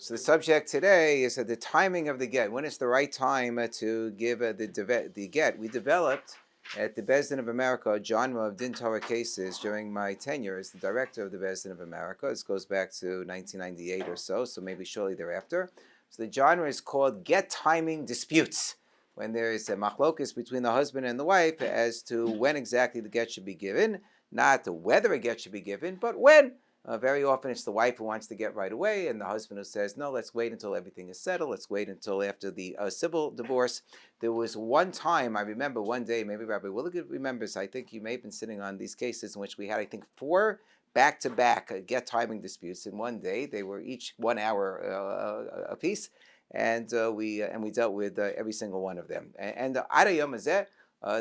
So the subject today is the timing of the get. When is the right time to give the get? We developed at the Beis Din of America a genre of Din Torah cases during my tenure as the director of the Beis Din of America. This goes back to 1998 or so maybe shortly thereafter. So the genre is called get timing disputes, when there is a machlokus between the husband and the wife as to when exactly the get should be given, not whether a get should be given, but when. Very often it's the wife who wants to get right away, and the husband who says, no, let's wait until everything is settled. Let's wait until after the civil divorce. There was one time, I remember one day, maybe Rabbi Willigud remembers, I think you may have been sitting on these cases in which we had, I think, 4 back-to-back get timing disputes in one day. They were each 1 hour apiece, and we dealt with every single one of them. And Adayom Azeh,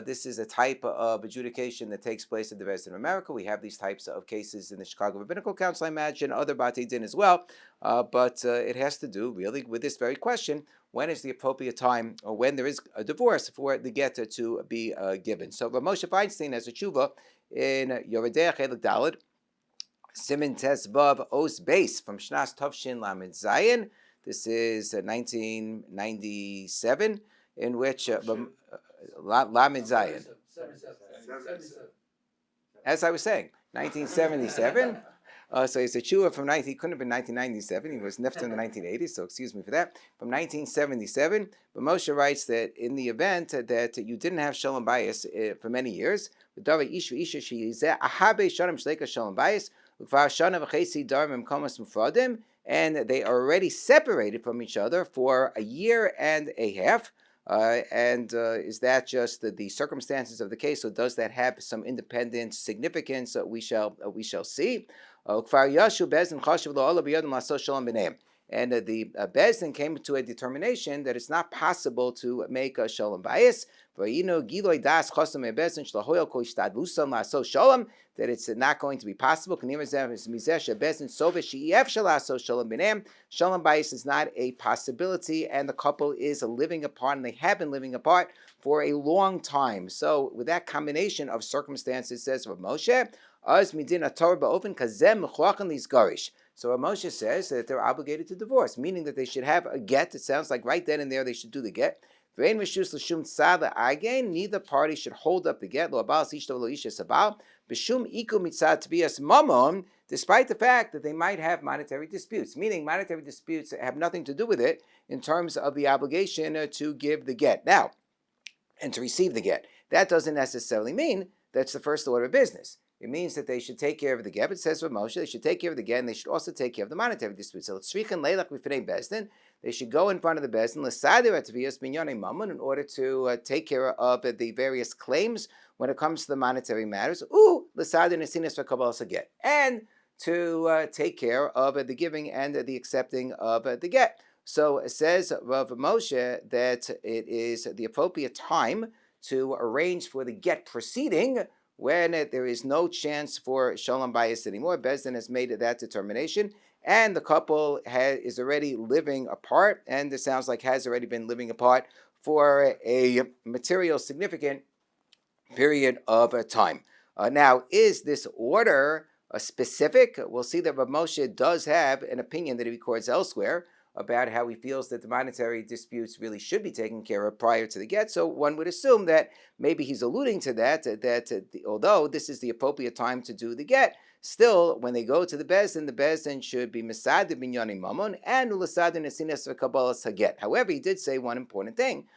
this is a type of adjudication that takes place in the Beis Din of America. We have these types of cases in the Chicago Rabbinical Council, I imagine, other Batei Din as well. But it has to do really with this very question: when is the appropriate time, or when there is a divorce, for the get to be given? So Rav Moshe Feinstein has a tshuva in Yoredei Chelik Daled, Siman Tes Vav Os Beis from Shnas Tovshin Lamed Zayin. This is 1997, in which Lamed Zayin. As I was saying, 1977. So it's a tshuva from couldn't have been 1997. He was nifter in the 1980s, so excuse me for that. From 1977, but Moshe writes that in the event that you didn't have shalom bayis for many years, and they are already separated from each other for a year and a half. Is that just the circumstances of the case, or does that have some independent significance? We shall see. And the Beis Din came to a determination that it's not possible to make a shalom bayis. That it's not going to be possible. Shalom bayis is not a possibility, and the couple is living apart, and they have been living apart for a long time. So with that combination of circumstances, says Rav Moshe, so Rav Moshe says that they're obligated to divorce, meaning that they should have a get. It sounds like right then and there they should do the get. Neither party should hold up the get, despite the fact that they might have monetary disputes, meaning monetary disputes have nothing to do with it in terms of the obligation to give the get. Now, and to receive the get. That doesn't necessarily mean that's the first order of business. It means that they should take care of the get. It says with Moshe, they should take care of the get, and they should also take care of the monetary disputes. So they should go in front of the Beis Din in order to take care of the various claims when it comes to the monetary matters. And to take care of the giving and the accepting of the get. So it says Rav Moshe that it is the appropriate time to arrange for the get proceeding when there is no chance for shalom bayis anymore. Beis Din has made that determination, and the couple is already living apart, and it sounds like has already been living apart for a material significant period of time. Now, is this order specific? We'll see that Rav Moshe does have an opinion that he records elsewhere about how he feels that the monetary disputes really should be taken care of prior to the get. So one would assume that maybe he's alluding to that although this is the appropriate time to do the get, still, when they go to the Beis Din should be Mesader Binyanim Mamon and Ulasader Nesinas V'Kabbalas Haget. However, he did say one important thing.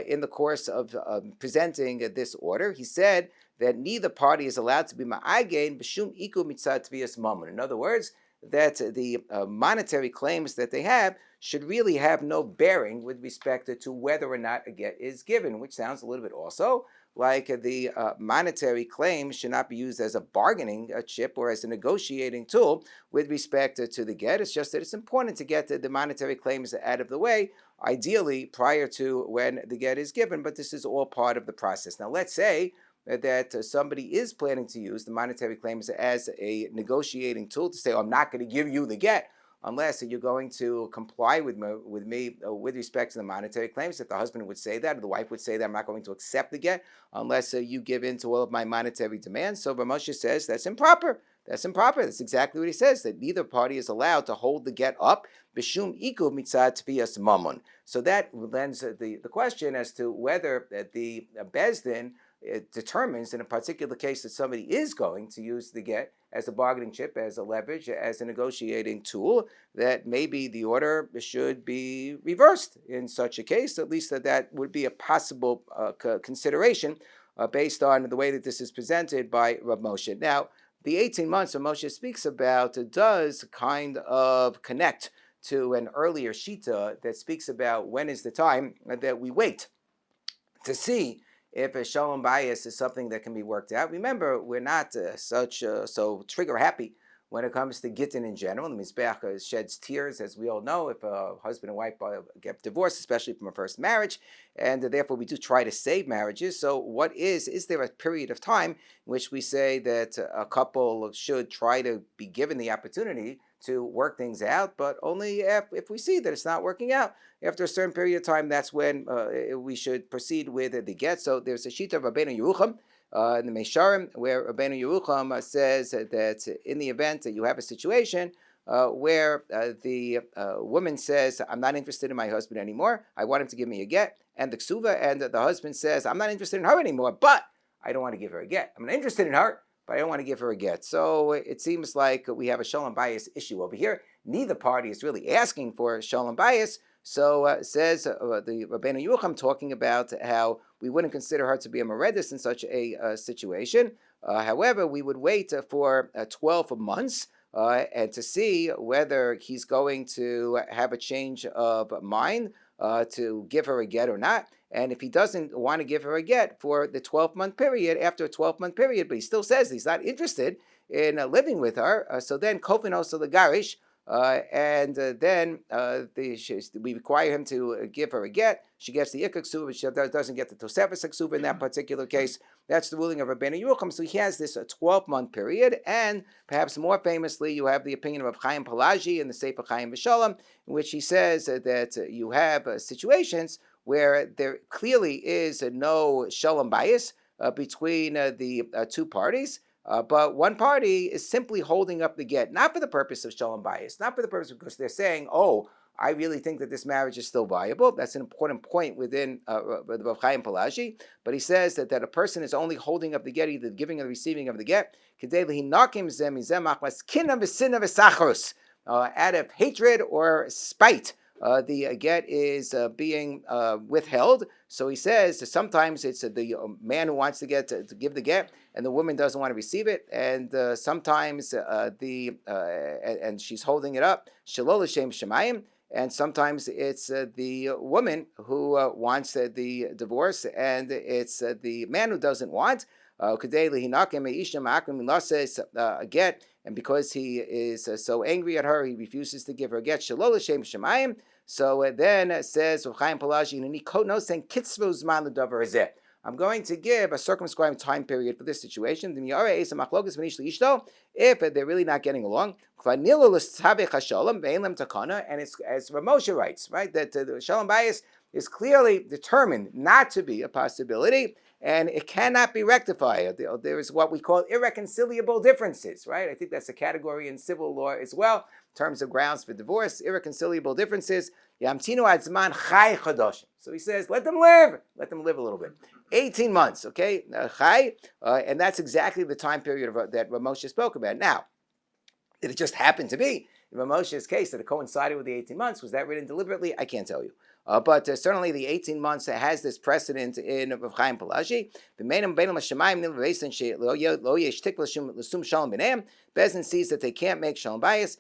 In the course of presenting this order, he said that neither party is allowed to be Ma'agein B'Shum Iku Mitzad Tvias Mamon. In other words, that the monetary claims that they have should really have no bearing with respect to whether or not a get is given, which sounds a little bit also like the monetary claim should not be used as a bargaining chip or as a negotiating tool with respect to the get. It's just that it's important to get the monetary claims out of the way, ideally prior to when the get is given, but this is all part of the process. Now, let's say that somebody is planning to use the monetary claims as a negotiating tool to say, I'm not going to give you the get unless you're going to comply with me with respect to the monetary claims. If the husband would say that, or the wife would say that, I'm not going to accept the get unless you give in to all of my monetary demands. So Rav Moshe says that's improper. That's improper. That's exactly what he says, that neither party is allowed to hold the get up. Bishum ikuv mitzad tviyas mamon. So that lends the question as to whether the Bezdin it determines in a particular case that somebody is going to use the get as a bargaining chip, as a leverage, as a negotiating tool, that maybe the order should be reversed in such a case. At least that would be a possible consideration based on the way that this is presented by Rav Moshe. Now, the 18 months Rav Moshe speaks about does kind of connect to an earlier shita that speaks about when is the time that we wait to see if a shalom bias is something that can be worked out. Remember, we're not so trigger happy when it comes to gittin in general. The Mizbeach sheds tears, as we all know, if a husband and wife get divorced, especially from a first marriage, and therefore we do try to save marriages. So what is there a period of time in which we say that a couple should try to be given the opportunity to work things out, but only if we see that it's not working out? After a certain period of time, that's when we should proceed with the get. So there's a sheet of Rabbeinu Yerucham in the Meisharim, where Rabbeinu Yerucham says that in the event that you have a situation where the woman says, I'm not interested in my husband anymore, I want him to give me a get, and the ksuva, and the husband says, I'm not interested in her anymore, but I don't want to give her a get. I'm not interested in her, but I don't want to give her a get. So it seems like we have a shalom bias issue over here. Neither party is really asking for shalom bias. So says the Rabbeinu Yerucham, talking about how we wouldn't consider her to be a meredis in such a situation. However, we would wait for 12 months and to see whether he's going to have a change of mind to give her a get or not. And if he doesn't want to give her a get for the 12-month period, after a 12-month period, but he still says he's not interested in living with her, so then kofin also the garish, and then we require him to give her a get. She gets the ikak ksuva, but she doesn't get the tosefes ksuva in that particular case. That's the ruling of Rabbeinu Yerucham. So he has this 12-month period, and perhaps more famously, you have the opinion of Chaim Palaji in the Sefer Chaim V'Shalom, in which he says that you have situations where there clearly is no shalom bias between the two parties. But one party is simply holding up the get, not for the purpose of shalom bias, not for the purpose because they're saying, oh, I really think that this marriage is still viable. That's an important point within Rav Chaim Palaji. But he says that a person is only holding up the get, either the giving or the receiving of the get, out of hatred or spite. The get is being withheld. So he says that sometimes it's the man who wants to get to give the get, and the woman doesn't want to receive it, and sometimes and she's holding it up, shalol l'shem shemayim, and sometimes it's the woman who wants the divorce, and it's the man who doesn't want. A get, and because he is so angry at her, he refuses to give her a get. Shalol l'shem shemayim. So then says Chaim Palaji, I'm going to give a circumscribed time period for this situation. If they're really not getting along, and it's as Ramosha writes, right, that the shalom bias is clearly determined not to be a possibility, and it cannot be rectified. There is what we call irreconcilable differences, right? I think that's a category in civil law as well, in terms of grounds for divorce, irreconcilable differences. Yamtinu ad zman chai chadoshim. So he says, let them live a little bit. 18 months, okay, chai, and that's exactly the time period that Rav Moshe spoke about. Now, did it just happen to be in Rav Moshe's case that it coincided with the 18 months? Was that written deliberately? I can't tell you. But certainly the 18 months has this precedent in Rav Chaim Palaji. Bezin sees that they can't make shalom bayis.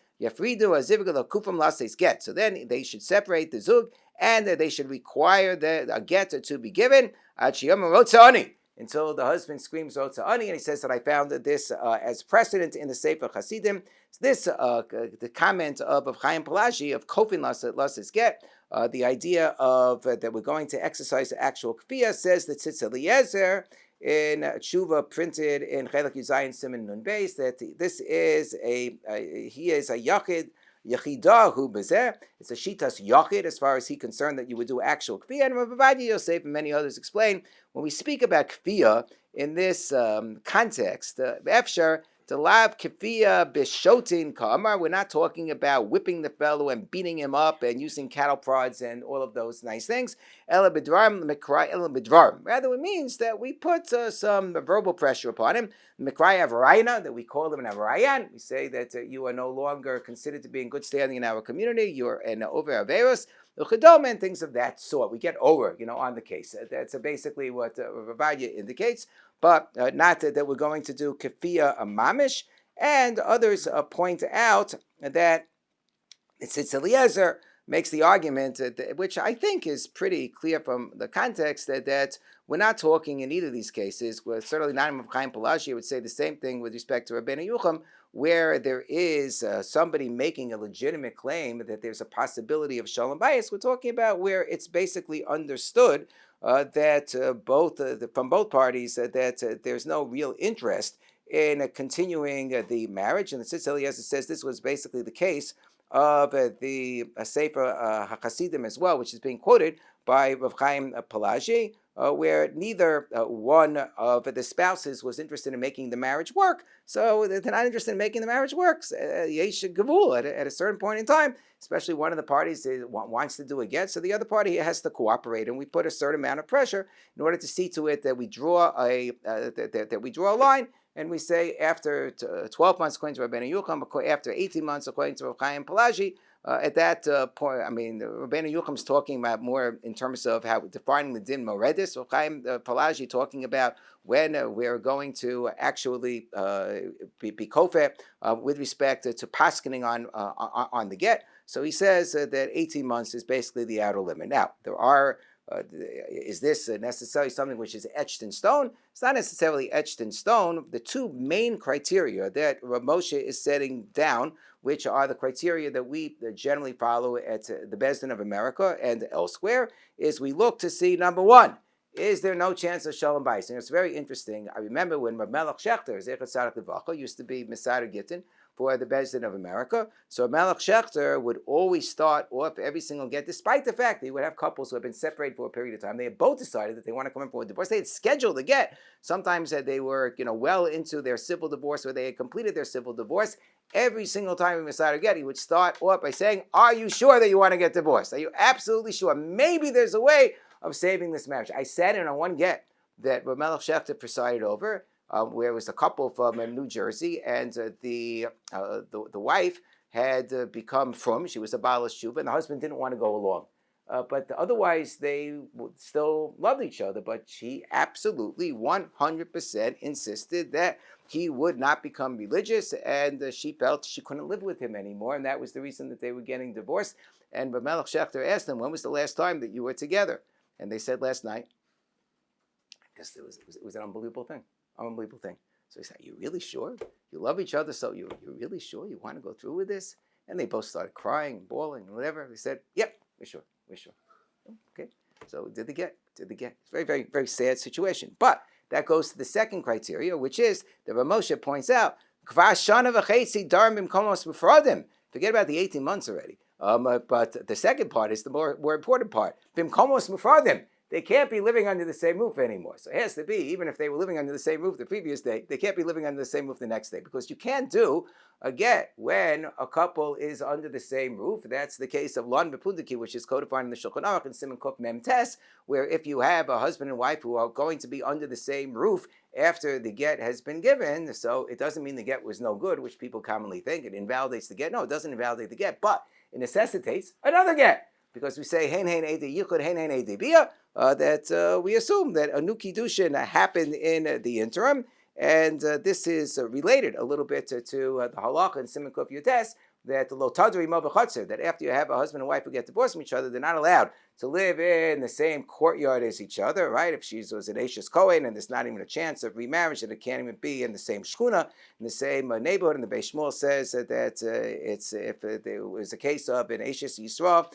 So then they should separate the zug, and they should require a get to be given until the husband screams Rotza Ani, and he says that I found this as precedent in the Sefer Hasidim. This the comment of Chaim Palaji of Kofin Lasses get. The idea of that we're going to exercise the actual kfiyah, says that Tzitz Eliezer in Tshuva printed in Chelak Yuzayin Siman Nun Beis, that this is he is a yachid Yechidah hu bezer. It's a shitas yachid as far as he's concerned, that you would do actual kfiyah. And Rav Ovadia Yosef and many others explain when we speak about kfiyah in this context, efshar Delav kefia bishotin kamar. We're not talking about whipping the fellow and beating him up and using cattle prods and all of those nice things. Ela bidvarim mikra ela bidvarim. Rather, it means that we put some verbal pressure upon him. Mikra avarayana, that we call him an avarayan. We say that you are no longer considered to be in good standing in our community. You're an over averos. And things of that sort. We get over, on the case. That's basically what Ravadia indicates, but not that we're going to do kefia mamish. And others point out that since Eliezer makes the argument, which I think is pretty clear from the context, that we're not talking in either of these cases. We're certainly not in Chaim Pelagia would say the same thing with respect to Rabbeinu Yucham, where there is somebody making a legitimate claim that there's a possibility of shalom bayis. We're talking about where it's basically understood that from both parties that there's no real interest in continuing the marriage. And the Tzitz Eliezer says this was basically the case of the Sefer HaChasidim as well, which is being quoted by Rav Chaim Pelagi, where neither one of the spouses was interested in making the marriage work. So they're not interested in making the marriage work. Yesh Gavul at a certain point in time, especially one of the parties wants to do a get, so the other party has to cooperate, and we put a certain amount of pressure in order to see to it that we draw a line. And we say after 12 months, according to Rabbeinu Yucham, after 18 months, according to Rav Chaim Pelagi, at that point, Rabbeinu Yucham is talking about more in terms of how defining the din moredis. Rav Chaim Pelagi talking about when we're going to actually be kofeh with respect to paskening on the get. So he says that 18 months is basically the outer limit. Now, there are is this necessarily something which is etched in stone? It's not necessarily etched in stone. The two main criteria that Rav Moshe is setting down, which are the criteria that we generally follow at the Beis Din of America and elsewhere, is we look to see, number one, is there no chance of shalom bayis? And it's very interesting. I remember when Rav Melech Shechter, Zecher Tzaddik Levacha, used to be Mesader Gittin for the Beis Din of America. So Melech Shechter would always start off every single get, despite the fact that he would have couples who have been separated for a period of time. They had both decided that they want to come in for a divorce. They had scheduled a get. Sometimes they were, well into their civil divorce, or they had completed their civil divorce. Every single time he decided to get, he would start off by saying, "Are you sure that you want to get divorced? Are you absolutely sure? Maybe there's a way of saving this marriage." I sat in on one get that Rav Melech Shechter presided over, where it was a couple from New Jersey, and the wife had become frum. She was a Baal Shuva, and the husband didn't want to go along. But otherwise, they still loved each other. But she absolutely 100% insisted that he would not become religious, and she felt she couldn't live with him anymore, and that was the reason that they were getting divorced. And Rav Melech Shechter asked them, "When was the last time that you were together?" And they said, "Last night." Because it was an unbelievable thing. So he said, "You really sure? You love each other, so you're really sure you want to go through with this?" And they both started crying, bawling, and whatever. They said, "Yep, we're sure. Okay, so did the get. It's a very, very, very sad situation. But that goes to the second criteria, which is that Rav Moshe points out, forget about the 18 months already. But the second part is the more important part. They can't be living under the same roof anymore. So it has to be, even if they were living under the same roof the previous day, they can't be living under the same roof the next day, because you can't do a get when a couple is under the same roof. That's the case of Lon Bepundaki, which is codified in the Shulchan Aruch and Siman Kuf Mem Tes, where if you have a husband and wife who are going to be under the same roof after the get has been given, so it doesn't mean the get was no good, which people commonly think. It invalidates the get. No, it doesn't invalidate the get, but it necessitates another get. Because we say, hein edi yichud, hein edi bia, that we assume that a new kiddushin happened in the interim, and this is related a little bit to the halacha in Siman Kuf Yutes, that the lo tadri mo b'chatzer, that after you have a husband and wife who get divorced from each other, they're not allowed to live in the same courtyard as each other, right? If she was an Ashes Kohen and there's not even a chance of remarriage, and it can't even be in the same shkuna, in the same neighborhood, and the Beis Shmuel says that it's if there was a case of an Ashes Yisrael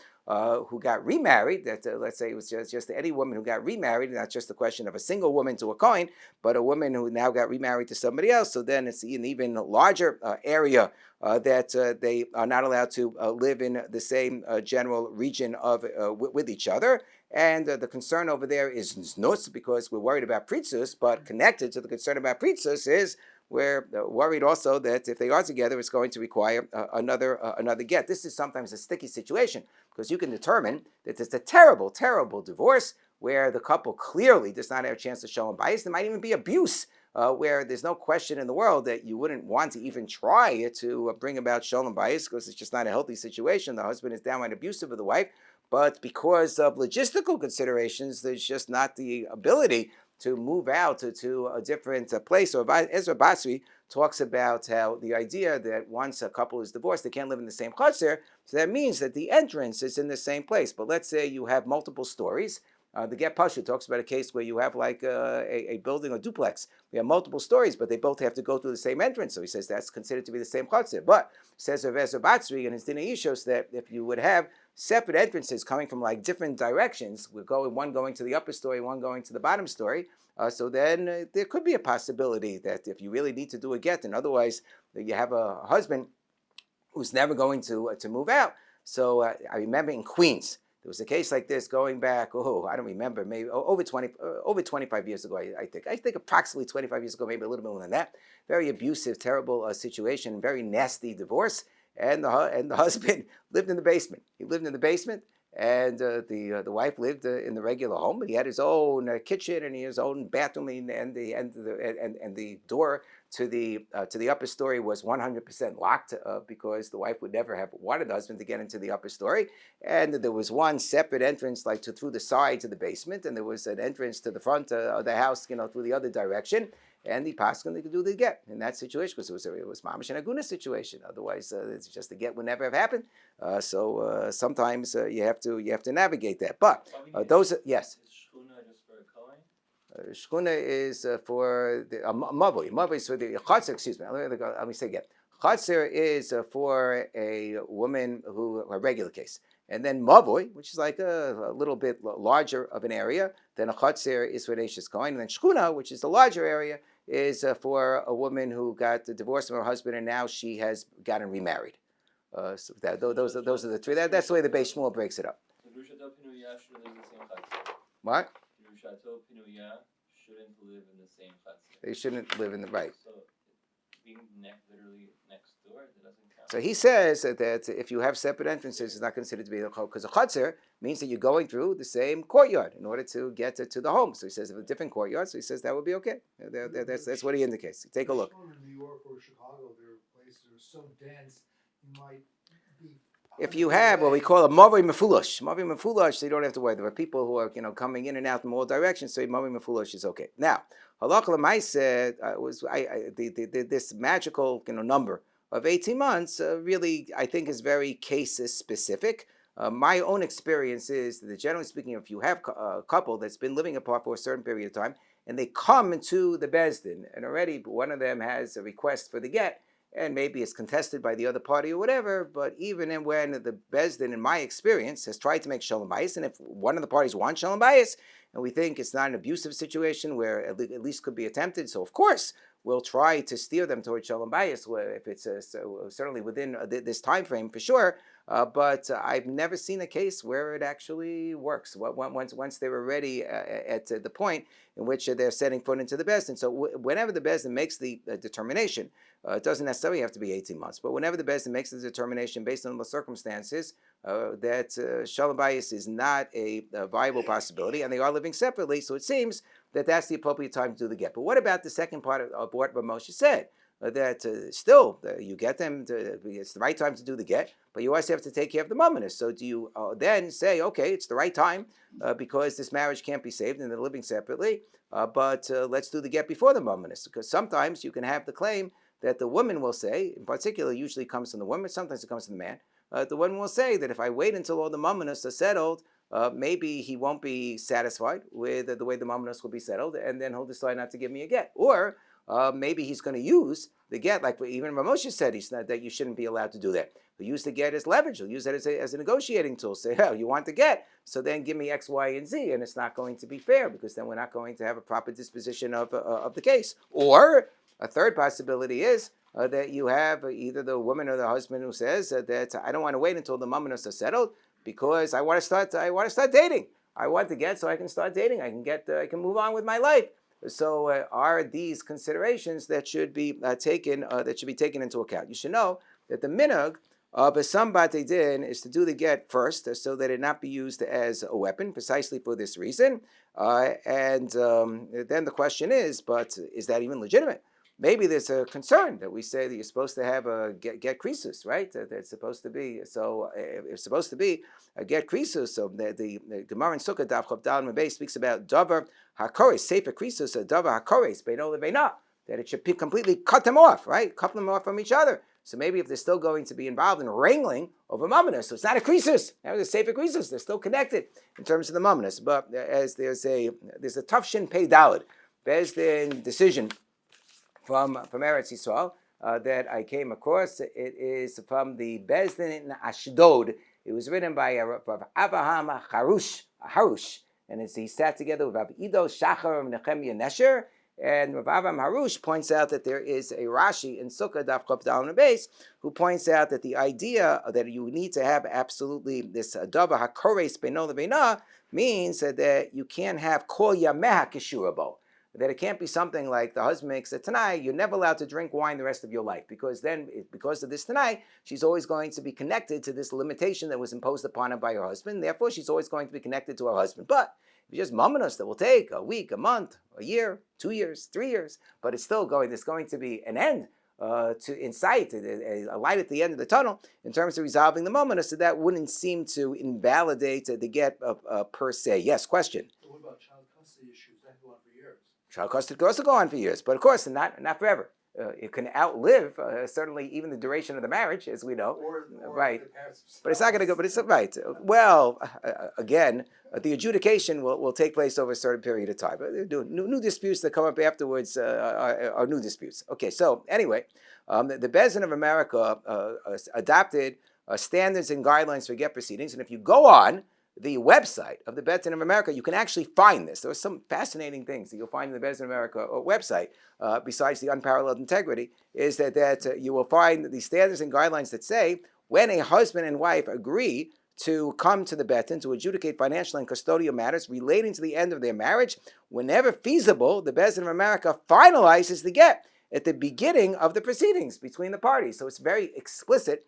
who got remarried, that let's say it was just any woman who got remarried, not just the question of a single woman to a Kohen, but a woman who now got remarried to somebody else, so then it's an even larger area that they are not allowed to live in the same general region of with each other. And the concern over there is znus, because we're worried about pritzus, but connected to the concern about pritzus is we're worried also that if they are together, it's going to require another get. This is sometimes a sticky situation because you can determine that it's a terrible, terrible divorce where the couple clearly does not have a chance to show them bias. There might even be abuse, where there's no question in the world that you wouldn't want to even try to bring about shalom bias because it's just not a healthy situation. The husband is downright abusive of the wife, but because of logistical considerations, there's just not the ability to move out to a different place. So Ezra Basri talks about how the idea that once a couple is divorced, they can't live in the same chutzner. So that means that the entrance is in the same place. But let's say you have multiple stories. The Get Pasha talks about a case where you have like a building or duplex. We have multiple stories, but they both have to go through the same entrance. So he says that's considered to be the same chutzner. But says Rav Ezra Batzri in his Dinah Yishos that if you would have separate entrances coming from like different directions, one going to the upper story, one going to the bottom story. So then there could be a possibility that if you really need to do a get, and otherwise you have a husband who's never going to move out. So I remember in Queens, there was a case like this going back, I don't remember, maybe over 25 years ago, I think. I think approximately 25 years ago, maybe a little bit more than that. Very abusive, terrible situation, very nasty divorce. And the husband lived in the basement. He lived in the basement, and the wife lived in the regular home. But he had his own kitchen and his own bathroom, and the door to the upper story was 100% locked because the wife would never have wanted the husband to get into the upper story. And there was one separate entrance, like through the side to the basement, and there was an entrance to the front of the house, through the other direction. And the paskin they could do the get in that situation because it was mamish and aguna situation. Otherwise, it's just the get would never have happened. So sometimes you have to navigate that. But those yes. Shchuna is for the mavoi. Mavoi is for the chatzir. Excuse me. Let me say again. Chatzir is for a woman a regular case. And then mavoi, which is like a little bit larger of an area, then a chatzir is for Eishes Kohen. And then shchuna, which is the larger area, is for a woman who got divorced from her husband and now she has gotten remarried. So those are the three. That's the way the Beis Shmuel breaks it up. What? Shouldn't live in the same chutzner. They shouldn't live in the right. So being literally next door, it doesn't count. So he says that if you have separate entrances, it's not considered to be a chutzner, because a chutzner means that you're going through the same courtyard in order to get to the home. So he says if a different courtyard, so he says that would be okay. That's what he indicates. Take a look. In New York or Chicago, there are places that are so dense, you might be. If you have what we call a mavoi mefulosh, so you don't have to worry. There are people who are coming in and out from all directions, so mavoi mefulosh is okay. Now, halakha l'maaseh was this magical number of 18 months. Really, I think is very case specific. My own experience is that generally speaking, if you have a couple that's been living apart for a certain period of time, and they come into the Beis Din, and already one of them has a request for the get, and maybe it's contested by the other party or whatever, but even when the Beis Din, in my experience, has tried to make shalom bayis, and if one of the parties wants shalom bayis, and we think it's not an abusive situation where at least could be attempted, so of course we'll try to steer them towards shalom bayis, if it's certainly within this time frame for sure. But I've never seen a case where it actually works. Once they were ready at the point in which they're setting foot into the Beis Din. So whenever the Beis Din makes the determination, it doesn't necessarily have to be 18 months, but whenever the Beis Din makes the determination based on the circumstances that shalom bayis is not a viable possibility, and they are living separately, so it seems that that's the appropriate time to do the get. But what about the second part of what Moshe said? That still you get them, it's the right time to do the get, but you also have to take care of the mumminess. So do you then say, okay, it's the right time because this marriage can't be saved and they're living separately, but let's do the get before the mumminess? Because sometimes you can have the claim that the woman will say, in particular, usually comes from the woman, sometimes it comes from the man. The woman will say that if I wait until all the mumminess are settled, maybe he won't be satisfied with the way the mumminess will be settled, and then he'll decide not to give me a get. Or maybe he's going to use the get, like even Moshe said, he's not, that you shouldn't be allowed to do that. He'll use the get as leverage. He'll use that as a negotiating tool. Say, oh, you want the get, so then give me X, Y, and Z, and it's not going to be fair because then we're not going to have a proper disposition of the case. Or a third possibility is that you have either the woman or the husband who says that I don't want to wait until the mumminess are settled because I want to start dating. I want to get so I can start dating. I can move on with my life. So are these considerations that should be taken into account? You should know that the minhag of a sambate din is to do the get first, so that it not be used as a weapon, precisely for this reason. And then the question is, but is that even legitimate? Maybe there's a concern that we say that you're supposed to have a get krisus, right? That's supposed to be so. It's supposed to be a get krisus. So the Gemara in Sukkah Daf Chav Daled Mebei speaks about davar hakores, sefer krisus, davar hakores beino lebeina, that it should completely cut them off, right? Cut them off from each other. So maybe if they're still going to be involved in wrangling over mammonas, so it's not a krisus. Now it's a sefer krisus. They're still connected in terms of the mammonas. But as there's a tafshin pei daled Beis Din decision from Eretz Yisrael that I came across. It is from the Beis Din in Ashdod. It was written by Rav Avraham Harush, and he sat together with Rav Ido Shachar and Nehemiah Nesher. And Rav Avraham Harush points out that there is a Rashi in Sukkah Daf Chav Daled Beis who points out that the idea that you need to have absolutely this davar hakores beino lebeina means that you can't have kol yameha kishurabo. That it can't be something like the husband makes a tanai, you're never allowed to drink wine the rest of your life, because because of this tanai, she's always going to be connected to this limitation that was imposed upon her by her husband. Therefore, she's always going to be connected to her husband. But if you just mammonos, that will take a week, a month, a year, 2 years, 3 years, but it's still going. There's going to be an end in sight, a light at the end of the tunnel in terms of resolving the mammonos. So that wouldn't seem to invalidate the get per se. Yes, question. What about child custody issues? That can go on for years. Child custody could also go on for years, but of course, not forever. It can outlive certainly even the duration of the marriage, as we know. Or right. the parents But it's not going to go. But it's right. Well, again, the adjudication will take place over a certain period of time. New disputes that come up afterwards are new disputes. Okay. So anyway, the Beis Din of America adopted standards and guidelines for get proceedings, and if you go on the website of the Beis Din of America, you can actually find this. There are some fascinating things that you'll find in the Beis Din of America website, besides the unparalleled integrity, is that you will find the standards and guidelines that say when a husband and wife agree to come to the Beis Din to adjudicate financial and custodial matters relating to the end of their marriage, whenever feasible, the Beis Din of America finalizes the get at the beginning of the proceedings between the parties. So it's very explicit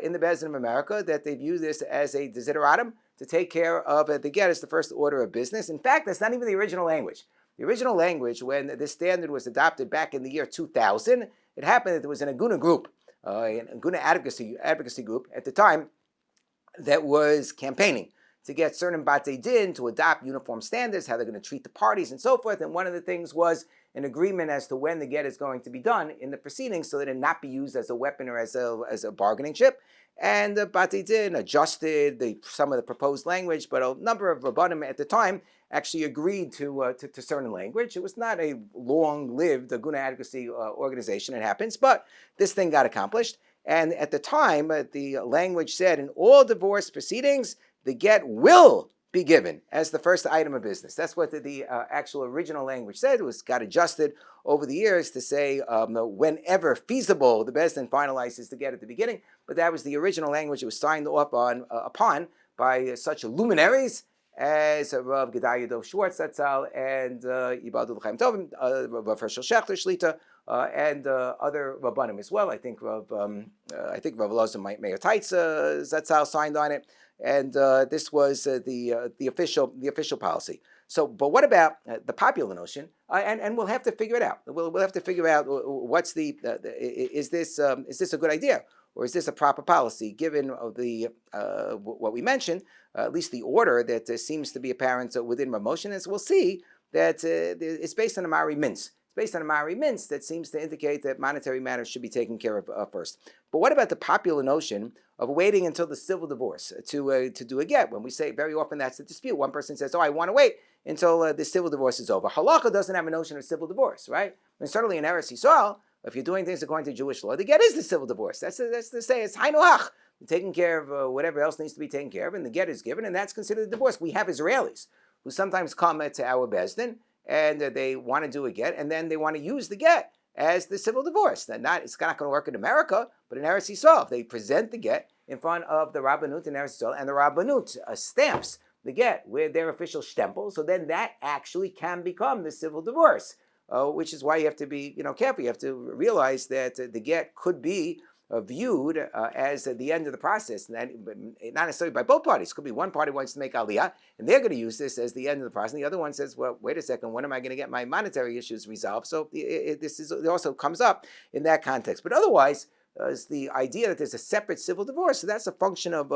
in the Beis Din of America that they view this as a desideratum to take care of the get as the first order of business. In fact, that's not even the original language. The original language, when this standard was adopted back in the year 2000, it happened that there was an Aguna group, an Aguna advocacy group at the time that was campaigning to get certain Batei Din to adopt uniform standards, how they're going to treat the parties and so forth. And one of the things was an agreement as to when the get is going to be done in the proceedings so that it not be used as a weapon or as a bargaining chip. And Batei Din adjusted some of the proposed language, but a number of Rabbanim at the time actually agreed to certain language. It was not a long-lived Aguna advocacy organization, it happens, but this thing got accomplished. And at the time, the language said, in all divorce proceedings, the get will be given as the first item of business. That's what the actual original language said. It got adjusted over the years to say whenever feasible, the Beis Din finalizes the get at the beginning. But that was the original language. It was signed off upon by such luminaries as Rav Gedalia Dov Schwartz Zatzal and Yibadul Chaim Tovim, Rav Hershel Schachter Shlita, and other Rabbanim as well. I think Rav Elazar Meir Taitz Zatzal signed on it. And this was the official policy. So, but what about the popular notion? And we'll have to figure it out. We'll have to figure out what's is this a good idea, or is this a proper policy given what we mentioned, at least the order that seems to be apparent within Ramoshan, as we'll see that it's based on a Mari Mintz. Based on a Mari Mintz that seems to indicate that monetary matters should be taken care of first. But what about the popular notion of waiting until the civil divorce to do a get? When we say very often that's the dispute. One person says, "Oh, I want to wait until the civil divorce is over." Halakha doesn't have a notion of civil divorce, right? And certainly in Eretz Yisrael, if you're doing things according to Jewish law, the get is the civil divorce. That's to say it's hainu taking care of whatever else needs to be taken care of, and the get is given, and that's considered a divorce. We have Israelis who sometimes come to our Beis Din and they want to do a get, and then they want to use the get as the civil divorce. It's not going to work in America, but in Eretz Yisrael, if they present the get in front of the Rabbanut in Eretz Yisrael, and the Rabbanut stamps the get with their official stempel. So then that actually can become the civil divorce, which is why you have to be careful. You have to realize that the get could be viewed as the end of the process, and not necessarily by both parties. It could be one party wants to make aliyah, and they're going to use this as the end of the process. And the other one says, well, wait a second, when am I going to get my monetary issues resolved? So it also comes up in that context. But otherwise, is the idea that there's a separate civil divorce. So that's a function of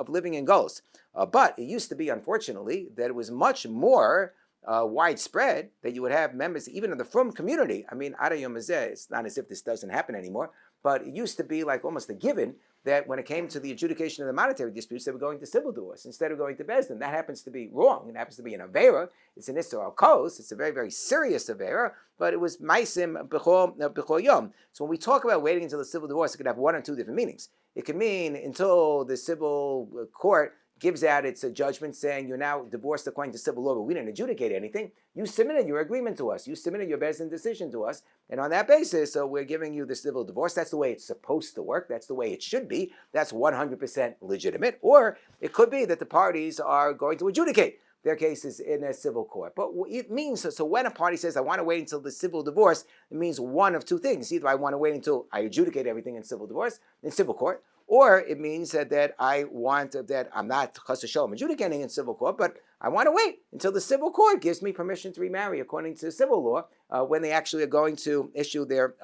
living in goals. But it used to be, unfortunately, that it was much more widespread, that you would have members even of the frum community. I mean, Ada Yom Hazeh, it's not as if this doesn't happen anymore, but it used to be like almost a given that when it came to the adjudication of the monetary disputes, they were going to civil divorce instead of going to Bezdin. That happens to be wrong. It happens to be an Avera. It's an Isser al-Kos. It's a very, very serious Avera, but it was Maisim B'chol Yom. So when we talk about waiting until the civil divorce, it could have one or two different meanings. It could mean until the civil court gives out its judgment saying you're now divorced according to civil law, but we didn't adjudicate anything. You submitted your agreement to us. You submitted your Bezdin decision to us. And on that basis, we're giving you the civil divorce. That's the way it's supposed to work. That's the way it should be. That's 100% legitimate. Or it could be that the parties are going to adjudicate their cases in a civil court. But it means, so when a party says, I want to wait until the civil divorce, it means one of two things. Either I want to wait until I adjudicate everything in civil divorce, in civil court, or it means that I want that I'm not chas v'shalom adjudicating in civil court, but I want to wait until the civil court gives me permission to remarry according to civil law when they actually are going to issue their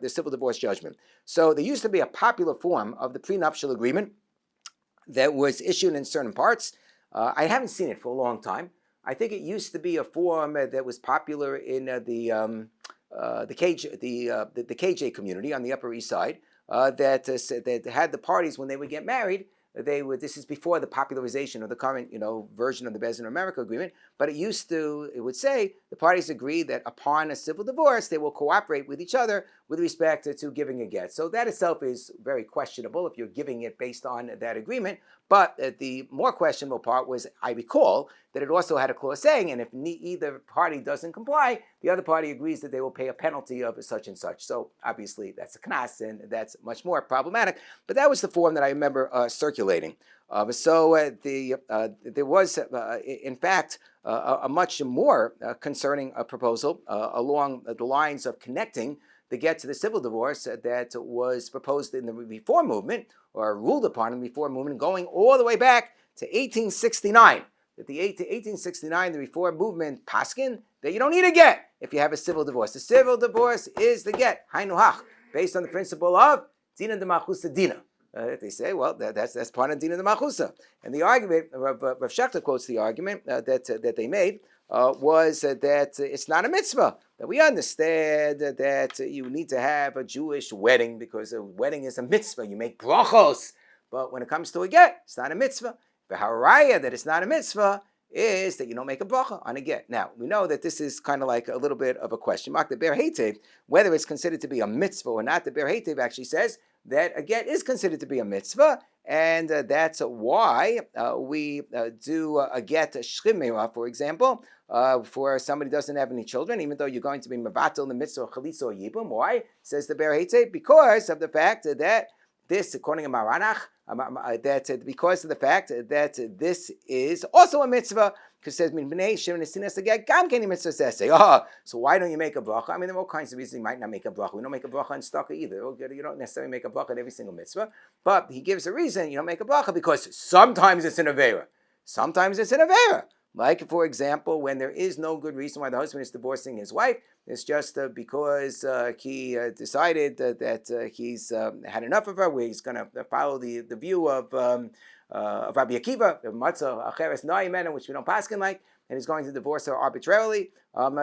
civil divorce judgment. So there used to be a popular form of the prenuptial agreement that was issued in certain parts. I haven't seen it for a long time. I think it used to be a form that was popular in the KJ community on the Upper East Side. That had the parties when they would get married. This is before the popularization of the current, version of the Bezdin America agreement. But it would say the parties agree that upon a civil divorce, they will cooperate with each other with respect to giving a get. So that itself is very questionable if you're giving it based on that agreement. But the more questionable part was, I recall that it also had a clause saying, and if either party doesn't comply, the other party agrees that they will pay a penalty of such and such. So obviously that's a knas, and that's much more problematic. But that was the form that I remember circulating. There was, in fact, a much more concerning proposal along the lines of connecting the get to the civil divorce that was proposed in the Reform movement, or ruled upon in the Reform movement, going all the way back to 1869. That the 1869, the Reform movement paskin that you don't need a get if you have a civil divorce. The civil divorce is the get, hainu hach, based on the principle of dina de malchusa dina. They say, well, that's part of dina de malchusa. And the argument, Rav Shechter quotes the argument that they made, was that it's not a mitzvah. That we understand that you need to have a Jewish wedding because a wedding is a mitzvah. You make brachos. But when it comes to a get, it's not a mitzvah. The haraya that it's not a mitzvah is that you don't make a bracha on a get. Now, we know that this is kind of like a little bit of a question mark. The Ber Heitev, whether it's considered to be a mitzvah or not, the Ber Heitev actually says that a get is considered to be a mitzvah, and that's why we do a get shchimera, for example, for somebody who doesn't have any children, even though you're going to be mevatel the mitzvah of chalitza or yibum. Why? Says the Ber Heitev, because of the fact that this, according to Maranach, that because of the fact that this is also a mitzvah, because it says, so why don't you make a bracha? I mean, there are all kinds of reasons you might not make a bracha. We don't make a bracha in staka either. You don't necessarily make a bracha in every single mitzvah. But he gives a reason you don't make a bracha because sometimes it's an avera. Sometimes it's an avera. Like, for example, when there is no good reason why the husband is divorcing his wife, it's just because he decided that he's had enough of her, where he's going to follow the view of Rabbi Akiva, the matzah acheres na'imen, which we don't paskin like, and he's going to divorce her arbitrarily.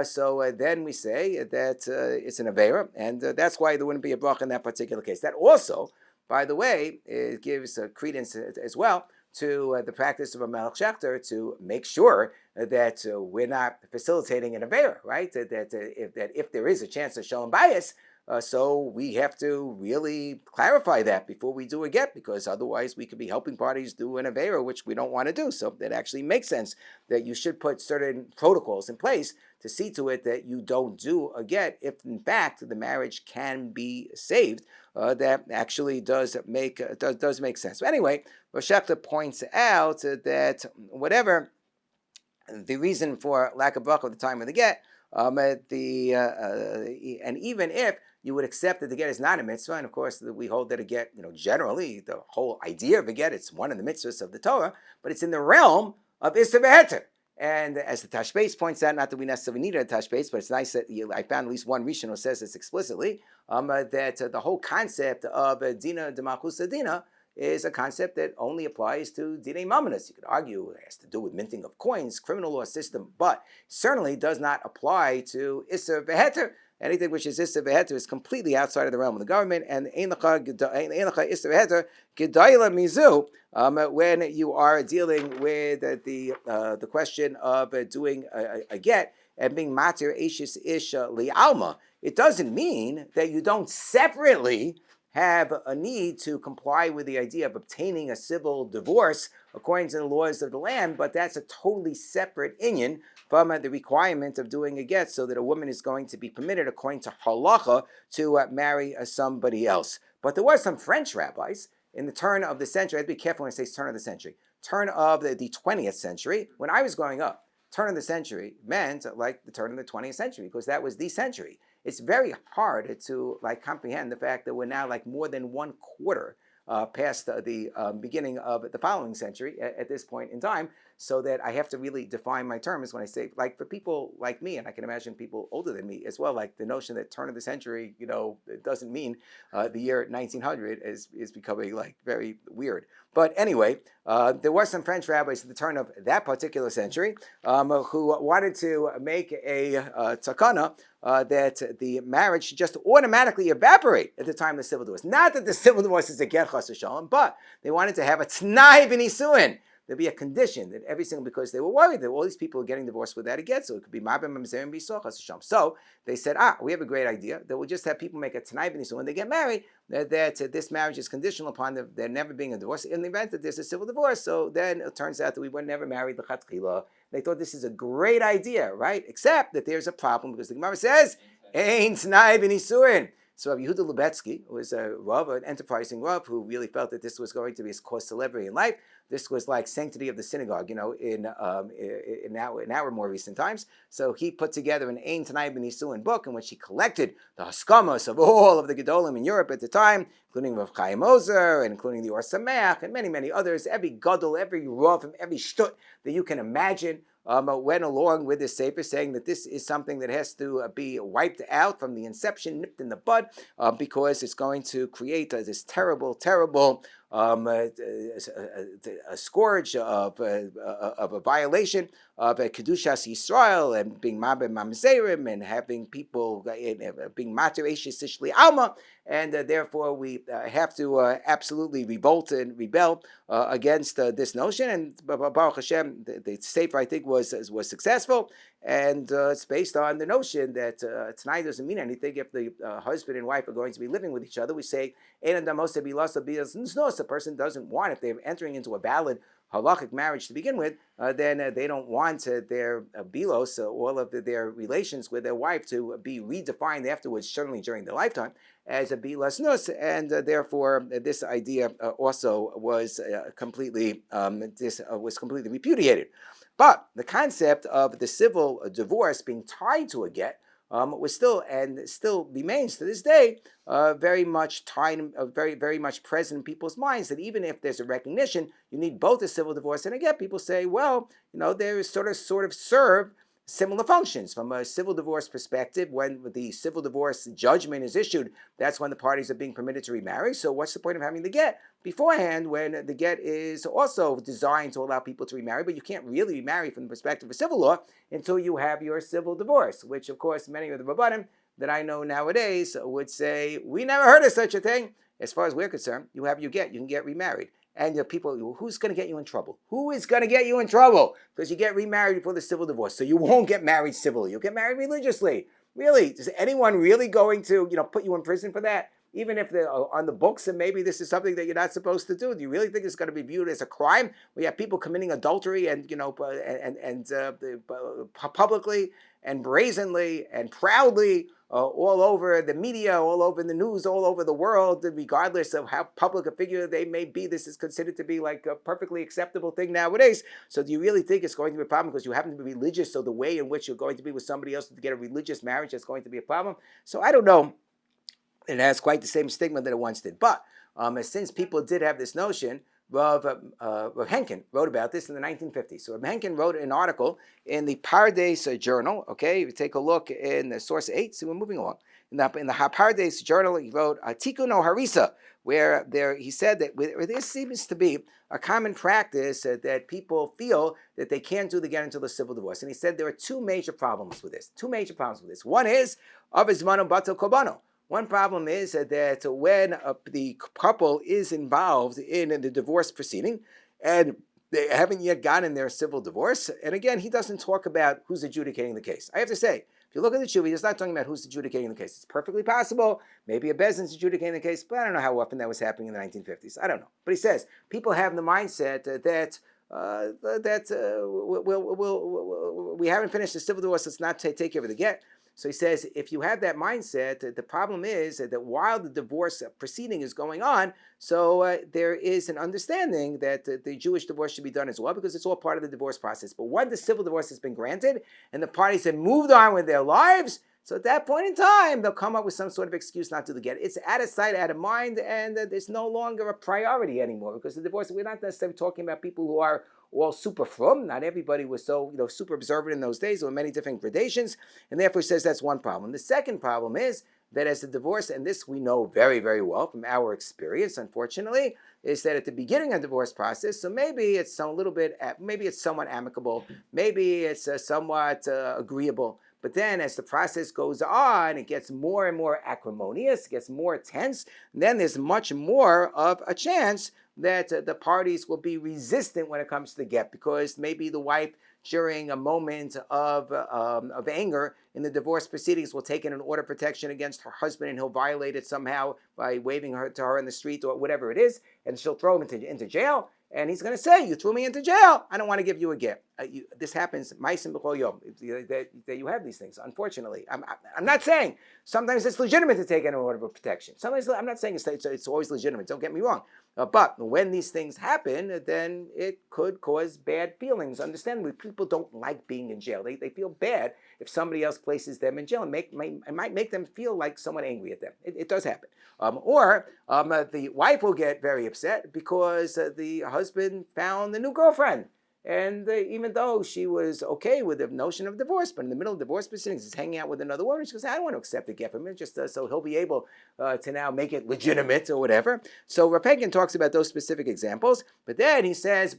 So then we say that it's an avera, and that's why there wouldn't be a bracha in that particular case. That also, by the way, it gives credence as well to the practice of a Melech Shechter to make sure that we're not facilitating an avera, right? That if there is a chance of shalom bayis, So we have to really clarify that before we do a get, because otherwise we could be helping parties do an avera, which we don't want to do. So that actually makes sense that you should put certain protocols in place to see to it that you don't do a get if in fact the marriage can be saved. That actually does make sense. But anyway, Rosh points out that whatever the reason for lack of bracha at the time of the get, and even if you would accept that the get is not a mitzvah, and of course we hold that a get, generally the whole idea of a get, it's one of the mitzvahs of the Torah, but it's in the realm of Issa v'Heter. And as the Tashbetz points out, not that we necessarily need a Tashbetz, but it's nice that I found at least one Rishon who says this explicitly, that the whole concept of Dina D'Malchusa Dina is a concept that only applies to Dinei Mamonos. You could argue it has to do with minting of coins, criminal law system, but certainly does not apply to Isser V'Heter. Anything which is Isser V'Heter is completely outside of the realm of the government, and Ein Lecha Isser V'Heter Gedayla Mizu, when you are dealing with the question of doing a get and being Matir Eishis Ish Li'alma. It doesn't mean that you don't separately have a need to comply with the idea of obtaining a civil divorce according to the laws of the land, but that's a totally separate inyan from the requirement of doing a get, so that a woman is going to be permitted, according to halacha, to marry somebody else. But there were some French rabbis in the turn of the century. I have to be careful when I say turn of the century. Turn of the 20th century. When I was growing up, turn of the century meant like the turn of the 20th century, because that was the century. It's very hard to comprehend the fact that we're now more than 1/4 past the beginning of the following century at this point in time, so that I have to really define my terms when I say, for people like me, and I can imagine people older than me as well, the notion that turn of the century, it doesn't mean the year 1900 is becoming very weird. But anyway, there were some French rabbis at the turn of that particular century who wanted to make a takana that the marriage should just automatically evaporate at the time of the civil divorce. Not that the civil divorce is a get chas v'shalom, but they wanted to have a t'nai v'nisuin. There'd be a condition that every single, because they were worried that all these people were getting divorced without a get, so it could be mabem mamzerim b'soch chas v'shalom. So they said, we have a great idea that we'll just have people make a t'nai v'nisuin when they get married, that this marriage is conditional upon there never being a divorce. In the event that there's a civil divorce, so then it turns out that we were never married l'chatchila. They thought this is a great idea, right? Except that there's a problem, because the Gemara says, Ein t'nai v'nisuin. So Rabbi Yehuda Lubetsky was a Rav, an enterprising Rav, who really felt that this was going to be his cause celebrity in life. This was like sanctity of the synagogue, in our more recent times. So he put together an Ein Tanai B'Nisuin book in which he collected the haskamas of all of the Gedolim in Europe at the time, including Rav Chaim Ozer, and including the Or Sameach, and many, many others. Every Gadol, every Rav from every shtut that you can imagine went along with this sefer, saying that this is something that has to be wiped out from the inception, nipped in the bud, because it's going to create this terrible, terrible a scourge of a violation of Kedushas Yisrael, and being Mabem Mamzerim, and having people being Mater Eishis Ishli Alma, and therefore we have to absolutely revolt and rebel against this notion. And Baruch Hashem, the sefer, I think, was successful, and it's based on the notion that tonight doesn't mean anything if the husband and wife are going to be living with each other. We say the person doesn't want, if they're entering into a valid halachic marriage to begin with, then they don't want their bilos, all of their relations with their wife, to be redefined afterwards, certainly during their lifetime, as a bilas nus, and therefore this idea also was completely repudiated. But the concept of the civil divorce being tied to a get was still, and still remains to this day, very much tied, very, very much present in people's minds, that even if there's a recognition, you need both a civil divorce and a get. People say, well, they sort of serve similar functions. From a civil divorce perspective, when the civil divorce judgment is issued, that's when the parties are being permitted to remarry. So what's the point of having the get beforehand, when the get is also designed to allow people to remarry, but you can't really remarry from the perspective of civil law until you have your civil divorce, which of course many of the Rabbanim that I know nowadays would say, we never heard of such a thing. As far as we're concerned, you have your get, you can get remarried. And the people, who's going to get you in trouble? Who is going to get you in trouble? Because you get remarried before the civil divorce. So you won't get married civilly. You'll get married religiously. Really, is anyone really going to, put you in prison for that? Even if they're on the books and maybe this is something that you're not supposed to do, do you really think it's going to be viewed as a crime? We have people committing adultery and publicly and brazenly and proudly all over the media, all over the news, all over the world, regardless of how public a figure they may be. This is considered to be like a perfectly acceptable thing nowadays. So do you really think it's going to be a problem because you happen to be religious? So the way in which you're going to be with somebody else to get a religious marriage is going to be a problem? So I don't know. It has quite the same stigma that it once did. But since people did have this notion, Rav Henkin wrote about this in the 1950s. So Rav Henkin wrote an article in the Pardes Journal. Okay, if you take a look in the source 8, so we're moving along. In the Pardes Journal, he wrote Tikkun o Harisa, where he said that there seems to be a common practice that people feel that they can't do the get until the civil divorce. And he said there are two major problems with this. One is Avizmano Bato Kobano. One problem is that when the couple is involved in the divorce proceeding and they haven't yet gotten their civil divorce, and again, he doesn't talk about who's adjudicating the case. I have to say, if you look at the Chuvi, he's not talking about who's adjudicating the case. It's perfectly possible. Maybe a Bezdin's adjudicating the case, but I don't know how often that was happening in the 1950s. I don't know. But he says people have the mindset that we haven't finished the civil divorce, let's not take care of the get. So he says, if you have that mindset, the problem is that while the divorce proceeding is going on, so there is an understanding that the Jewish divorce should be done as well, because it's all part of the divorce process. But when the civil divorce has been granted and the parties have moved on with their lives, so at that point in time, they'll come up with some sort of excuse not to get it. It's out of sight, out of mind, and there's no longer a priority anymore, because the divorce, we're not necessarily talking about people who are all super frum. Not everybody was so super observant in those days. There were many different gradations, and therefore he says that's one problem. The second problem is that as the divorce, and this we know very, very well from our experience, unfortunately, is that at the beginning of the divorce process, so maybe it's maybe it's somewhat amicable, maybe it's somewhat agreeable. But then as the process goes on, it gets more and more acrimonious, it gets more tense, and then there's much more of a chance that the parties will be resistant when it comes to the get, because maybe the wife, during a moment of anger in the divorce proceedings, will take in an order of protection against her husband, and he'll violate it somehow by waving her to her in the street or whatever it is, and she'll throw him into jail. And he's going to say, you threw me into jail. I don't want to give you a get. This happens, that you have these things, unfortunately. I'm not saying sometimes it's legitimate to take an order of protection. Sometimes I'm not saying it's always legitimate. Don't get me wrong. But when these things happen, then it could cause bad feelings. Understandably, people don't like being in jail. They feel bad if somebody else places them in jail. It might make them feel like someone angry at them. It does happen. Or the wife will get very upset because the husband found a new girlfriend. And even though she was okay with the notion of divorce, but in the middle of divorce proceedings, he's hanging out with another woman, she goes, I don't want to accept a get from him, just so he'll be able to now make it legitimate or whatever. So Rapenkin talks about those specific examples, but then he says,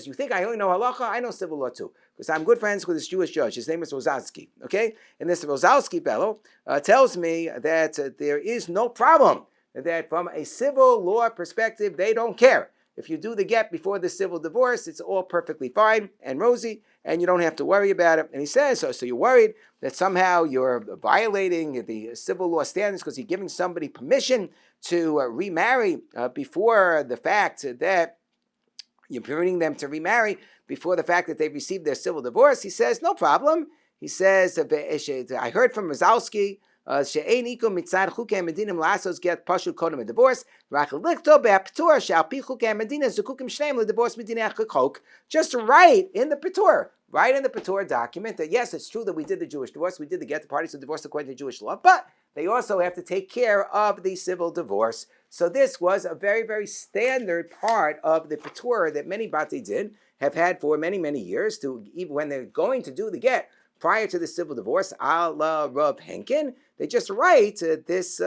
you think I only know halacha? I know civil law too, because I'm good friends with this Jewish judge. His name is Rozalsky, okay? And this Rozalsky fellow tells me that there is no problem, that from a civil law perspective, they don't care. If you do the get before the civil divorce, it's all perfectly fine and rosy, and you don't have to worry about it. And he says, so you're worried that somehow you're violating the civil law standards because you're giving somebody permission to remarry before the fact that you're permitting them to remarry before the fact that they've received their civil divorce. He says, no problem. He says, I heard from Rozalsky, שאין איכו מצד חוקי המדינה לעשות גט פשוט קודם לדיבורס, רק לכתוב בהפטור שעל פי חוקי המדינה זקוקים שניהם לדיבורס מדיני החוק. Just write in the Petor document that yes, it's true that we did the Jewish divorce, we did the get the parties of divorce according to Jewish law, but they also have to take care of the civil divorce. So this was a very, very standard part of the Petor that many Bati did have had for many, many years, to even when they're going to do the get prior to the civil divorce, a la Rav Henkin, they just write this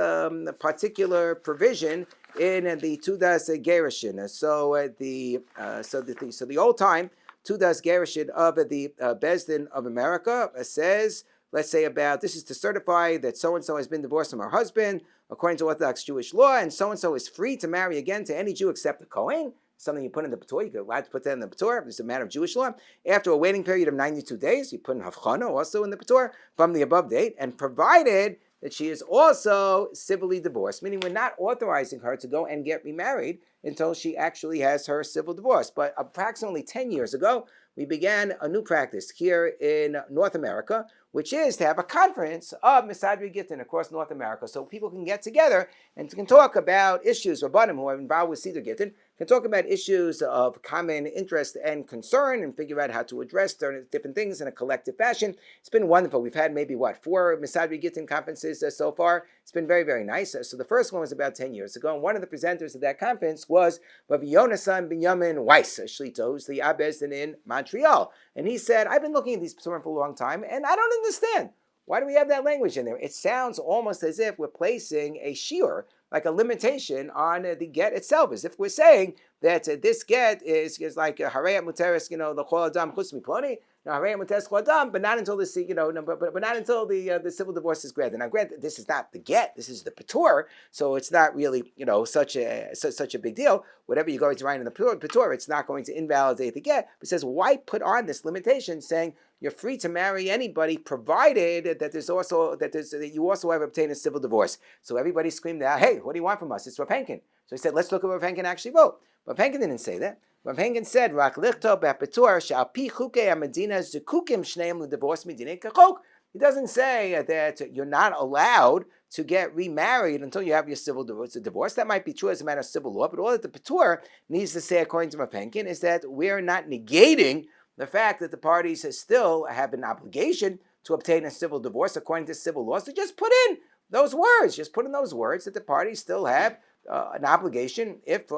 particular provision in the Tudas Gerushin. So the old time Tudas Gerushin of the Bezdin of America says, let's say about, this is to certify that so-and-so has been divorced from her husband according to Orthodox Jewish law, and so-and-so is free to marry again to any Jew except the Kohen. something you put in the patur. You're allowed to put that in the patur. It's a matter of Jewish law. After a waiting period of 92 days, you put in havchana also in the patur from the above date, and provided that she is also civilly divorced, meaning we're not authorizing her to go and get remarried until she actually has her civil divorce. But approximately 10 years ago, we began a new practice here in North America, which is to have a conference of Misadri Gittin across North America, so people can get together and can talk about issues. Rabbanim who are involved with Siddur Gittin can talk about issues of common interest and concern and figure out how to address different things in a collective fashion. It's been wonderful. We've had maybe, 4 Misadri Gittin conferences so far. It's been very, very nice. So the first one was about 10 years ago, and one of the presenters at that conference was Rabbi Yona son Binyamin Weiss, Shlito, who's the Abezdin in Montreal. And he said, I've been looking at these Psurim for a long time, and I don't understand. Why do we have that language in there? It sounds almost as if we're placing a shiur, like a limitation on the get itself, as if we're saying that this get is like harayat muteris, the chol adam chutz miploni, harayat muteris chol adam, but not until the but not until the civil divorce is granted. Now, granted, this is not the get, this is the patur, so it's not really such a big deal. Whatever you're going to write in the patur, it's not going to invalidate the get. But it says, why put on this limitation saying you're free to marry anybody, provided that that you also have obtained a civil divorce? So everybody screamed out, "Hey, what do you want from us?" It's Rav Henkin. So he said, "Let's look at what Rav Henkin actually wrote." Rav Henkin didn't say that. Rav Henkin said, "Rak lichto be'petur she'al-pi chukei ha-medina zukukim shneim l'divorce medina kachok." He doesn't say that you're not allowed to get remarried until you have your civil divorce. That might be true as a matter of civil law, but all that the Patur needs to say, according to Rav Henkin, is that we're not negating the fact that the parties still have an obligation to obtain a civil divorce according to civil law. So just put in those words. Just put in those words that the parties still have an obligation, if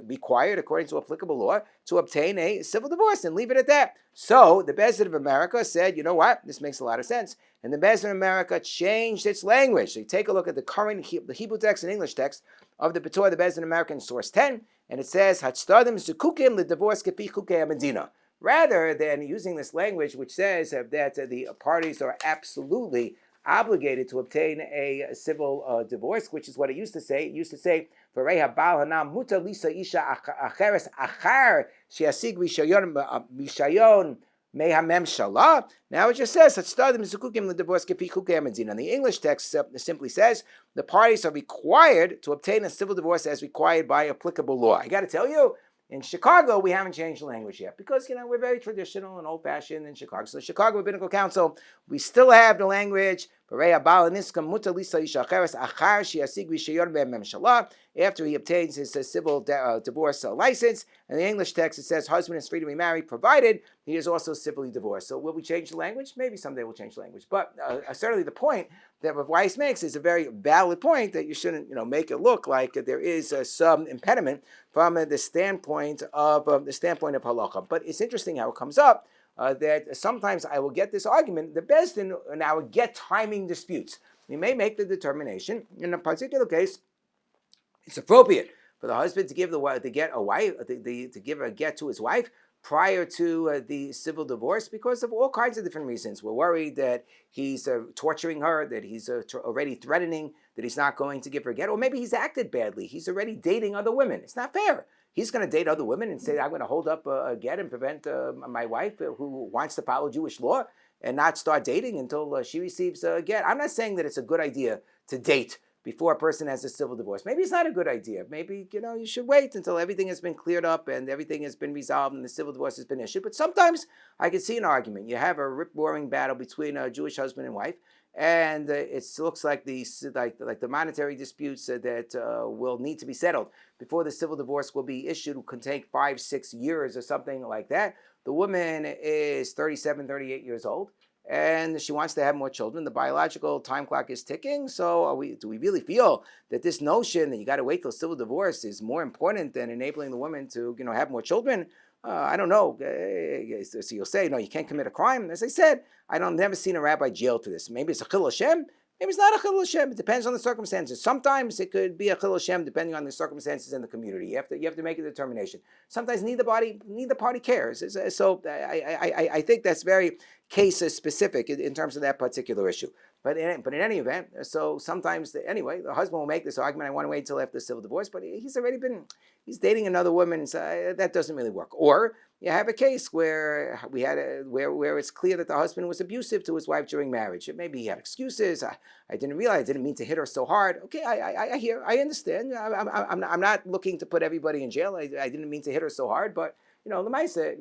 required according to applicable law, to obtain a civil divorce, and leave it at that. So the Beis Din of America said, you know what, this makes a lot of sense. And the Beis Din of America changed its language. So you take a look at the current the Hebrew text and English text of the Patur, the Beis Din of America in source 10, and it says, Hatztadim zukukim l'divorce kefi chukei medina. Rather than using this language which says that the parties are absolutely obligated to obtain a civil divorce, which is what it used to say. It used to say, "V'reha bal hanam muta lisa isha acheres achar she'asig rishayon mehamem shalah." Now it just says, "Hatztadim zukukim l'divorce kefi chukei medina." And the English text simply says the parties are required to obtain a civil divorce as required by applicable law. I got to tell you, in Chicago, we haven't changed the language yet because, we're very traditional and old-fashioned in Chicago. So the Chicago Rabbinical Council, we still have the language, after he obtains his civil divorce license. In the English text, it says husband is free to remarry, provided he is also civilly divorced. So will we change the language? Maybe someday we'll change the language. But certainly the point that Rav Weiss makes is a very valid point, that you shouldn't, make it look like there is some impediment from the standpoint of halacha. But it's interesting how it comes up that sometimes I will get this argument. The Beis Din now get timing disputes. We may make the determination in a particular case. It's appropriate for the husband to give to give a get to his wife prior to the civil divorce because of all kinds of different reasons. We're worried that he's torturing her, that he's already threatening that he's not going to give her a get, or maybe he's acted badly. He's already dating other women. It's not fair. He's going to date other women and say, I'm going to hold up a get and prevent my wife who wants to follow Jewish law and not start dating until she receives a get. I'm not saying that it's a good idea to date before a person has a civil divorce. Maybe it's not a good idea. Maybe, you should wait until everything has been cleared up and everything has been resolved and the civil divorce has been issued. But sometimes I can see an argument. You have a rip-roaring battle between a Jewish husband and wife, and it looks like the monetary disputes that will need to be settled before the civil divorce will be issued can take 5-6 years or something like that. The woman is 37, 38 years old, and she wants to have more children. The biological time clock is ticking. So do we really feel that this notion that you got to wait till civil divorce is more important than enabling the woman to have more children? I don't know. So you'll say, no, you can't commit a crime. As I said, never seen a rabbi jailed for this. Maybe it's a chil Hashem. Maybe it's not a chil Hashem. It depends on the circumstances. Sometimes it could be a chil Hashem depending on the circumstances in the community. You have to make a determination. Sometimes neither party cares. So I think that's very case specific in terms of that particular issue. But in any event, so sometimes anyway, the husband will make this argument. I want to wait until after the civil divorce, but he's dating another woman, and so that doesn't really work. Or you have a case where where it's clear that the husband was abusive to his wife during marriage. Maybe he had excuses. I didn't realize. I didn't mean to hit her so hard. Okay, I hear. I understand. I'm not looking to put everybody in jail. I didn't mean to hit her so hard, but the Maisa,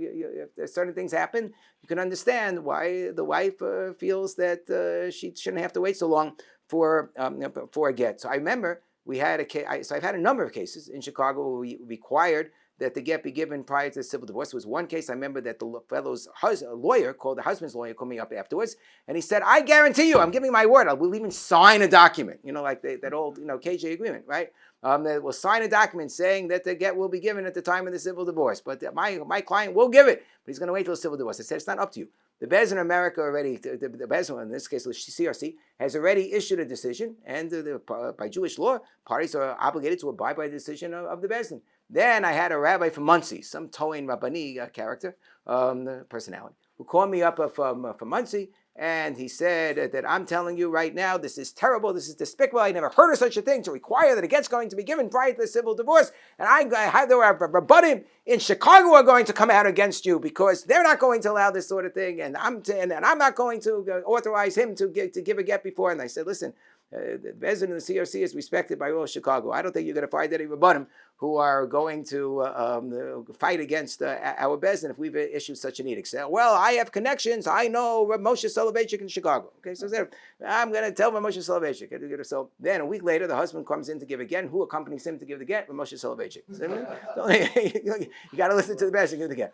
if certain things happen, you can understand why the wife feels that she shouldn't have to wait so long for a get. So I remember we had a case. So I've had a number of cases in Chicago where we required that the get be given prior to the civil divorce. There was one case I remember that the fellow's lawyer called the husband's lawyer, called me up afterwards, and he said, "I guarantee you, I'm giving my word, I will even sign a document, like that old KJ agreement, right? That will sign a document saying that the get will be given at the time of the civil divorce, but my client will give it, but he's going to wait till the civil divorce." I said, "It's not up to you. The Bez in America already, the Bez, in this case, the CRC, has already issued a decision, and by Jewish law, parties are obligated to abide by the decision of the Bezdin." Then I had a rabbi from Muncie, some Toin Rabbani character, personality, who called me up from Muncie, and he said that I'm telling you right now, this is terrible, this is despicable, I never heard of such a thing, to require that a get's going to be given prior to the civil divorce, and I have the Rabbanim in Chicago are going to come out against you because they're not going to allow this sort of thing, and I'm not going to authorize him to give a get before. And I said, listen, the president of the CRC is respected by all Chicago. I don't think you're going to find any Rabbanim who are going to fight against our Bezdin if we've issued such an edict. So, well, I have connections. I know Moshe Soloveitchik in Chicago. Okay, so I'm going to tell Moshe Soloveitchik. So then a week later, the husband comes in to give a get. Who accompanies him to give the get? Moshe Soloveitchik. So, you got to listen to the Bezdin to give the get.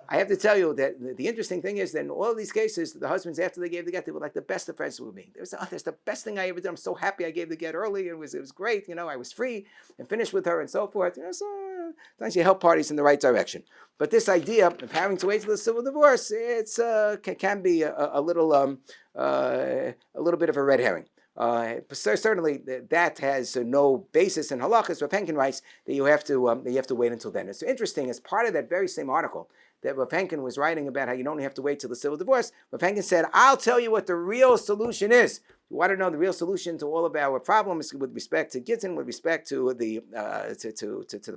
I have to tell you that the interesting thing is that in all of these cases, the husbands, after they gave the get, they were like the best of friends with me. That's the best thing I ever did. I'm so happy I gave the get early. It was great. I was free and finished with her and so forth. So sometimes you help parties in the right direction. But this idea of having to wait till the civil divorce, can be a little bit of a red herring. Certainly, that has no basis in halachas. Rav Henkin writes that you have to wait until then. It's interesting, as part of that very same article that Rav Henkin was writing about how you don't have to wait till the civil divorce, Rav Henkin said, "I'll tell you what the real solution is. You want to know the real solution to all of our problems with respect to Gittin, with respect to the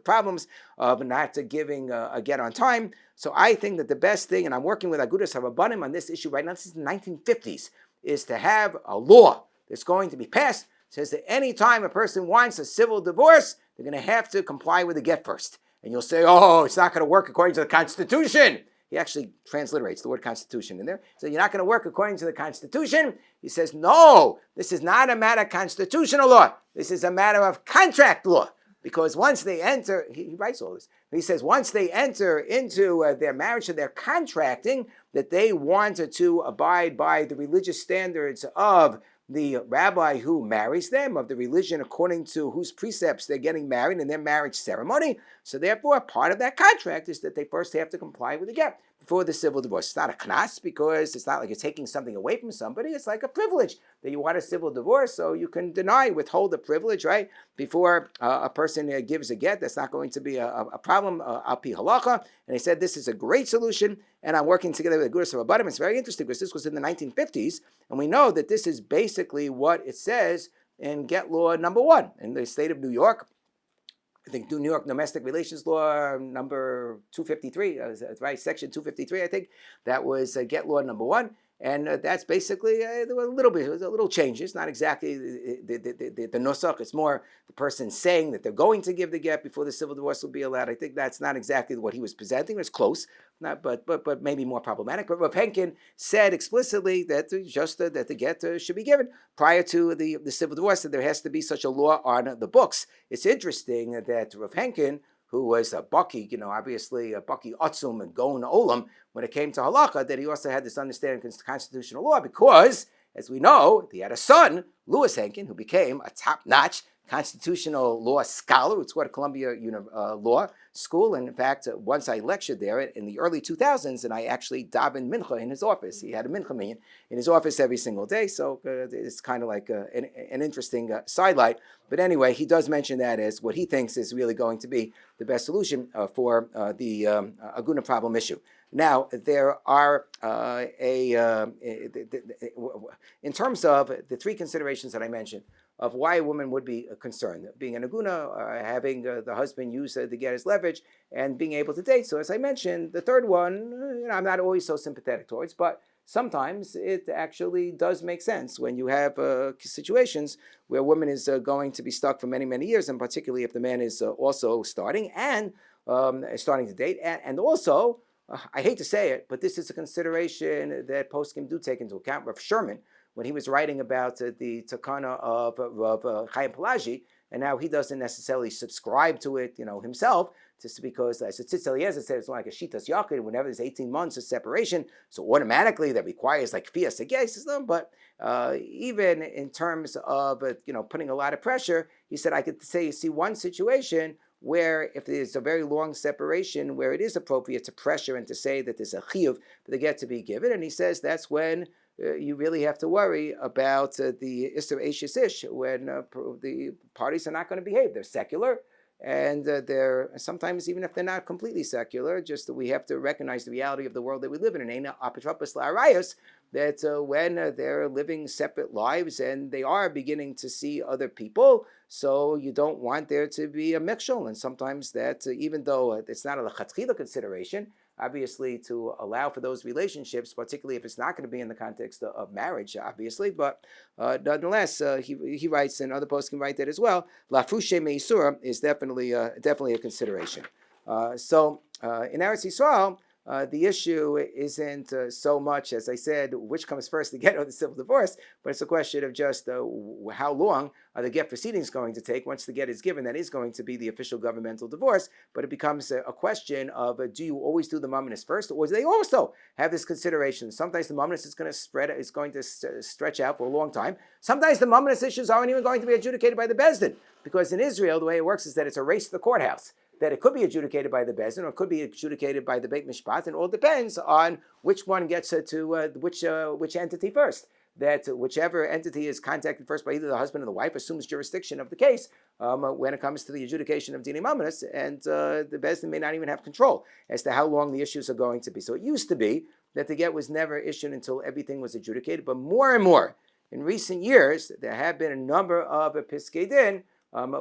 problems of not giving a get on time. So I think that the best thing, and I'm working with Agudas Harabanim on this issue right now, this is the 1950s, is to have a law that's going to be passed, says that any time a person wants a civil divorce, they're going to have to comply with the get first." And you'll say, "Oh, it's not going to work according to the Constitution." He actually transliterates the word Constitution in there. So you're not going to work according to the Constitution. He says, no, this is not a matter of constitutional law. This is a matter of contract law. Because once they enter, he writes all this. He says once they enter into their marriage and they're contracting, that they wanted to abide by the religious standards of the rabbi who marries them, of the religion according to whose precepts they're getting married in their marriage ceremony. So therefore, part of that contract is that they first have to comply with the get before the civil divorce. It's not a knas, because it's not like you're taking something away from somebody. It's like a privilege that you want a civil divorce, so you can withhold the privilege, right, before a person gives a get. That's not going to be a problem al pi halacha. And he said this is a great solution, and I'm working together with Agudas Harabanim. It's very interesting because this was in the 1950s, and we know that this is basically what it says in get law number 1 in the state of New York. I think New York Domestic Relations Law number 253, that's right, section 253, I think. That was get law number 1. And that's basically, there were a little changes, not exactly the nusach. It's more the person saying that they're going to give the get before the civil divorce will be allowed. I think that's not exactly what he was presenting. It's close, but maybe more problematic. But Rav Henkin said explicitly that that the get should be given prior to the civil divorce, that there has to be such a law on the books. It's interesting that Rav Henkin, who was a Baki, obviously a Baki Otzum and Gon Olam, when it came to halacha, that he also had this understanding of constitutional law because, as we know, he had a son, Louis Henkin, who became a top-notch constitutional law scholar. It's what Columbia Law School. And in fact, once I lectured there in the early 2000s, and I actually davened mincha in his office. He had a mincha minyan in his office every single day. So it's kind of like an interesting sidelight. But anyway, he does mention that as what he thinks is really going to be the best solution for the Aguna problem issue. Now, there are in terms of the three considerations that I mentioned of why a woman would be concerned, being an aguna, having the husband use the get as leverage, and being able to date. So, as I mentioned, the third one, I'm not always so sympathetic towards, but sometimes it actually does make sense when you have situations where a woman is going to be stuck for many, many years, and particularly if the man is also starting to date, and also, I hate to say it, but this is a consideration that poskim do take into account. Rav Sherman, when he was writing about the takana of Chaim Pelagi, and now he doesn't necessarily subscribe to it, himself, just because, as Tzitz Eliezer said, it's like a shitas yakid. Whenever there's 18 months of separation, so automatically that requires like fiyas segay system. But even in terms of putting a lot of pressure, he said I could see one situation where if there's a very long separation, where it is appropriate to pressure and to say that there's a chiyuv for the get to be given, and he says that's when you really have to worry about the Isser Eishes Ish, when the parties are not going to behave. They're secular, and they're sometimes, even if they're not completely secular, just that we have to recognize the reality of the world that we live in. And apotropos la'arayos, that when they're living separate lives and they are beginning to see other people, so you don't want there to be a mixture. And sometimes that, even though it's not a lechatchila consideration, obviously to allow for those relationships, particularly if it's not going to be in the context of marriage, obviously. But nonetheless, he writes, and other posts can write that as well. Lafushe meisura is definitely a consideration. So in Eretz Yisrael, the issue isn't so much, as I said, which comes first, the get or the civil divorce, but it's a question of just how long are the get proceedings going to take. Once the get is given, that is going to be the official governmental divorce, but it becomes a question of do you always do the mumminus first, or do they also have this consideration? Sometimes the mumminus is going to stretch out for a long time. Sometimes the mumminus issues aren't even going to be adjudicated by the Beis Din, because in Israel, the way it works is that it's a race to the courthouse, that it could be adjudicated by the Beis Din or it could be adjudicated by the Beit Mishpat, and it all depends on which one gets to which entity first. That whichever entity is contacted first by either the husband or the wife assumes jurisdiction of the case when it comes to the adjudication of Dini Mamanis, and the Beis Din may not even have control as to how long the issues are going to be. So it used to be that the get was never issued until everything was adjudicated, but more and more in recent years, there have been a number of Piskei Din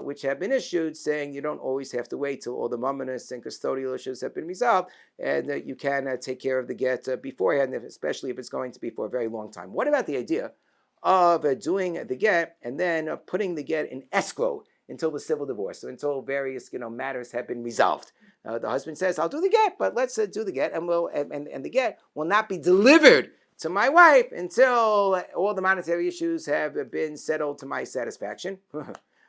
which have been issued, saying you don't always have to wait till all the mumminous and custodial issues have been resolved, and you can take care of the get beforehand, especially if it's going to be for a very long time. What about the idea of doing the get and then putting the get in escrow until the civil divorce, so until various matters have been resolved? The husband says, "I'll do the get, but let's do the get, and the get will not be delivered to my wife until all the monetary issues have been settled to my satisfaction."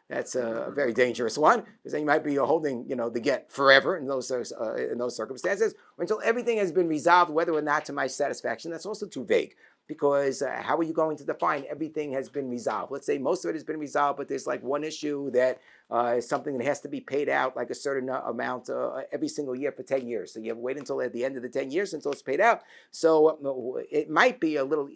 That's a very dangerous one, because then you might be holding, the get forever in those circumstances, or until everything has been resolved, whether or not to my satisfaction. That's also too vague, because how are you going to define everything has been resolved? Let's say most of it has been resolved, but there's like one issue that is something that has to be paid out like a certain amount every single year for 10 years. So you have to wait until at the end of the 10 years until it's paid out. So it might be a little,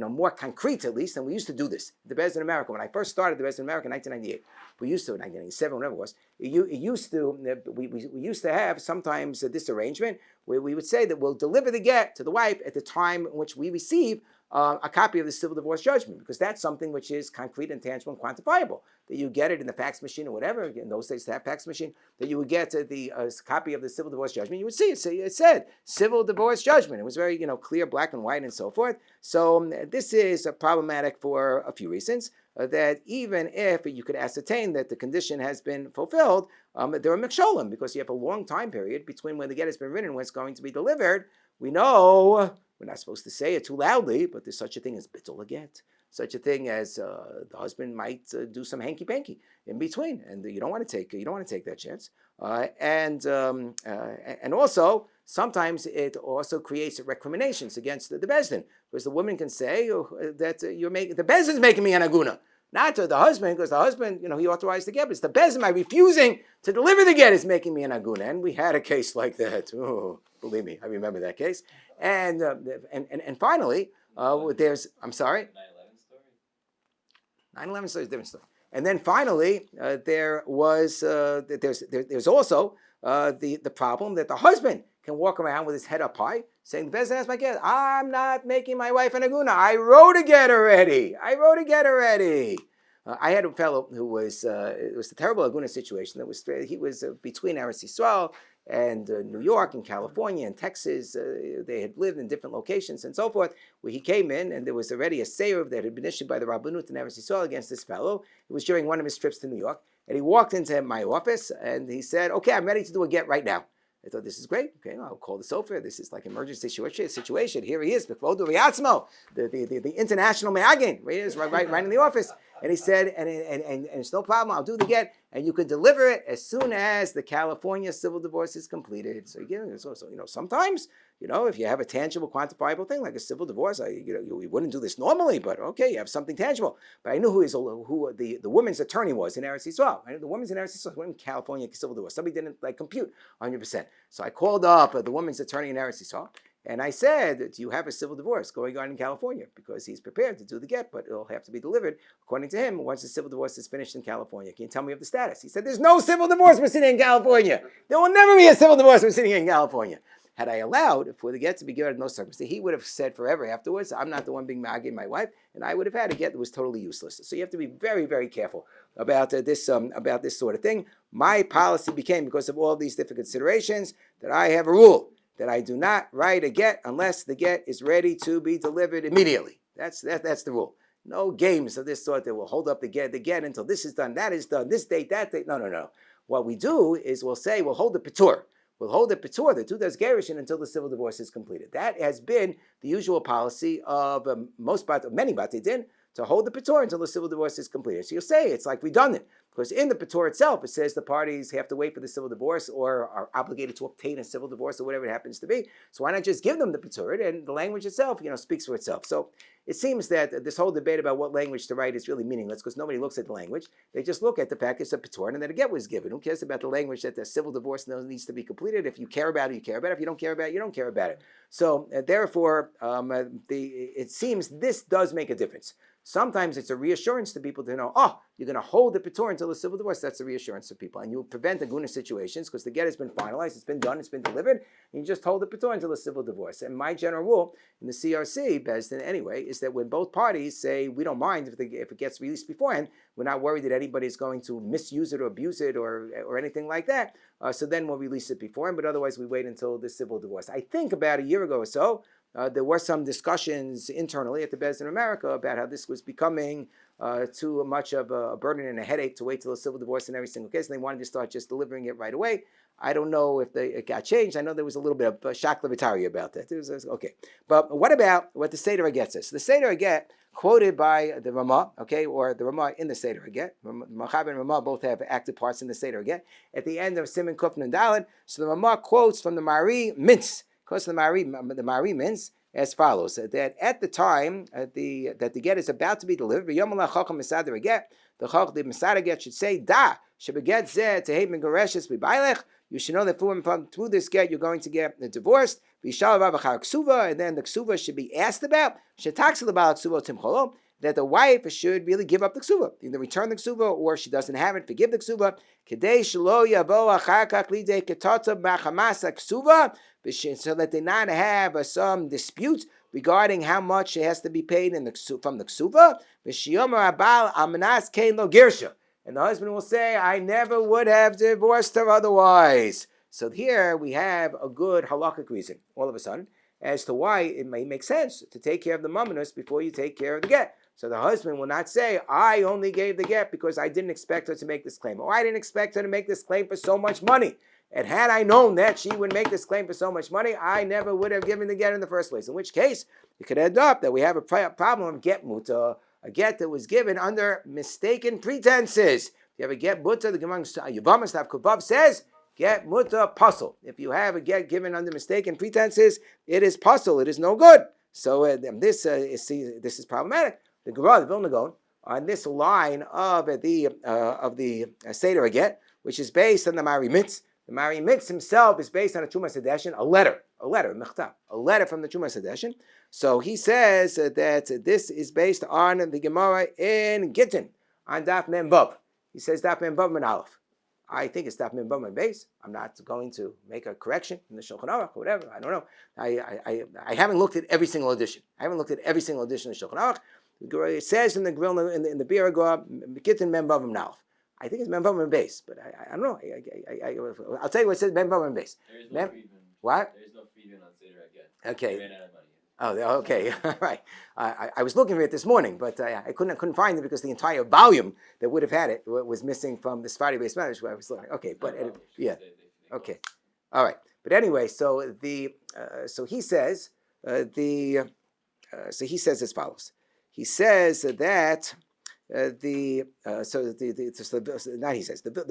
more concrete, at least. And we used to do this. The Beis Din America, when I first started the Beis Din America in 1998, we used to, 1997, whatever it was, we used to have sometimes this arrangement where we would say that we'll deliver the get to the wife at the time in which we receive a copy of the civil divorce judgment, because that's something which is concrete and tangible and quantifiable. That you get it in the fax machine or whatever. In those days, to have fax machine, that you would get the copy of the civil divorce judgment. You would see it. It said civil divorce judgment. It was very clear, black and white, and so forth. So this is problematic for a few reasons. That even if you could ascertain that the condition has been fulfilled, there are miksholim, because you have a long time period between when the get has been written and when it's going to be delivered. We know we're not supposed to say it too loudly, but there's such a thing as bittul get, such a thing as the husband might do some hanky panky in between, and you don't want to take that chance. And also sometimes it also creates recriminations against the Beis Din, because the woman can say that the Beis Din's making me an aguna. Not to the husband, because the husband, he authorized the get, but it's the Beis Din, my refusing to deliver the get is making me an aguna. And we had a case like that. Oh, believe me, I remember that case. And finally, there's, I'm sorry? 9/11 story? 9/11 story is a different story. And then finally, there's also the problem that the husband can walk around with his head up high, saying, the Bezdin has my get. I'm not making my wife an aguna. I wrote a get already. I had a fellow who was, it was a terrible aguna situation. He was between Eretz Yisrael and New York and California and Texas. They had lived in different locations and so forth, where he came in and there was already a seruv that had been issued by the Rabbanut in Eretz Yisrael against this fellow. It was during one of his trips to New York. And he walked into my office and he said, okay, I'm ready to do a get right now. I thought, this is great. Okay, I'll call the sofer. This is like emergency situation. Here he is, the international me'agin. Right, he is right in the office. And he said, and it's no problem. I'll do the get, and you can deliver it as soon as the California civil divorce is completed. So sometimes, if you have a tangible, quantifiable thing like a civil divorce, you wouldn't do this normally, but okay, you have something tangible. But I knew who the woman's attorney was in Eretz Yisrael. I knew the woman's in Eretz Yisrael in California civil divorce. Somebody didn't compute 100%. So I called up the woman's attorney in Eretz Yisrael. And I said, do you have a civil divorce going on in California? Because he's prepared to do the get, but it'll have to be delivered, according to him, once the civil divorce is finished in California. Can you tell me of the status? He said, there's no civil divorce proceeding in California. There will never be a civil divorce proceeding in California. Had I allowed for the get to be given under no circumstance, he would have said forever afterwards, I'm not the one being ma'agid my wife, and I would have had a get that was totally useless. So you have to be very, very careful about this sort of thing. My policy became, because of all these different considerations, that I have a rule that I do not write a get unless the get is ready to be delivered immediately. That's the rule. No games of this sort that will hold up the get until this is done, that is done, this date, that date. No. What we do is we'll hold the patur. We'll hold the patur, the tudas gerushin, until the civil divorce is completed. That has been the usual policy of many batei din, to hold the patur until the civil divorce is completed. So you'll say it's like redundant, because in the patur itself, it says the parties have to wait for the civil divorce or are obligated to obtain a civil divorce or whatever it happens to be. So why not just give them the patur? And the language itself, speaks for itself. So it seems that this whole debate about what language to write is really meaningless, because nobody looks at the language. They just look at the fact it's a patur and that a get was given. Who cares about the language that the civil divorce needs to be completed? If you care about it, you care about it. If you don't care about it, you don't care about it. So therefore, it seems this does make a difference. Sometimes it's a reassurance to people to know, you're going to hold the patur until the civil divorce. That's a reassurance to people. And you prevent aguna situations because the get has been finalized, it's been done, it's been delivered, and you just hold the patur until the civil divorce. And my general rule in the CRC, Bezdin anyway, is that when both parties say, we don't mind if it gets released beforehand, we're not worried that anybody's going to misuse it or abuse it or anything like that. So then we'll release it beforehand, but otherwise we wait until the civil divorce. I think about a year ago or so, there were some discussions internally at the Bezdin in America about how this was becoming too much of a burden and a headache to wait till a civil divorce in every single case, and they wanted to start just delivering it right away. I don't know if it got changed. I know there was a little bit of shock levitari about that. Okay. But what about what the Seder Haget says? So the Seder Haget, quoted by the Ramah, or the Ramah in the Seder Haget, Machaber and Ramah both have active parts in the Seder Haget, at the end of Siman Kuf Nun Daled, so the Ramah quotes from the Mari Mintz, quotes from the Mari Mintz, as follows: that at the time that the get is about to be delivered, the Mesader get should say, "Da shebeget zeh tehei megoreshes b'bailech." You should know that through this get you're going to get divorced. And then the ksuva should be asked about. That the wife should really give up the ksuva, either return the ksuva or if she doesn't have it, forgive the ksuva. So that they not have some dispute regarding how much it has to be paid from the ksuva. And the husband will say, I never would have divorced her otherwise. So here we have a good halakhic reason, all of a sudden, as to why it may make sense to take care of the mamonus before you take care of the get. So the husband will not say, I only gave the get because I didn't expect her to make this claim, or I didn't expect her to make this claim for so much money. And had I known that she would make this claim for so much money, I never would have given the get in the first place. In which case, it could end up that we have a problem of get muta, a get that was given under mistaken pretenses. If you have a get muta, the Gemara Yevamos Daf Kuvav says, get muta puzzle. If you have a get given under mistaken pretenses, it is puzzle. It is no good. So this is problematic. The Gemara, the Vilna Gaon, on this line of the Seder get, which is based on the Mari Mitz. The Mari Mitz himself is based on a Trumas Hadeshin, a letter from the Trumas Hadeshin. So he says that this is based on the Gemara in Gittin, on Daf Mem Vav. He says Daf Mem Vav Min Aleph. I think it's Daf Mem Bava Mem Beis. I'm not going to make a correction in the Shulchan Aruch or whatever. I don't know. I haven't looked at every single edition. I haven't looked at every single edition of Shulchan Aruch. It says in the grill in the Biragor Gittin Mem Bava Mem Nalef. I think it's Mem Bava Mem Beis, but I don't know. I'll tell you what it says Mem Bava Mem Beis. There is no freedom. What? There is no freedom on Seder again. Okay. They ran out of money. Oh, okay, all right. I was looking for it this morning, but I couldn't find it because the entire volume that would have had it was missing from the Sephardi-based matters where I was looking. Okay, but yeah, okay, all right. But anyway, so he says so he says as follows. He says that the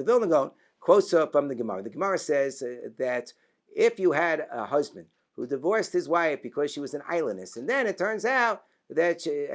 Vilna Gaon quotes from the Gemara. The Gemara says that if you had a husband who divorced his wife because she was an islandess, and then it turns out that she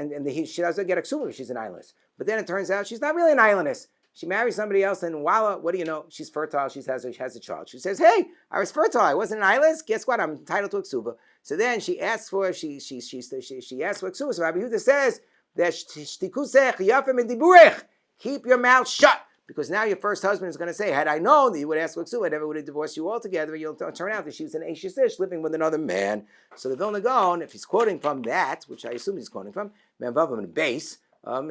doesn't get a ksuba if she's an islandess, but then it turns out she's not really an islandess. She marries somebody else, and voila, what do you know? She's fertile. She has a child. She says, "Hey, I was fertile. I wasn't an islandess. Guess what? I'm entitled to a ksuba." So then she asks for she asks for a ksuba. So Rabbi Yehuda says that shtikusech yafim diburech, keep your mouth shut. Because now your first husband is going to say, had I known that you would ask for ksuba, I never would have divorced you altogether. You'll turn out that she was an Ashish Ish living with another man. So the Vilna Gaon, if he's quoting from that, which I assume he's quoting from, Mem Bava Mem Beis,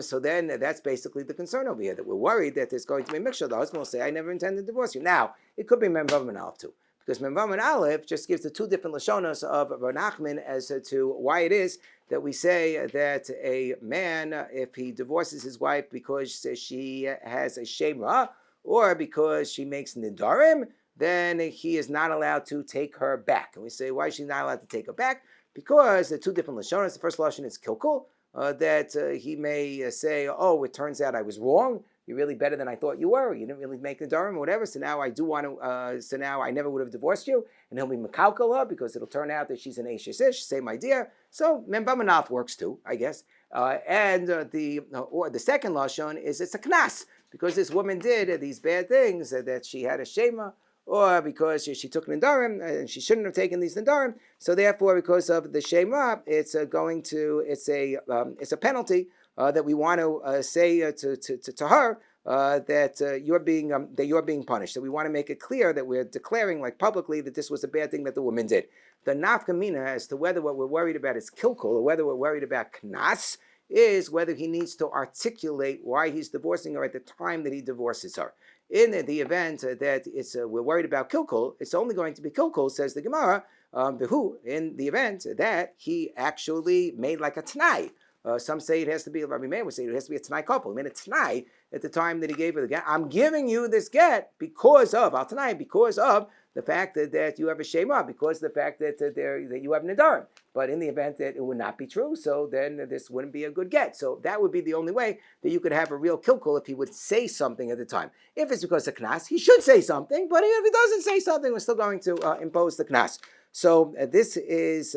so then that's basically the concern over here, that we're worried that there's going to be a mixture. The husband will say, I never intended to divorce you. Now, it could be Mem Bava Mem Aleph too. Because Mem Bava Mem Aleph just gives the two different Lashonos of Rav Nachman as to why it is that we say that a man, if he divorces his wife because she has a Shem Ra, or because she makes nidarim, then he is not allowed to take her back. And we say, why is she not allowed to take her back? Because the two different Lashonas. The first Lashon is kilkul, that he may say, oh, it turns out I was wrong. You're really better than I thought you were. You didn't really make nidarim or whatever. So now I do want to. So now I never would have divorced you. And he'll be mekalkala because it'll turn out that she's an Ashish Ish. Same idea. So Mem Bava Mem Aleph works too, I guess. The second lashon is it's a knas, because this woman did these bad things, that she had a shema, or because she took nidarim and she shouldn't have taken these nidarim. So therefore, because of the shema, it's a penalty that we want to say to her that you're being punished. So we want to make it clear that we're declaring like publicly that this was a bad thing that the woman did. The nafka mina as to whether what we're worried about is kilkul or whether we're worried about knas is whether he needs to articulate why he's divorcing her at the time that he divorces her. In the event that we're worried about kilkul, it's only going to be kilkul, says the Gemara, in the event that he actually made like a tanai. Some say it has to be, Rabbi Meir would say it has to be a tanai couple. He made a tanai at the time that he gave her the get. I'm giving you this get because of the fact that you have a shema, because of the fact that you have nidarim. But in the event that it would not be true, so then this wouldn't be a good get. So that would be the only way that you could have a real kilkul if he would say something at the time. If it's because of knas, he should say something. But if he doesn't say something, we're still going to impose the knas. So this is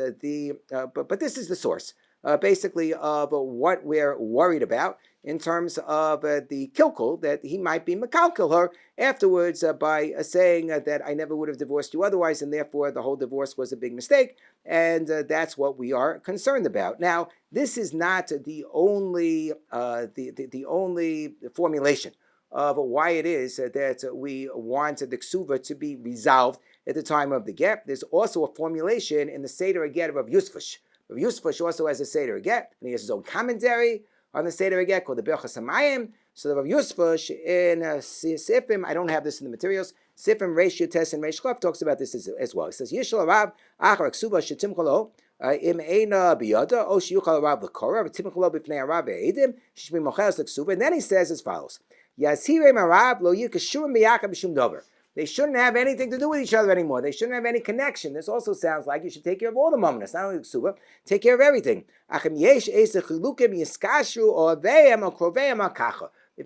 but this is the source. Basically of what we're worried about in terms of the kilkul, that he might be mekalkel her afterwards by saying that I never would have divorced you otherwise, and therefore the whole divorce was a big mistake, and that's what we are concerned about. Now, this is not the only the only formulation of why it is that we want the ksuva to be resolved at the time of the get. There's also a formulation in the Seder Get of Yusfush. Rav Yusfush also has a Seder Get, and he has his own commentary on the Seder Get called the Berachas Hamayim. So the Rav Yusfush in Sifim, I don't have this in the materials, Sifim Reish Yutes and Reish Chav talks about this as well. He says, Yishal Rav Achar Ksuba Shetim Cholo Im Eina Biyada O Shiyuchal Rav L'Kora V'Tim Cholo B'Pnei Rav Ve'edim Shmi Mocheres L'Ksuba. And then he says as follows, Yazhirei Marav Lo Yikashurim B'Yakab B'Shum Dover. They shouldn't have anything to do with each other anymore. They shouldn't have any connection. This also sounds like you should take care of all the moments, not only the ksuba. Take care of everything. If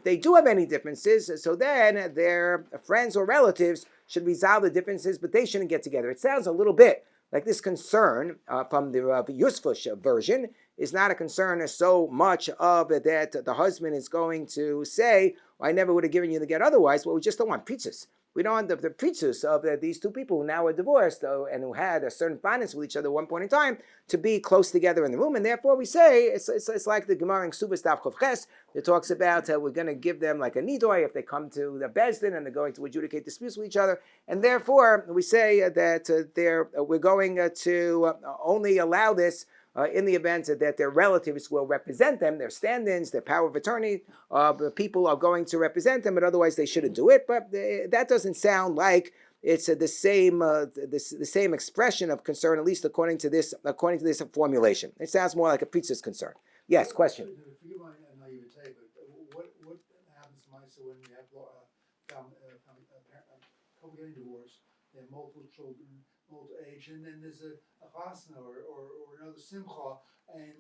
they do have any differences, so then their friends or relatives should resolve the differences, but they shouldn't get together. It sounds a little bit like this concern from the Yusfush version is not a concern so much of that the husband is going to say, I never would have given you the get otherwise. Well, we just don't want pizzas. We don't want the preachers of these two people who now are divorced and who had a certain finance with each other at one point in time to be close together in the room, and therefore we say it's like the Gemara in Ksubas Daf Chof Ches. It talks about we're going to give them like a nidoy if they come to the Bezdin and they're going to adjudicate disputes with each other, and therefore we say that we're going to only allow this in the event that their relatives will represent them, their stand-ins, their power of attorney, people are going to represent them, but otherwise they shouldn't do it. But that doesn't sound like it's the same expression of concern, at least according to this formulation. It sounds more like a priest's concern. Yes, question. Forgive my naivete, but what happens, Misa, when you have a couple getting divorced, they have multiple children, multiple age, and then there's a chasna or another simcha, and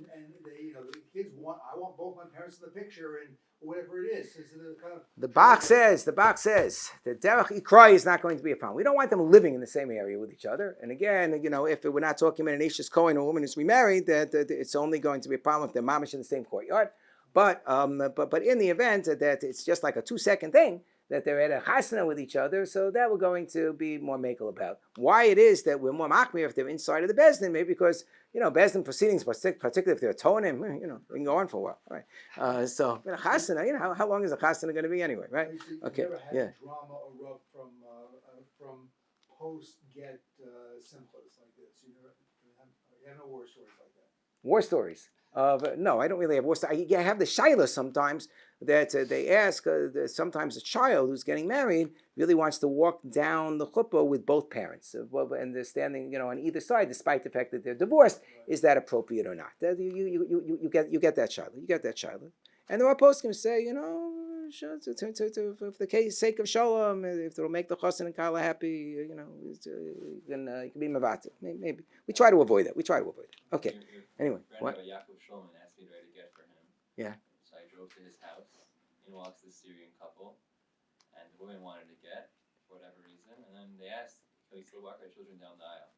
they, the kids I want both my parents in the picture, and whatever it is. Is it a kind of The box says that derech ikrai is not going to be a problem. We don't want them living in the same area with each other. And again, if we're not talking about an Ishes Kohen or a woman who's remarried, that it's only going to be a problem if they're mamish in the same courtyard. But in the event that it's just like a 2-second thing, that they're at a chasna with each other, so that we're going to be more makel about. Why it is that we're more machmir if they're inside of the bezdin, maybe because bezdin proceedings, particularly if they're tonim, they can go on for a while, right? So chasna, how long is a chasna going to be anyway, right? Okay, never had yeah. drama erupt from post get simchas like this. You have no war stories like that. War stories. No, I don't really have war stories. I have the shaila sometimes that they ask, sometimes a child who's getting married really wants to walk down the chuppah with both parents, and they're standing, on either side, despite the fact that they're divorced. Right. Is that appropriate or not? You get that child. You get that child. And there are poskim say, for the sake of shalom, if it'll make the chassan and kala happy, you can be mavatir. Maybe we try to avoid that. Okay. Anyway, what? Yaakov Shulman asked me to write a get for him. Yeah. So I drove to his house. In walks this Syrian couple, and the woman wanted to get for whatever reason, and then they asked, "Can we still walk our children down the aisle?"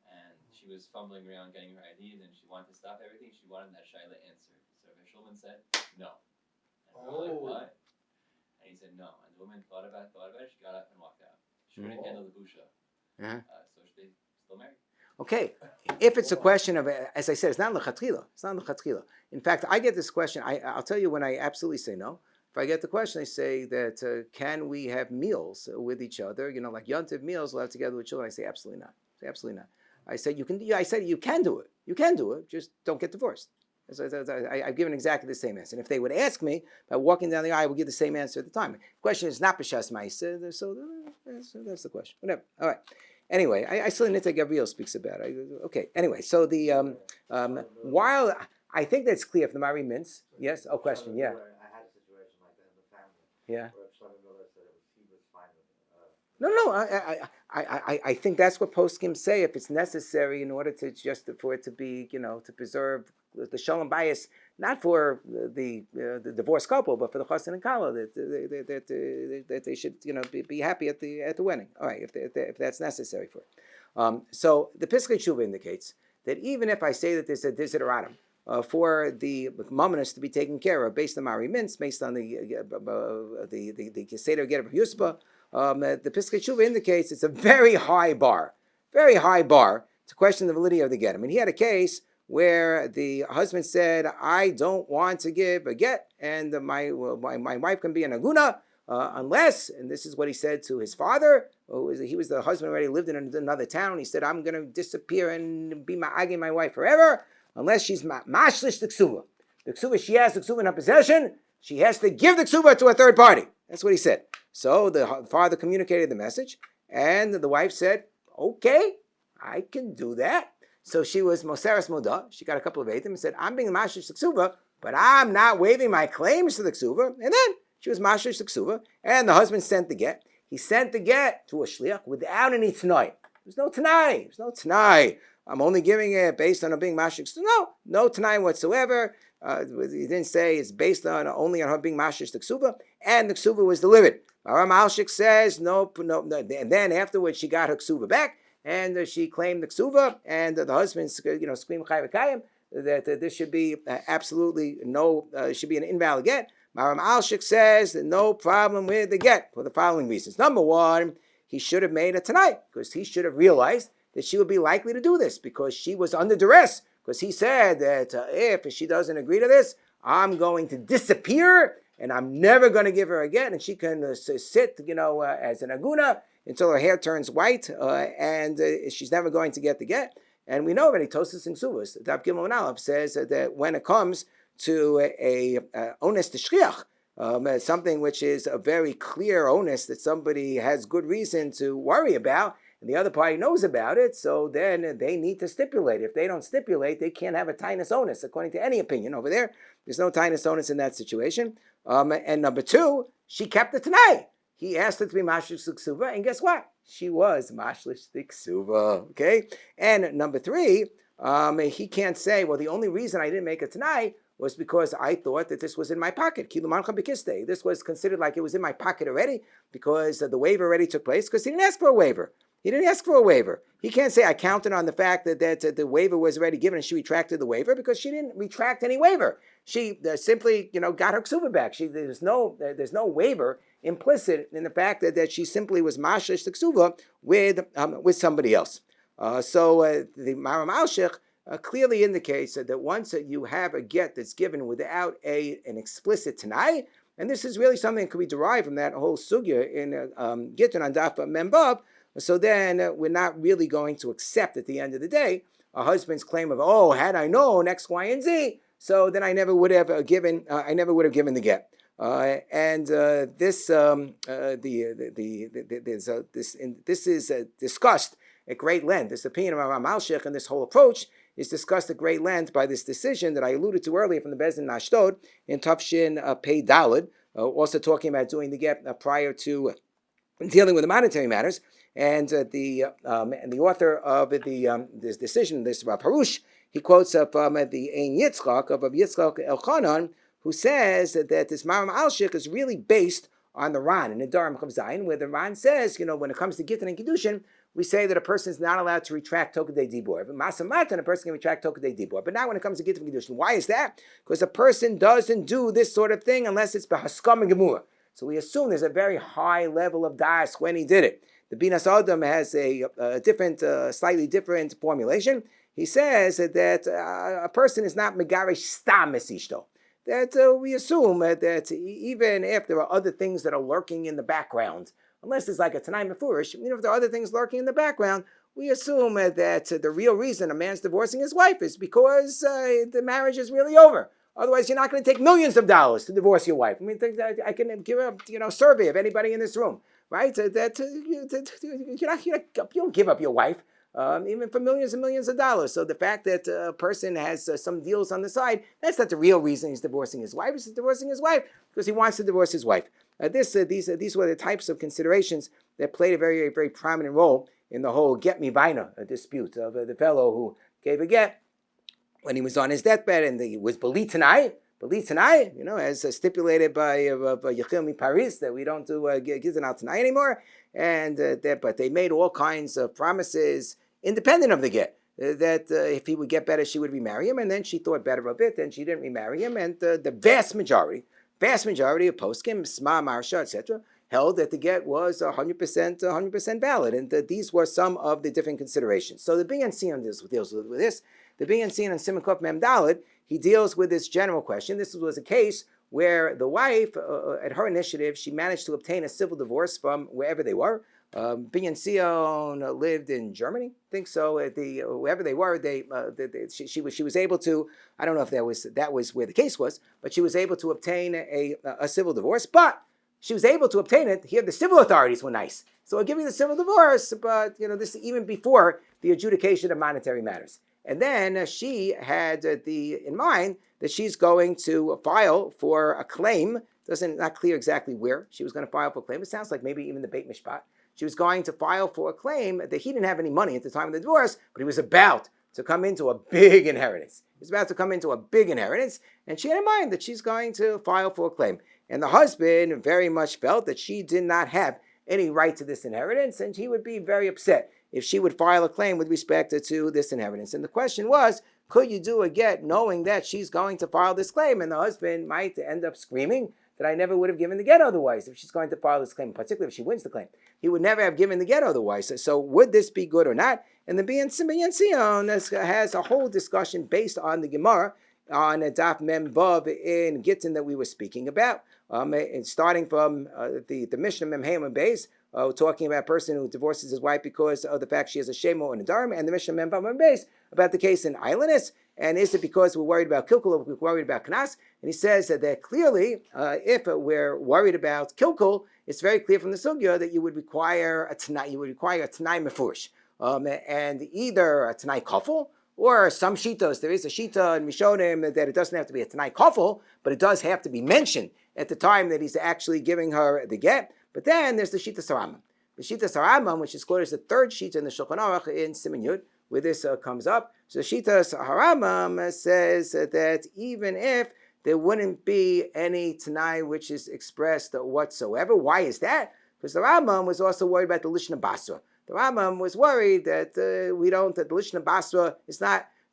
And she was fumbling around getting her IDs, and she wanted to stop everything. She wanted that shaila answered. So Rabbi Shulman said, "No." And we were like, "What?" And he said, "No." And the woman thought about it. She got up and walked out. She couldn't handle the busha. Uh-huh. So they still married. Okay, if it's a question of, as I said, it's not lechatchila. In fact, I get this question. I'll tell you when I absolutely say no. If I get the question, I say that can we have meals with each other? Like yontiv meals, we'll have together with children. I say absolutely not. I said you can. I said you can do it. You can do it. Just don't get divorced. I've given exactly the same answer. And if they would ask me about walking down the aisle, I would give the same answer at the time. The question is not b'shas ma'aseh, so that's the question. Whatever. All right. Anyway, I still Nita Gabriel speaks about it. Okay. Anyway, so the while I think that's clear if the Mari mints. Yes. Oh, question. Yeah. I had a situation like that in the family. Yeah. Where Shlomo Miller said he was fine with No. I think that's what poskim say. If it's necessary in order to for it to be, to preserve the shalom bias, not for the divorced couple, but for the chassan and kala, that they should, be happy at the wedding. All right, if that's necessary for it. So the Piskei Tshuva indicates that even if I say that there's a desideratum for the mamonis to be taken care of based on Mari Mintz, based on the Seder Get of Yuspa, the Piskei Tshuva indicates it's a very high bar to question the validity of the get. I mean, he had a case where the husband said, "I don't want to give a get, and my wife can be an aguna unless," and this is what he said to his father. He was the husband already lived in another town. He said, "I'm going to disappear and be my wife forever unless she's mashlish the ksuba. The ksuba, she has the ksuba in her possession. She has to give the ksuba to a third party." That's what he said. So the father communicated the message, and the wife said, "Okay, I can do that." So she was Moseres Moda. She got a couple of Eidim and said, "I'm being Mashish the Ksuba, but I'm not waiving my claims to the Ksuba." And then she was Mashish the Ksuba, and the husband sent the get. He sent the get to a shliach without any Tanai. There's no Tanai. I'm only giving it based on her being Mashish. No Tanai whatsoever. He didn't say it's based on only on her being Mashish the Ksuba, and the Ksuba was delivered. Aram Alshik says no. And then afterwards she got her Ksuba back. And she claimed the ksuva, and the husband, screamed chai v'kayim that this should be absolutely no, should be an invalid get. Maram Alshik says that no problem with the get for the following reasons. Number one, he should have made it tonight because he should have realized that she would be likely to do this because she was under duress. Because he said that if she doesn't agree to this, I'm going to disappear and I'm never going to give her a get, and she can sit, as an aguna until her hair turns white, and she's never going to get the get. And we know already, Tosas and Suvas, Daf Gimel and Aleph says that when it comes to a onus tishriach, something which is a very clear onus that somebody has good reason to worry about, and the other party knows about it, so then they need to stipulate. If they don't stipulate, they can't have a tinus onus, according to any opinion over there. There's no tinus onus in that situation. And number two, she kept it tonight. He asked her to be mashlish t'ksuva, and guess what? She was mashlish t'ksuva, okay? And number three, he can't say, well, the only reason I didn't make it tonight was because I thought that this was in my pocket. This was considered like it was in my pocket already because the waiver already took place because he didn't ask for a waiver. He didn't ask for a waiver. He can't say, I counted on the fact that the waiver was already given and she retracted the waiver because she didn't retract any waiver. She simply, got her ksuba back. There's no waiver implicit in the fact that she simply was mashlish the ksuba with somebody else. So the Maram Alshich clearly indicates that once you have a get that's given without an explicit tanai, and this is really something that could be derived from that whole sugya in Gittin on Daf Membav, so then we're not really going to accept at the end of the day a husband's claim of, had I known X, Y, and Z, so then I never would have given the get. This is discussed at great length. This opinion of Ram Alshich and this whole approach is discussed at great length by this decision that I alluded to earlier from the Beis Din Ashdod in Tafshin Pei Daled, also talking about doing the get prior to dealing with the monetary matters. And the author of this decision, this Rav Harush, he quotes from the Ein Yitzchak of Yitzchak Elchanan, who says that this Maram Alshich is really based on the Ran in the Nedarim Chav Zayin, where the Ran says, when it comes to Gittin and Kiddushin, we say that a person is not allowed to retract Tokadei Dibor. But Masamatan, a person can retract Tokadei Dibor. But not when it comes to Gittin and Kiddushin. Why is that? Because a person doesn't do this sort of thing unless it's Behaskam and Gemur. So we assume there's a very high level of das when he did it. The Binas Adam has a different, slightly different formulation. He says that a person is not megarish stam esishto. That we assume that even if there are other things that are lurking in the background, unless it's like a Tanai Mefurish, if there are other things lurking in the background, we assume that the real reason a man's divorcing his wife is because the marriage is really over. Otherwise, you're not going to take millions of dollars to divorce your wife. I can give a survey of anybody in this room, right? You don't give up your wife, even for millions and millions of dollars. So the fact that a person has some deals on the side, that's not the real reason he's divorcing his wife. He's divorcing his wife because he wants to divorce his wife. These were the types of considerations that played a very, very prominent role in the whole get me vaina dispute of the fellow who gave a get when he was on his deathbed, and he was Belit tonight, as stipulated by Yechil Mi Paris, that we don't do Gizan out tonight anymore, but they made all kinds of promises independent of the get, that if he would get better, she would remarry him, and then she thought better of it, and she didn't remarry him, and the vast majority of poskim, Sma, Marsha, etc., held that the get was 100% valid, and these were some of the different considerations. So the BNC deals with this. The BNC on Simon Kuf Mem Daled, he deals with this general question. This was a case where the wife, at her initiative, she managed to obtain a civil divorce from wherever they were. Binyan Sion lived in Germany, I think so. Wherever they were, she was able to. I don't know if that was where the case was, but she was able to obtain a civil divorce. But she was able to obtain it. Here, the civil authorities were nice, so I'll give you the civil divorce. But this is even before the adjudication of monetary matters. And then she had in mind that she's going to file for a claim. Not clear exactly where she was going to file for a claim. It sounds like maybe even the Beit Mishpat. She was going to file for a claim that he didn't have any money at the time of the divorce, but he was about to come into a big inheritance. And she had in mind that she's going to file for a claim. And the husband very much felt that she did not have any right to this inheritance, and he would be very upset if she would file a claim with respect to this inheritance. And the question was, could you do a get knowing that she's going to file this claim? And the husband might end up screaming that I never would have given the get otherwise if she's going to file this claim, particularly if she wins the claim. He would never have given the get otherwise. So would this be good or not? And the Biyan Sion has a whole discussion based on the Gemara on Daf Mem Vav in Gittin that we were speaking about. And starting from the Mishnah Mem Hayim Beis, talking about a person who divorces his wife because of the fact she has a shemo and a dharm, and the Mishnah Mem Vav Mem Beis about the case in Islandess. And is it because we're worried about kilkul or we're worried about knas? And he says that clearly, if we're worried about kilkul, it's very clear from the sugya that you would require a tanai. You would require a tanai mefurish, and either a tanai kafel or some shitas. There is a shita in Mishonim that it doesn't have to be a tanai kafel, but it does have to be mentioned at the time that he's actually giving her the get. But then there's the shita saramam. The shita saramam, which is quoted as the third shita in the Shulchan Aruch in Siman Yud, where this comes up. So Shita Haramam says that even if there wouldn't be any Tanai which is expressed whatsoever. Why is that? Because the Rambam was also worried about the Lishna Basra. The Rambam was worried that that the Lishna Basra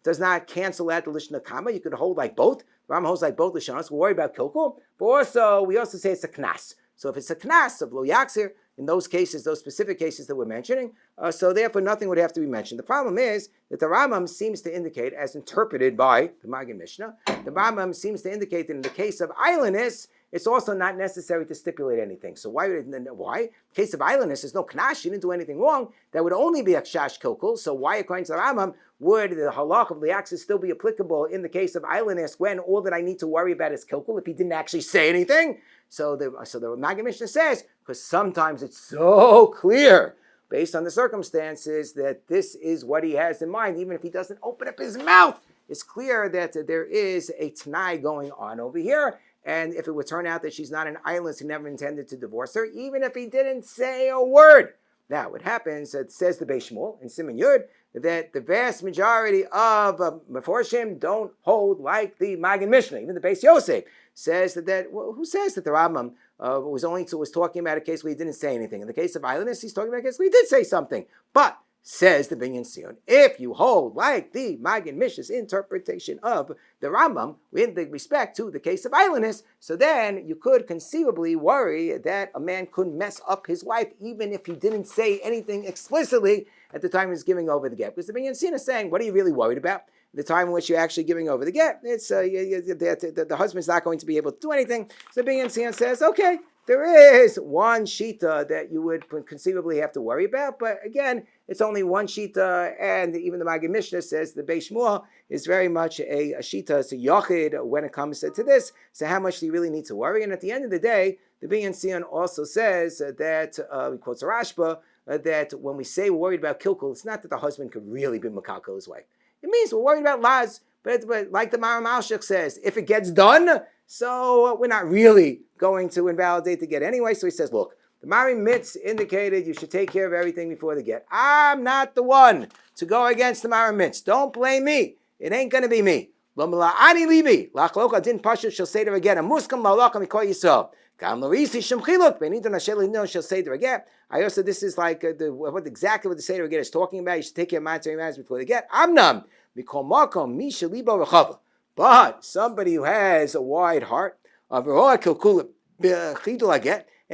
does not cancel out the Lishna Kama. You could hold like both. The Rambam holds like both Lishanos. We're worried about Kilkul, but we also say it's a Knas. So if it's a Knas of Lo Yaksir, in those cases, those specific cases that we're mentioning, so therefore nothing would have to be mentioned. The problem is that the Rambam seems to indicate, as interpreted by the Maggid Mishnah, the Rambam seems to indicate that in the case of islandness, it's also not necessary to stipulate anything. So why? In the case of islandness, there's no knash, you didn't do anything wrong. That would only be a kshash kilkul. So why, according to the Rambam, would the halach of liaxis still be applicable in the case of islandness when all that I need to worry about is kilkul if he didn't actually say anything? So the Maggid Mishnah says, because sometimes it's so clear based on the circumstances that this is what he has in mind, even if he doesn't open up his mouth, it's clear that there is a t'nai going on over here. And if it would turn out that she's not an islandess who never intended to divorce her, even if he didn't say a word. Now, what happens, it says the Beis Shmuel in Siman Yud, that the vast majority of Meforshim don't hold like the Maggid Mishnah. Even the Beis Yosef says who says that the Rambam was talking about a case where he didn't say anything. In the case of islandess, he's talking about a case where he did say something. But says the Binyan Sion, if you hold like the Maggid Mishnah's interpretation of the Rambam in the respect to the case of islandness, so then you could conceivably worry that a man could mess up his wife even if he didn't say anything explicitly at the time he was giving over the get. Because the Binyan Sion is saying, what are you really worried about? The time in which you're actually giving over the get, it's the husband's not going to be able to do anything. So the Binyan Sion says, okay, there is one shita that you would conceivably have to worry about, but again, it's only one shita, and even the Maggid Mishnah says the Beis Shmuel is very much a shita, it's a yochid when it comes to this. So how much do you really need to worry? And at the end of the day, the Binyan Sion also says that, we quote Rashba, that when we say we're worried about kilkul, it's not that the husband could really be makalkal his wife. It means we're worried about laz, but like the Maram Alshich says, if it gets done, so we're not really going to invalidate the get anyway. So he says, look, the Marim Mitz indicated you should take care of everything before the get. I'm not the one to go against the Marim Mitz. Don't blame me. It ain't going to be me. Lo mila'ani libi. Lachloka din pashut shall say to again. Amuskam la'lokam ikol yisrael. Gam lo'isi shem chiluk. Benidon hashel lino shall say to again. I also, this is like exactly what the Seder Get is talking about. You should take care of monetary matters before the get. Amnam. Mikol makom mi shalibo rechava. But somebody who has a wide heart, and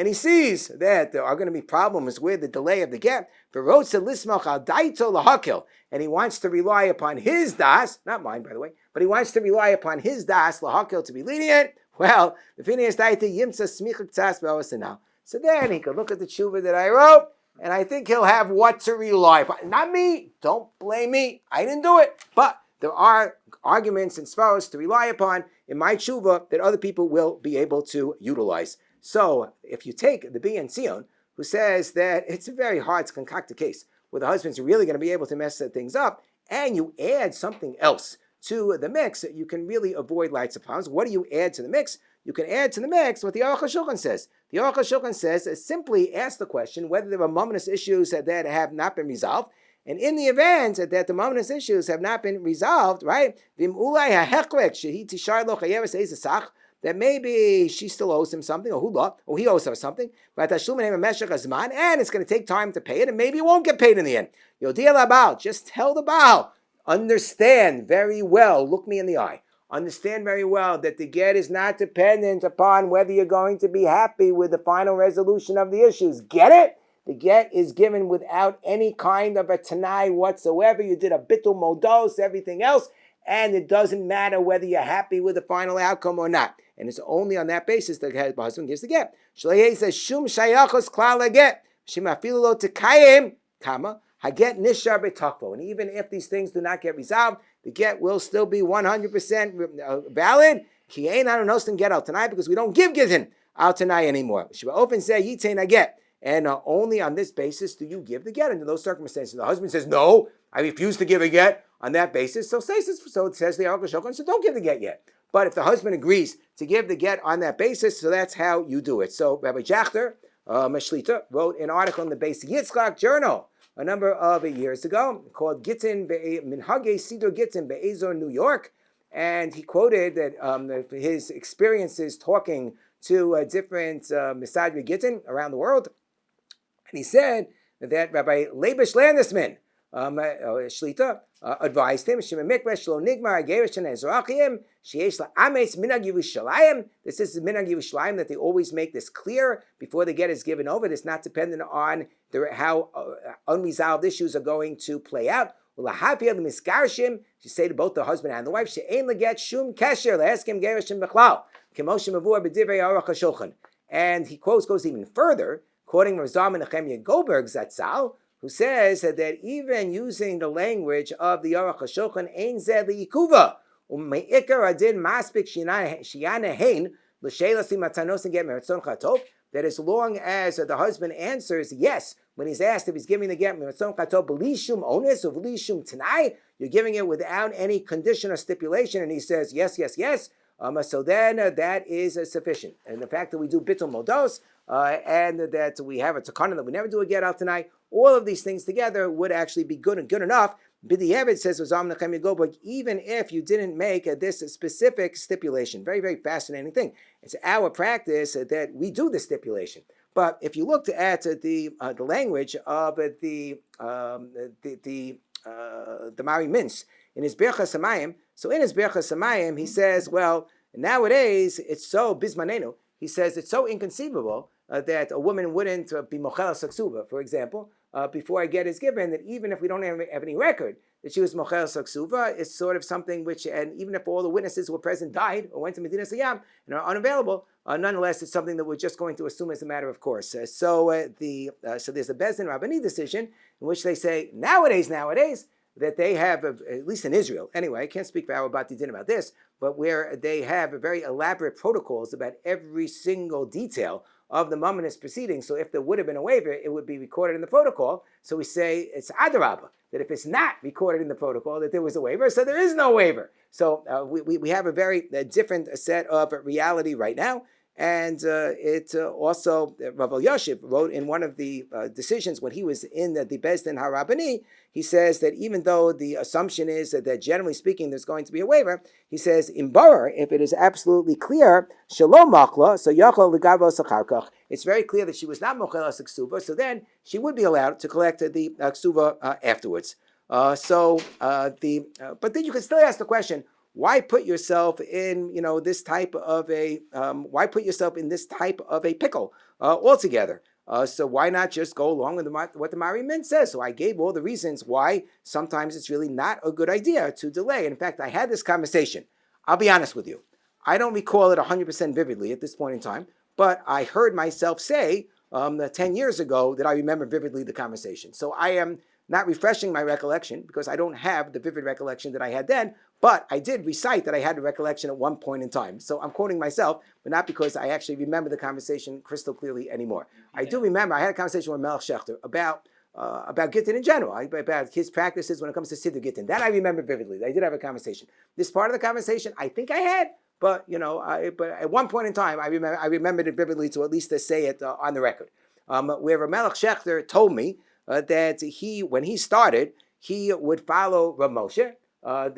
he sees that there are going to be problems with the delay of the get, and he wants to rely upon his das, not mine by the way, but he wants to rely upon his das lahakil to be lenient. Well, the Phineas daita yimtza smichuk tzas b'awasana. So then he could look at the tshuva that I wrote, and I think he'll have what to rely upon. Not me. Don't blame me. I didn't do it. But there are arguments and svaros to rely upon in my tshuva that other people will be able to utilize. So if you take the Binyan Sion, who says that it's very hard to concoct a case where the husband's really going to be able to mess things up, and you add something else to the mix, you can really avoid lots of problems. What do you add to the mix? You can add to the mix what the Aruch HaShulchan says. The Aruch HaShulchan says simply ask the question whether there are momentous issues that have not been resolved. And in the event that the momentous issues have not been resolved, right? That maybe she still owes him something, or he owes her something, and it's going to take time to pay it, and maybe it won't get paid in the end. Just tell the Baal, understand very well, look me in the eye, understand very well that the get is not dependent upon whether you're going to be happy with the final resolution of the issues. Get it? The get is given without any kind of a tanai whatsoever. You did a bitul modos, everything else, and it doesn't matter whether you're happy with the final outcome or not. And it's only on that basis that the husband gives the get. Shalei says, Shum shayachos klal get. Shimafilu lo tekayim, comma, haget nishar betakvo. And even if these things do not get resolved, the get will still be 100% valid. Ki ein anu nosten get out tonight, because we don't give gittin out tonight anymore. Shiva often say yitain a get. And only on this basis do you give the get under those circumstances. The husband says, no, I refuse to give a get on that basis. So it says the Aruch HaShulchan, so don't give the get yet. But if the husband agrees to give the get on that basis, so that's how you do it. So Rabbi Jachter, Mashlita, wrote an article in the Beis Yitzchak Journal a number of years ago called Gittin Minhagei Siddur Gittin Be'ezor, New York. And he quoted that his experiences talking to different Misadri Gittin around the world. And he said that Rabbi Leibish Landesman, Shlita, advised him, this is Minhag Yerushalayim, that they always make this clear before the get is given over. It's not dependent on how unresolved issues are going to play out. She say to both the husband and the wife, and he goes even further, quoting Razam Menachem Goldberg Zatzal, who says that even using the language of the Aruch HaShulchan, Ein Zeh Li'ikuva, U'me'ikar Adin Maspik Shiana Hein, L'Sheila Simatanos and Get Meratzon Chatov, that as long as the husband answers yes, when he's asked if he's giving the get Meratzon Chatov, B'lishum Onis or B'lishum Tanai, you're giving it without any condition or stipulation, and he says yes, yes, yes, so then that is sufficient. And the fact that we do bitul modos, and that we have a takana that we never do a get out tonight, all of these things together would actually be good enough. B'di'evet says but even if you didn't make this specific stipulation, very, very fascinating thing. It's our practice that we do the stipulation. But if you looked at the language of the Mari Mintz in his Birchas Hamayim, so in his Birchas Hamayim he says, well, nowadays it's so bismanenu. He says it's so inconceivable that a woman wouldn't be mochel saksuva, for example, before a get is given, that even if we don't have any record that she was mochel saksuva, it's sort of something which, and even if all the witnesses who were present died or went to Medina Sayyam and are unavailable, nonetheless, it's something that we're just going to assume as a matter of course. So there's a Bezdin Rabbani decision in which they say nowadays, that they have, at least in Israel, anyway, I can't speak for our Bati Din about this, but where they have very elaborate protocols about every single detail of the Mamonis proceedings. So if there would have been a waiver, it would be recorded in the protocol. So we say it's Adarabah, that if it's not recorded in the protocol that there was a waiver, so there is no waiver. So we have a very different set of reality right now. And it also, Rav Yoshev wrote in one of the decisions when he was in the Bezdin Harabani, he says that even though the assumption is that generally speaking there's going to be a waiver, he says in Barar, if it is absolutely clear, Shalom Makla, so Yachol Ligavo Sacharkach, it's very clear that she was not Mochel Ksuva, so then she would be allowed to collect the Ksuva afterwards. But then you can still ask the question, why put yourself in, this type of a pickle altogether? So why not just go along with what the Mari Mintz says? So I gave all the reasons why sometimes it's really not a good idea to delay. In fact, I had this conversation. I'll be honest with you. I don't recall it 100% vividly at this point in time, but I heard myself say 10 years ago that I remember vividly the conversation. So I am not refreshing my recollection because I don't have the vivid recollection that I had then, but I did recite that I had a recollection at one point in time. So I'm quoting myself, but not because I actually remember the conversation crystal clearly anymore. I do remember I had a conversation with Melech Shechter about Gittin in general, about his practices when it comes to Siddur Gittin. That I remember vividly. I did have a conversation. This part of the conversation, I think I had, but but at one point in time, I remembered it vividly to at least say it on the record. Where Melech Shechter told me that when he started, he would follow Rav Moshe. Rav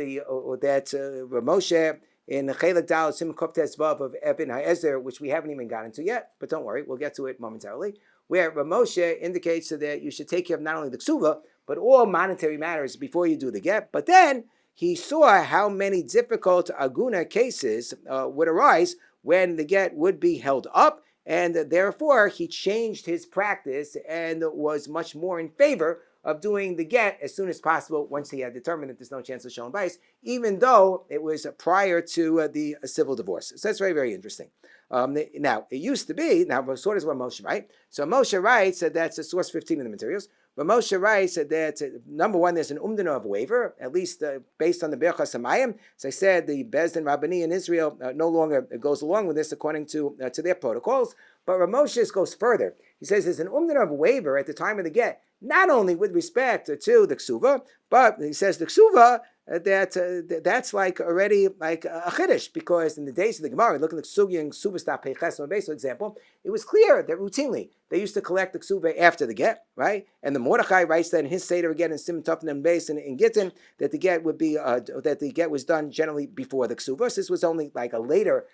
Moshe in Chelek Dal Simkov Tezvav of Eben HaEzer, which we haven't even gotten to yet, but don't worry, we'll get to it momentarily, where Rav Moshe indicates that you should take care of not only the ksuva, but all monetary matters before you do the get. But then he saw how many difficult aguna cases would arise when the get would be held up, and therefore he changed his practice and was much more in favor of doing the get as soon as possible once he had determined that there's no chance of shalom bayis, even though it was prior to the civil divorce. So that's very, very interesting. Now, it used to be, now so does what Moshe writes. So Moshe writes that that's source 15 in the materials. But Moshe writes that, number one, there's an umdana of waiver, at least based on the Berachas Hamayim. As I said, the Bezdin Rabbani in Israel no longer goes along with this according to their protocols. But Rav Moshe goes further. He says there's an umdana of waiver at the time of the get, not only with respect to the ksuva, but he says the ksuva, that's like already like a chiddush, because in the days of the Gemara, look at the Ksugi and Ksubas Peches for example, it was clear that routinely they used to collect the Ksuba after the get, right? And the Mordechai writes that in his Seder again in Sim Tufan and Beis and in Gittin that the get would be that the get was done generally before the Ksuba. So this was only like a later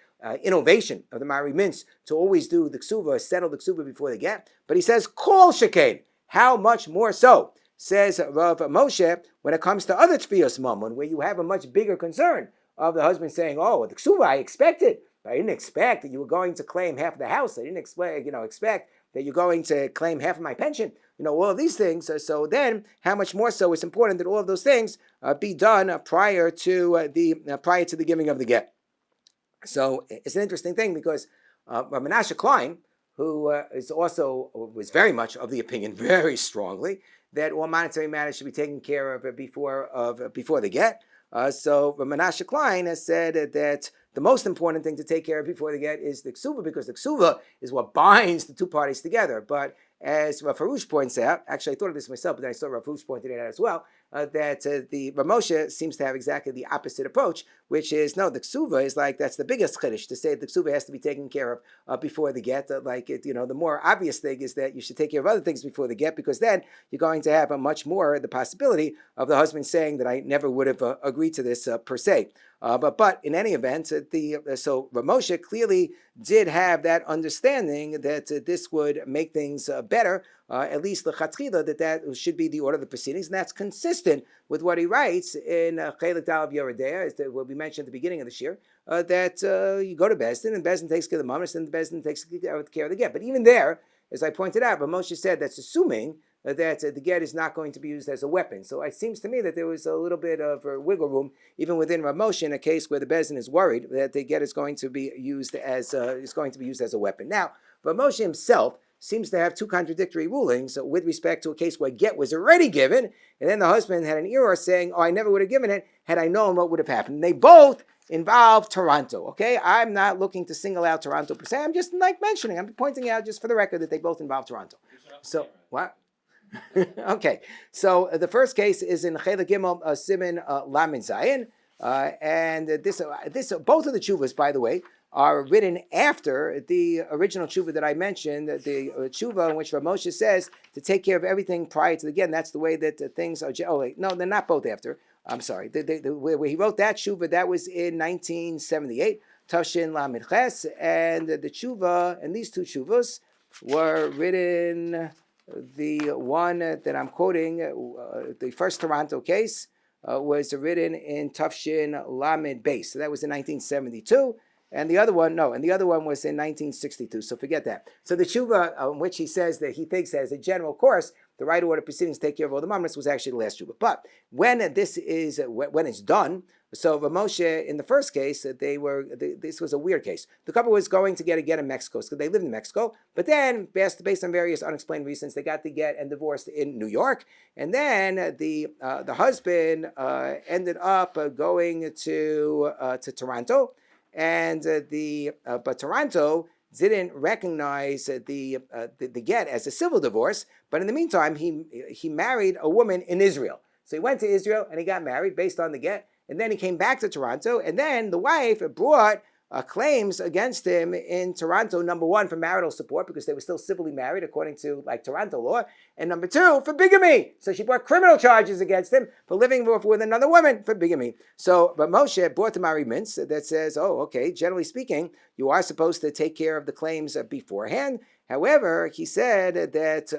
innovation of the Mari Mintz to always do the Ksuba, settle the Ksuba before the get. But he says, Kol Shekain, how much more so? Says Rav Moshe, when it comes to other tefillas mammon, where you have a much bigger concern of the husband saying, "Oh, the ksuva I expected, but I didn't expect that you were going to claim half of the house. I didn't expect that you're going to claim half of my pension. All of these things. So then, how much more so it's important that all of those things be done prior to the giving of the get." So it's an interesting thing because Rav Menashe Klein, who was very much of the opinion, very strongly, that all monetary matters should be taken care of before the get. So Menashe Klein has said that the most important thing to take care of before the get is the ksuva, because the ksuva is what binds the two parties together. But as Rav Harush points out, actually I thought of this myself, but then I saw Rav Harush pointed it out as well, that the Rav Moshe seems to have exactly the opposite approach, which is, no, the ksuva is like, that's the biggest chiddush, to say the ksuva has to be taken care of before the get. The more obvious thing is that you should take care of other things before the get, because then you're going to have a much more the possibility of the husband saying that I never would have agreed to this per se. But in any event, so Rav Moshe clearly did have that understanding that this would make things better, at least lechatchila, that should be the order of the proceedings, and that's consistent with what he writes in Chelik Dal of Yoredea, what we mentioned at the beginning of this year, that you go to Bezdin, and Bezdin takes care of the mamas, and Bezdin takes care of the get. But even there, as I pointed out, Rav Moshe said that's assuming that the get is not going to be used as a weapon. So it seems to me that there was a little bit of wiggle room, even within Rav Moshe, in a case where the Bezdin is worried that the get is going to be used as a weapon. Now, Rav Moshe himself seems to have two contradictory rulings with respect to a case where get was already given, and then the husband had an error saying, "Oh, I never would have given it had I known what would have happened." And they both involve Toronto. Okay, I'm not looking to single out Toronto per se. I'm just mentioning. I'm pointing out just for the record that they both involve Toronto. So what? Okay, so the first case is in Chelik Gimel Siman Lamed Zayin, and this both of the tshuvas, by the way, are written after the original tshuva that I mentioned, the tshuva in which Rav Moshe says to take care of everything prior to the get. That's the way that things are. Oh wait, no, they're not both after. I'm sorry. Where he wrote that tshuva, that was in 1978, Tashin Lamed Ches, and the tshuva, and these two tshuvas were written. The one that I'm quoting, the first Toronto case, was written in Tafshin Lamed Beis. So that was in 1972. And the other one was in 1962. So forget that. So the tshuva in which he says that he thinks as a general course, the right order proceedings take care of all the mamras was actually the last tshuva. But when it's done, so Rav Moshe, in the first case, this was a weird case. The couple was going to get a get in Mexico because they lived in Mexico, but then, based on various unexplained reasons, they got the get and divorced in New York. And then the husband ended up going to Toronto, and but Toronto didn't recognize the get as a civil divorce. But in the meantime, he married a woman in Israel. So he went to Israel and he got married based on the get. And then he came back to Toronto, and then the wife brought claims against him in Toronto, number one, for marital support, because they were still civilly married according to Toronto law, and number two, for bigamy. So she brought criminal charges against him for living with another woman for bigamy. So but Moshe brought the Mari Mintz that says, oh, okay, generally speaking, you are supposed to take care of the claims beforehand. However, he said that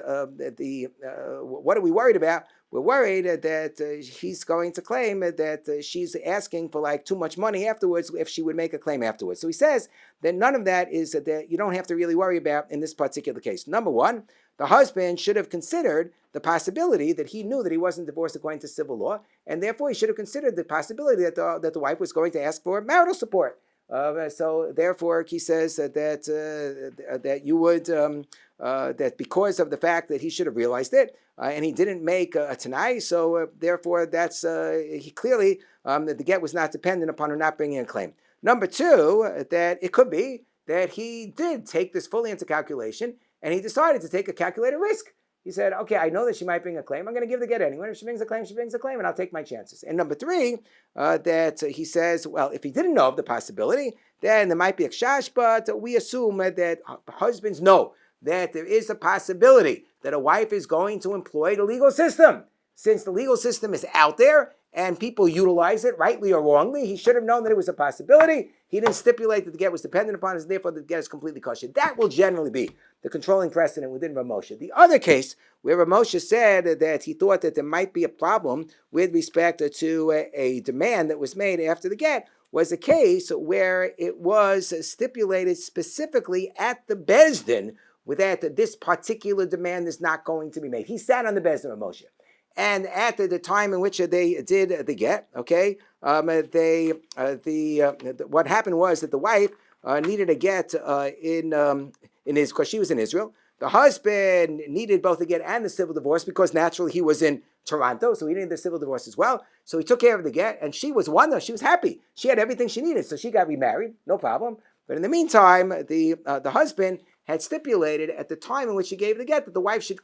what are we worried about? we're worried that he's going to claim that she's asking for like too much money afterwards if she would make a claim afterwards. So he says that none of that is that you don't have to really worry about in this particular case. Number one, the husband should have considered the possibility that he knew that he wasn't divorced according to civil law, and therefore he should have considered the possibility that the wife was going to ask for marital support. So therefore, he says that you would that because of the fact that he should have realized it, and he didn't make a tanai, so therefore that's he clearly that the get was not dependent upon her not bringing a claim. Number two, that it could be that he did take this fully into calculation, and he decided to take a calculated risk. He said, okay, I know that she might bring a claim. I'm going to give the get anyway. If she brings a claim, she brings a claim, and I'll take my chances. And number three, that he says, well, if he didn't know of the possibility, then there might be a kshash, but we assume that husbands know that there is a possibility that a wife is going to employ the legal system. Since the legal system is out there and people utilize it, rightly or wrongly, he should have known that it was a possibility. He didn't stipulate that the get was dependent upon it, therefore the get is completely kosher. That will generally be the controlling precedent within Rav Moshe. The other case where Rav Moshe said that he thought that there might be a problem with respect to a demand that was made after the get was a case where it was stipulated specifically at the Beis Din that this particular demand is not going to be made. He sat on the Beis Din of Moshe. And at the time in which they did the get, okay, what happened was that the wife needed a get because she was in Israel. The husband needed both the get and the civil divorce because naturally he was in Toronto, so he needed the civil divorce as well. So he took care of the get, and she was she was happy. She had everything she needed, so she got remarried, no problem. But in the meantime, the husband had stipulated at the time in which he gave the get that the wife should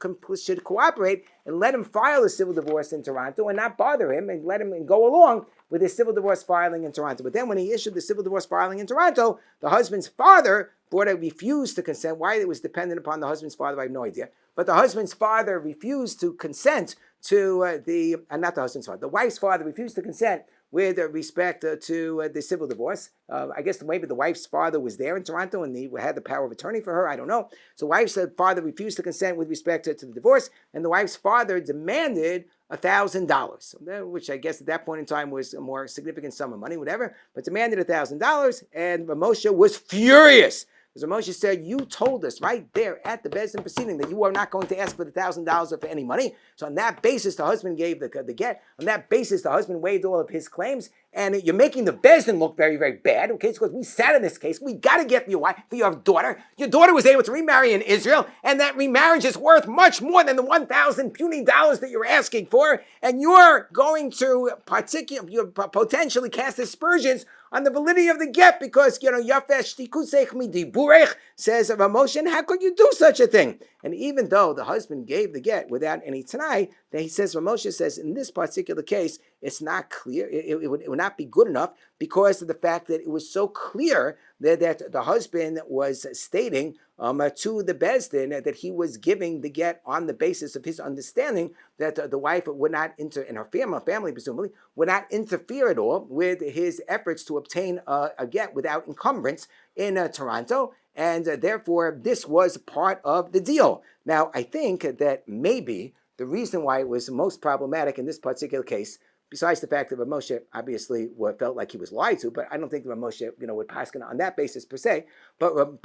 cooperate and let him file a civil divorce in Toronto and not bother him and let him go along with his civil divorce filing in Toronto. But then when he issued the civil divorce filing in Toronto, the husband's father refused to consent. Why it was dependent upon the husband's father, I have no idea. But the husband's father refused to consent to not the husband's father, the wife's father refused to consent with respect to the civil divorce. I guess maybe the wife's father was there in Toronto and he had the power of attorney for her. I don't know. So wife's father refused to consent with respect to the divorce, and the wife's father demanded $1,000, which I guess at that point in time was a more significant sum of money, whatever, but demanded $1,000, and Moshe was furious. Because Moshe said, you told us right there at the Beis Din proceeding that you are not going to ask for the $1,000 or for any money. So on that basis, the husband gave the get. On that basis, the husband waived all of his claims. And you're making the Beis Din look very, very bad. Okay, because we sat in this case. We got to get for your wife, for your daughter. Your daughter was able to remarry in Israel. And that remarriage is worth much more than the $1,000 puny dollars that you're asking for. And you're going to potentially cast aspersions on the validity of the get because, Yafesh Tikusech Midi Burech says of emotion, how could you do such a thing? And even though the husband gave the get without any tanai, then he says, Moshe says, in this particular case, it's not clear. It would not be good enough because of the fact that it was so clear that the husband was stating to the Beis Din that he was giving the get on the basis of his understanding that the wife would not and her family presumably would not interfere at all with his efforts to obtain a get without encumbrance in Toronto. And therefore, this was part of the deal. Now, I think that maybe the reason why it was most problematic in this particular case, besides the fact that Rav Moshe obviously felt like he was lied to, but I don't think Rav Moshe would paskin on that basis per se. But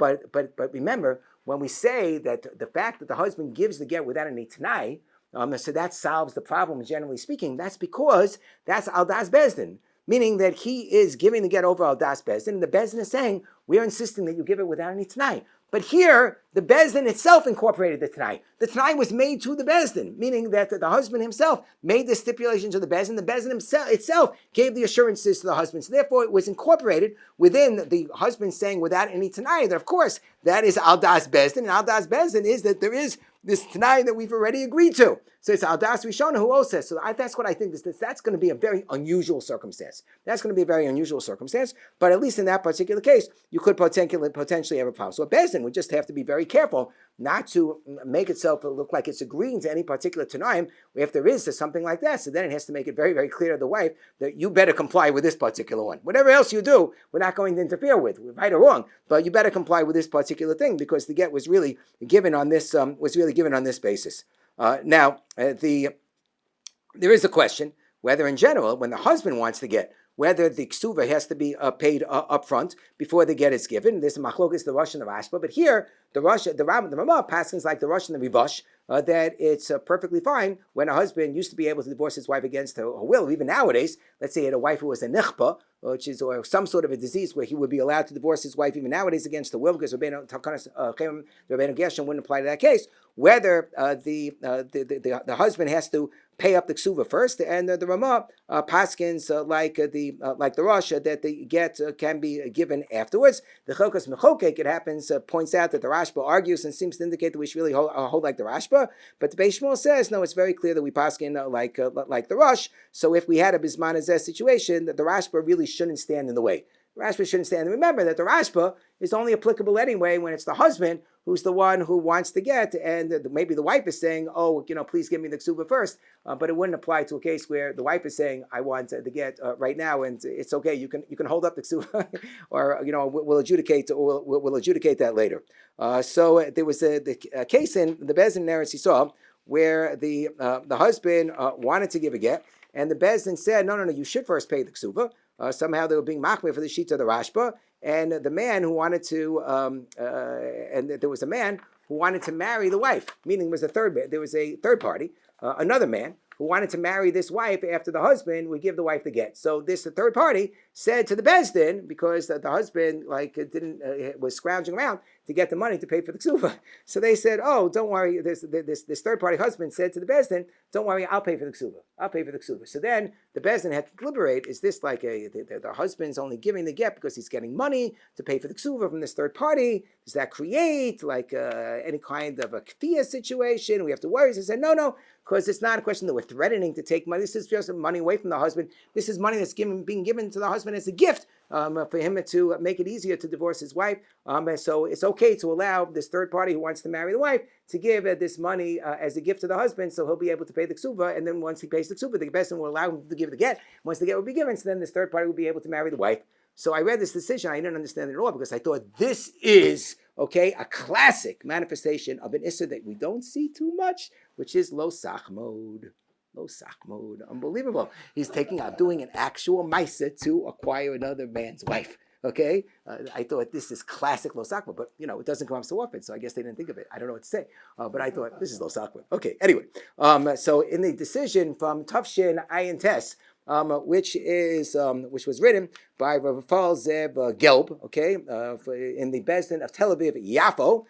remember, when we say that the fact that the husband gives the get without any tanai, so that solves the problem, generally speaking, that's because that's al das Beis Din. Meaning that he is giving the get over al das Beis Din, and the Beis Din is saying, we're insisting that you give it without any tanai. But here, the Beis Din itself incorporated the tanai. The tanai was made to the Beis Din, meaning that the husband himself made the stipulation to the Beis Din. The Beis Din itself gave the assurances to the husband. So therefore, it was incorporated within the husband saying without any tanai. That of course, that is al das Beis Din. And al das Beis Din is that there is this tanai that we've already agreed to. So it's al das Rishona who also says. So that's what I think. That's going to be a very unusual circumstance. That's going to be a very unusual circumstance. But at least in that particular case, you could potentially have a problem. So a Beis Din would just have to be very careful not to make itself look like it's agreeing to any particular tanaim if there is something like that. So then it has to make it very, very clear to the wife that you better comply with this particular one. Whatever else you do, we're not going to interfere with, right or wrong, but you better comply with this particular thing because the get was really given on this basis. there is a question whether in general, when the husband wants to get, whether the ksuva has to be paid up front before the get is given. This machlokas the Rosh and the Rashba, but here the Ramah passes like the Rosh and the Rivash, that it's perfectly fine when a husband used to be able to divorce his wife against her will. Even nowadays, let's say he had a wife who was a nichpa, which is or some sort of a disease where he would be allowed to divorce his wife even nowadays against the will, because Rabbeinu Gershon wouldn't apply to that case. Whether the husband has to pay up the ksuva first, and the Ramah paskins like the Rosh that the get can be given afterwards. The Chokas Mechokek, it happens, points out that the Rashba argues and seems to indicate that we should really hold like the Rashba, but the Beis Shmuel says no, it's very clear that we paskin like the Rosh. So if we had a Bisman Azeh situation, that the Rashba really shouldn't stand in the way. Rashba shouldn't stand. And remember that the Rashba is only applicable anyway when it's the husband who's the one who wants to get, and maybe the wife is saying, oh, please give me the ksuba first, but it wouldn't apply to a case where the wife is saying, I want the get right now, and it's okay, you can hold up the ksuba, or we'll adjudicate that later. So there was a case in the Beis Din Eretz Yisrael where the husband wanted to give a get, and the Beis Din said, no, you should first pay the ksuba. Somehow they were being machmir for the sheet of the Rashba, and the man who wanted to, and there was a man who wanted to marry the wife, meaning there was a third party, another man who wanted to marry this wife after the husband would give the wife the get. So the third party said to the Beis Din, because the husband was scrounging around to get the money to pay for the ksuva. So they said, oh, don't worry, this third party husband said to the Beis Din, don't worry, I'll pay for the ksuva. So then the Beis Din had to deliberate, is this like the husband's only giving the get because he's getting money to pay for the ksuva from this third party? Does that create like any kind of a kfiyah situation? We have to worry. They said, no, because it's not a question that we're threatening to take money. This is just money away from the husband. This is money that's being given to the husband as a gift for him to make it easier to divorce his wife. And so it's okay to allow this third party who wants to marry the wife to give this money as a gift to the husband, so he'll be able to pay the ksuba. And then once he pays the ksuba, the Beis Din will allow him to give the get. Once the get will be given, so then this third party will be able to marry the wife. So I read this decision. I didn't understand it at all because I thought this is a classic manifestation of an issur that we don't see too much, which is lo sachmod. Lo sachmod. Unbelievable. He's doing an actual maisa to acquire another man's wife. Okay, I thought this is classic lo sachmod, but it doesn't come up so often, so I guess they didn't think of it. I don't know what to say, but I thought this is lo sachmod. Okay, anyway, so in the decision from Tufshin Ayin Tes, which was written by Rav Fal Zeb Gelb, in the Beis Din of Tel Aviv Yafo.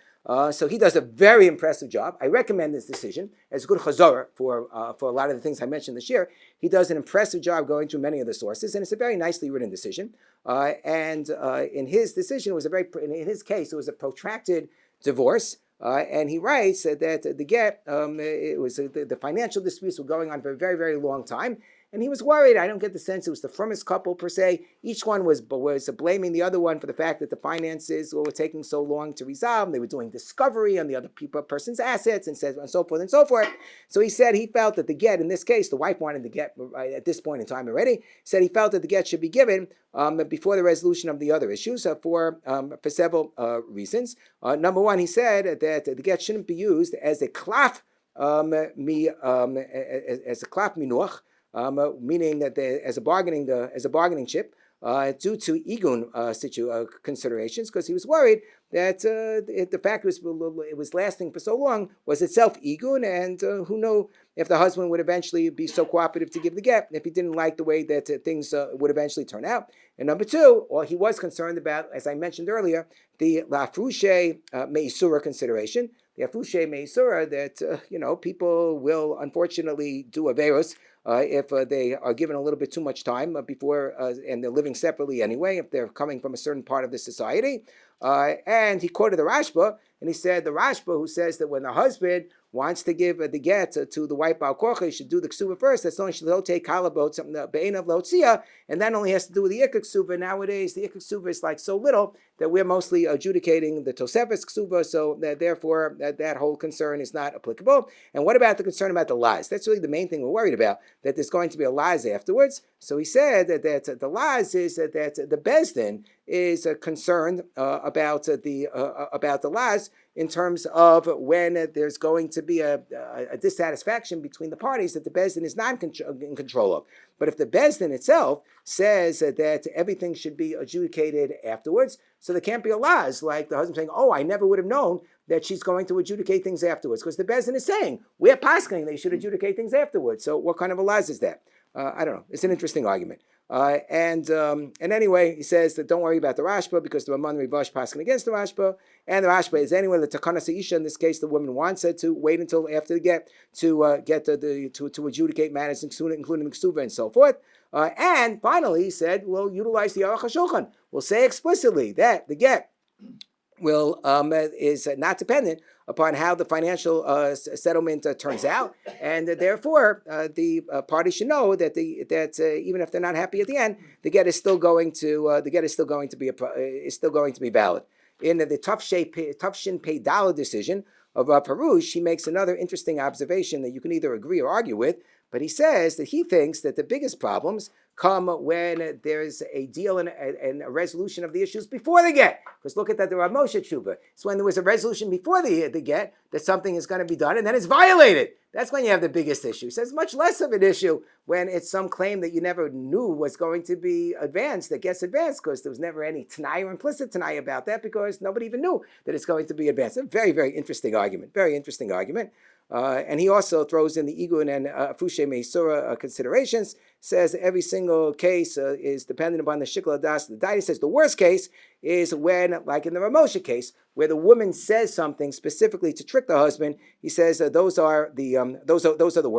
So he does a very impressive job. I recommend this decision as a good chazorah for a lot of the things I mentioned this year. He does an impressive job going through many of the sources, and it's a very nicely written decision. And in his decision, in his case, it was a protracted divorce. And he writes that the get, it was the financial disputes were going on for a very, very long time. And he was worried. I don't get the sense it was the firmest couple per se. Each one was blaming the other one for the fact that the finances were taking so long to resolve. They were doing discovery on the other person's assets and so forth and so forth. So he said he felt that the get, in this case, the wife wanted the get at this point in time already, said he felt that the get should be given before the resolution of the other issues for several reasons. Number one, he said that the get shouldn't be used as a klaf minuach, meaning that as a bargaining chip, due to igun considerations, because he was worried that the fact it was lasting for so long was itself igun, and who knew if the husband would eventually be so cooperative to give the get if he didn't like the way that things would eventually turn out. And number two, he was concerned about, as I mentioned earlier, the lafrushe meisura consideration. The afrushe meisura that people will unfortunately do averos if they are given a little bit too much time before, and they're living separately anyway, if they're coming from a certain part of the society. And he quoted the Rashba, and he said the Rashba who says that when the husband wants to give the get to the wife Baal Korcha, he should do the ksuva first. That's only shel take halabot something be'enav lotzia, and that only has to do with the ikk ksuva. Nowadays, the ikk ksuva is like so little that we're mostly adjudicating the Tosefes ksuva, so therefore that whole concern is not applicable. And what about the concern about the lies? That's really the main thing we're worried about, that there's going to be a lies afterwards. So he said that the lies is that the Beis Din is concerned about the lies in terms of when there's going to be a dissatisfaction between the parties that the Beis Din is not in control of. But if the Beis Din itself says that everything should be adjudicated afterwards, so there can't be a laws like the husband saying, oh, I never would have known that she's going to adjudicate things afterwards, because the Beis Din is saying, we're pasking, they should adjudicate things afterwards. So what kind of a laws is that? I don't know. It's an interesting argument. And anyway, he says that don't worry about the Rashba, because the Raman Rivash passing against the Rashba, and the Rashba is anyway the Takana Seisha. In this case, the woman wants it to wait until after the get to get to adjudicate matters, including the Ksuba and so forth. And finally, he said, we'll utilize the Aruch HaShulchan. We'll say explicitly that the get will is not dependent upon how the financial settlement turns out, and therefore the party should know that even if they're not happy at the end, the get is still going to be valid. In the Tufshin Pei Dala decision of Harush, he makes another interesting observation that you can either agree or argue with, but he says that he thinks that the biggest problems come when there's a deal and a resolution of the issues before the get. Because look at that, the Rav Moshe Tshuva. It's when there was a resolution before the get that something is going to be done, and then it's violated. That's when you have the biggest issue. So it's much less of an issue when it's some claim that you never knew was going to be advanced that gets advanced, because there was never any Tanai or implicit Tanai about that, because nobody even knew that it's going to be advanced. A very, very interesting argument. Very interesting argument. And he also throws in the Igun and Fushe Meisura considerations, says every single case is dependent upon the Shikla Das. The Daita says the worst case is when, like in the Ramosha case, where the woman says something specifically to trick the husband. He says those are the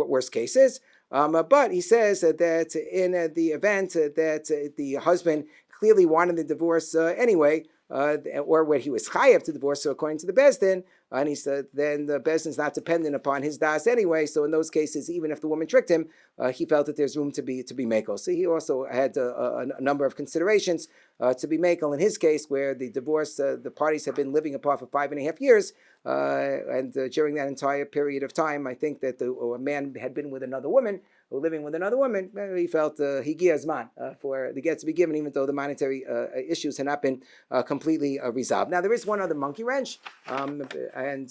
worst cases. But he says that in the event that the husband clearly wanted the divorce anyway, or when he was chayav to divorce, so according to the Beis Din, and he said then the Beis Din is not dependent upon his das anyway. So in those cases, even if the woman tricked him, he felt that there's room to be mekel. So he also had a number of considerations to be mekel in his case, where the divorce, the parties have been living apart for 5.5 years, and during that entire period of time, I think that a man had been with another woman, or living with another woman. He felt higiyah for the get to be given, even though the monetary issues had not been completely resolved. Now there is one other monkey wrench, and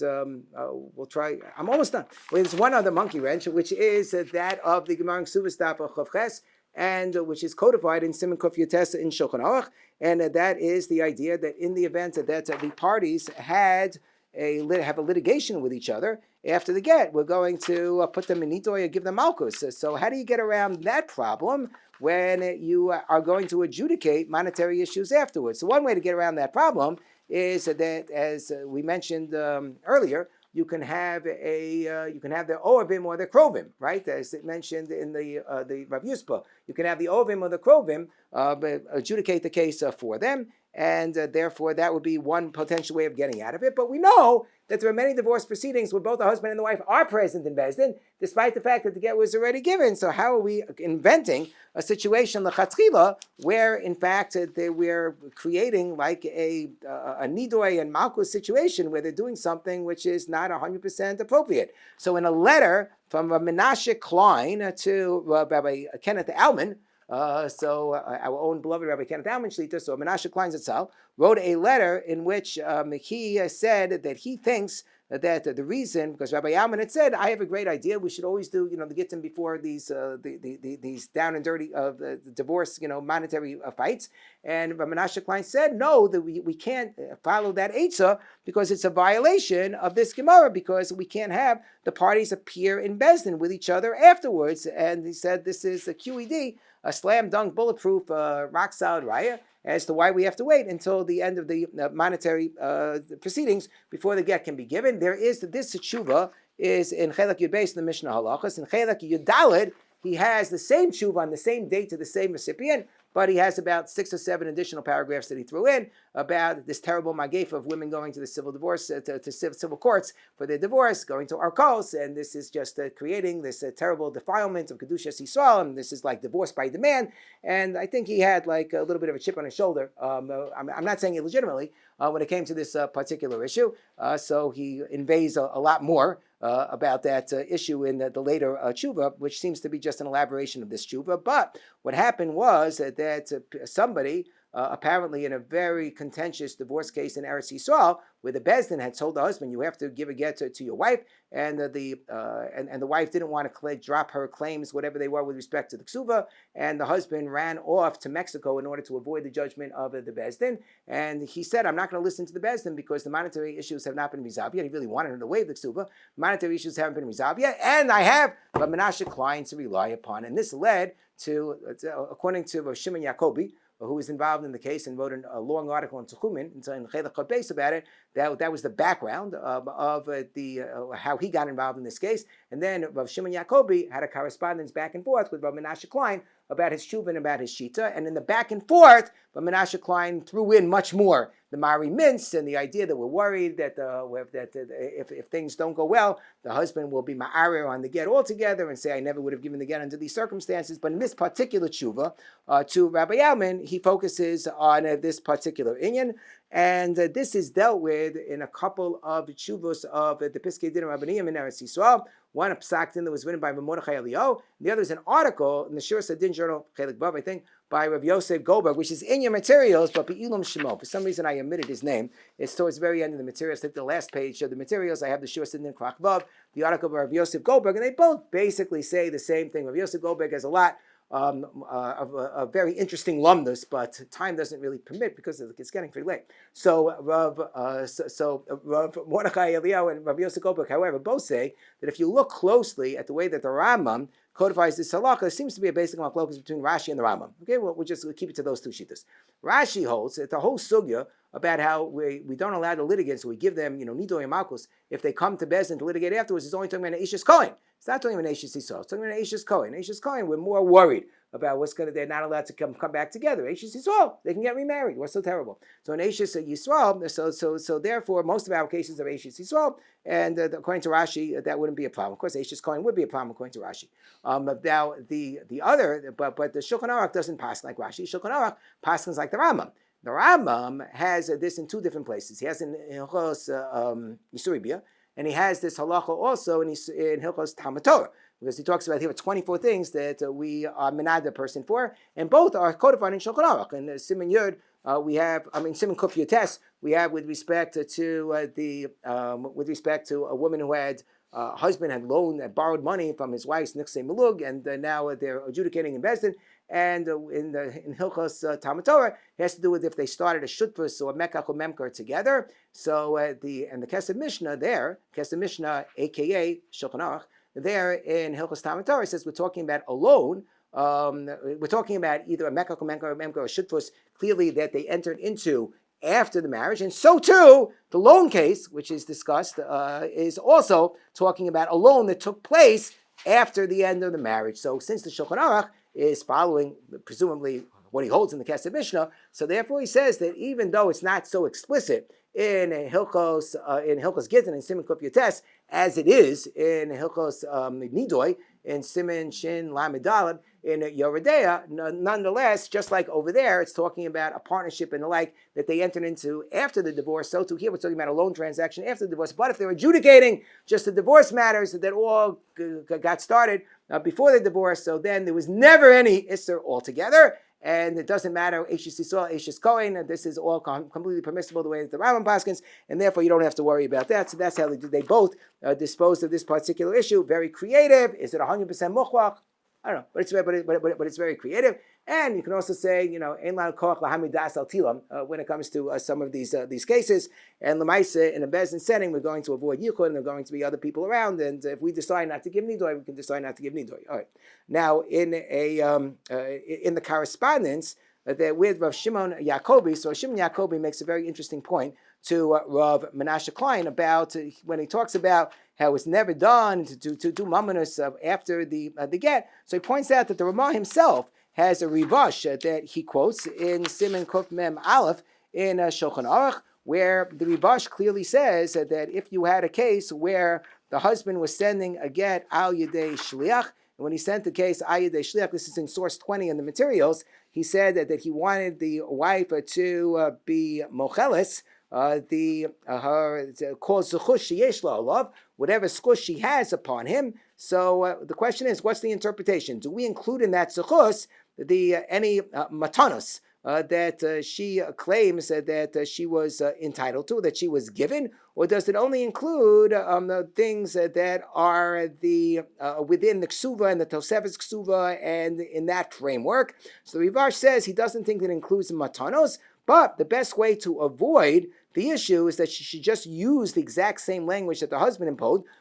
we'll try. I'm almost done. Well, there's one other monkey wrench, which is that of the Gemara Ksuvas Daf Chavches, and which is codified in Siman Kuf Yutes in Shulchan Aruch, and that is the idea that in the event that the parties have a litigation with each other after the get, we're going to put them in nitoy and give them malchus. So how do you get around that problem when you are going to adjudicate monetary issues afterwards? So one way to get around that problem is that, as we mentioned earlier, you can have the Ovim or the Krovim, right? As it mentioned in the Rav Yuspa, you can have the Ovim or the Krovim adjudicate the case for them, and therefore that would be one potential way of getting out of it. But we know that there are many divorce proceedings where both the husband and the wife are present in Beis Din, despite the fact that the get was already given. So how are we inventing a situation l'chatchila where, in fact, we're creating like a nidoy and malchus situation where they're doing something which is not 100% appropriate? So in a letter from Menashe Klein to Rabbi Kenneth Alman, our own beloved Rabbi Kenneth Alman Shlita, so Menashe Klein Zatzal, wrote a letter in which he said that he thinks that the reason, because Rabbi Alman had said, I have a great idea, we should always do, the gittim before these down and dirty divorce, monetary fights. And Rabbi Menashe Klein said, no, that we can't follow that eitzah because it's a violation of this Gemara, because we can't have the parties appear in Beis Din with each other afterwards. And he said this is a QED, a slam dunk, bulletproof, rock solid raya, as to why we have to wait until the end of the monetary proceedings before the get can be given. There is this tshuva is in Chelak Yud Beis in the Mishnah Halachas. In Chelak Yud Daled, he has the same tshuva on the same date to the same recipient, but he has about 6 or 7 additional paragraphs that he threw in about this terrible magef of women going to the civil divorce, to civil courts for their divorce, going to Arkos, and this is just creating this terrible defilement of Kedushas Yisrael, and this is like divorce by demand. And I think he had like a little bit of a chip on his shoulder. I'm not saying it legitimately when it came to this particular issue. So he inveighs a lot more about that issue in the later tshuva, which seems to be just an elaboration of this tshuva. But what happened was that somebody apparently in a very contentious divorce case in Eretz Yisrael, where the Bezdin had told the husband, you have to give a get to your wife, and the wife didn't want to drop her claims, whatever they were, with respect to the ksuva, and the husband ran off to Mexico in order to avoid the judgment of the Bezdin. And he said, I'm not going to listen to the Bezdin because the monetary issues have not been resolved yet. He really wanted her to waive the ksuva. Monetary issues haven't been resolved yet, and I have a Menashe Klein to rely upon. And this led to, according to Rav Shimon Yacobi, who was involved in the case and wrote a long article in Techumin in Chelek Beis about it. That was the background of how he got involved in this case. And then Rav Shimon Yacobi had a correspondence back and forth with Rav Menashe Klein about his tshuva and about his shita. And in the back and forth, Rav Menashe Klein threw in much more. The Mari Mintz and the idea that we're worried that if things don't go well, the husband will be ma'arer on the get altogether and say, I never would have given the get under these circumstances. But in this particular tshuva to Rabbi Yalman, he focuses on this particular inyan. And this is dealt with in a couple of tshuvos of the Piskei Din Rabbaniyim in Eretz Yisrael. One, a psak din that was written by Mordechai Eliyahu. The other is an article in the Shir Sadin Journal, Chelik Vav, I think, by Rav Yosef Goldberg, which is in your materials, but Be'ilum Shemo. For some reason, I omitted his name. It's towards the very end of the materials. Take the last page of the materials. I have the Shir Sadin Klach Vav, the article by Rav Yosef Goldberg, and they both basically say the same thing. Rav Yosef Goldberg has a lot of a very interesting lumdus, but time doesn't really permit because it's getting pretty late. So Rav Mordechai Eliyahu and Rav Yosef Goldberg, however, both say that if you look closely at the way that the Rambam codifies this halakha, there seems to be a basic machlokas between Rashi and the Rambam. Okay, we'll just keep it to those two shittas. Rashi holds that the whole sugya about how we don't allow the litigants, so we give them, nidoy and malchus, if they come to Bezdin to litigate afterwards, it's only talking about an Eishes Kohen. It's not talking about Eishes Yisrael. It's talking about Eishes Kohen. Eishes Kohen, we're more worried about they're not allowed to come back together. Eishes Yisrael, they can get remarried. What's so terrible? So in Eishes Yisrael, so therefore, most of our cases are Eishes Yisrael, and according to Rashi, that wouldn't be a problem. Of course, Eishes Kohen would be a problem according to Rashi. Now, the other, but the Shulchan Aruch doesn't pass like Rashi. Shulchan Aruch passes like the Rambam. The Rambam has this in two different places. He has in Hilchos Yisuribia, and he has this halacha also in Hilchos Talmud Torah, because he talks about here 24 things that we are menad the person for, and both are codified in Shulchan Aruch. In Siman Yud, Siman Kuf Yotes, we have with respect to a woman who had husband had borrowed money from his wife's nichsei milug, and now they're adjudicating in Bezdin. And in Hilchos Talmud Torah, it has to do with if they started a shutfus or a mekach or memker together. So the Kesef Mishnah there, Kesef Mishnah, aka Shulchan Aruch, there in Hilchos Talmud Torah says we're talking about a loan. We're talking about either a mekach or memker or a shutfus, clearly that they entered into after the marriage, and so too the loan case, which is discussed, is also talking about a loan that took place after the end of the marriage. So since the Shulchan Aruch is following presumably what he holds in the Kesef Mishnah, so therefore he says that even though it's not so explicit in Hilchos Gittin and Siman Kuf Yotes as it is in Hilchos Nidoy in Siman Shin Lamed Daled in Yoredeya, nonetheless, just like over there, it's talking about a partnership and the like that they entered into after the divorce. So too here we're talking about a loan transaction after the divorce. But if they're adjudicating just the divorce matters that all got started before the divorce, so then there was never any Isser altogether. And it doesn't matter, Eishes Yisrael, Eishes Kohen, this is all completely permissible the way that the Rambam paskins, and therefore you don't have to worry about that. So that's how they both disposed of this particular issue. Very creative. Is it 100% muchwach? I don't know, but it's very creative. And you can also say, ein lan koach lahamidas al tilam when it comes to some of these cases. And lemaisa in a bezin setting, we're going to avoid yichud, and there are going to be other people around. And if we decide not to give nidoy, we can decide not to give nidoy. All right. Now, in the correspondence that with Rav Shimon Yacobi, so Shimon Yacobi makes a very interesting point to Rav Menashe Klein about when he talks about how it's never done to do mamonus after the get. So he points out that the Ramah himself has a rivash that he quotes in Siman Kuf Mem Aleph in Shulchan Aruch, where the rivash clearly says that if you had a case where the husband was sending a get al yedei shliach, and when he sent the case al yedei shliach, this is in source 20 in the materials, he said that he wanted the wife to be mocheles, her called zuchush sheyesh la alav, whatever skush she has upon him. So the question is, what's the interpretation? Do we include in that zuchus any matanos, that she claims that she was entitled to, that she was given, or does it only include the things that are the within the ksuva and the Tosefes ksuva and in that framework? So the Rivash says he doesn't think it includes matanos, but the best way to avoid the issue is that she should just use the exact same language that the husband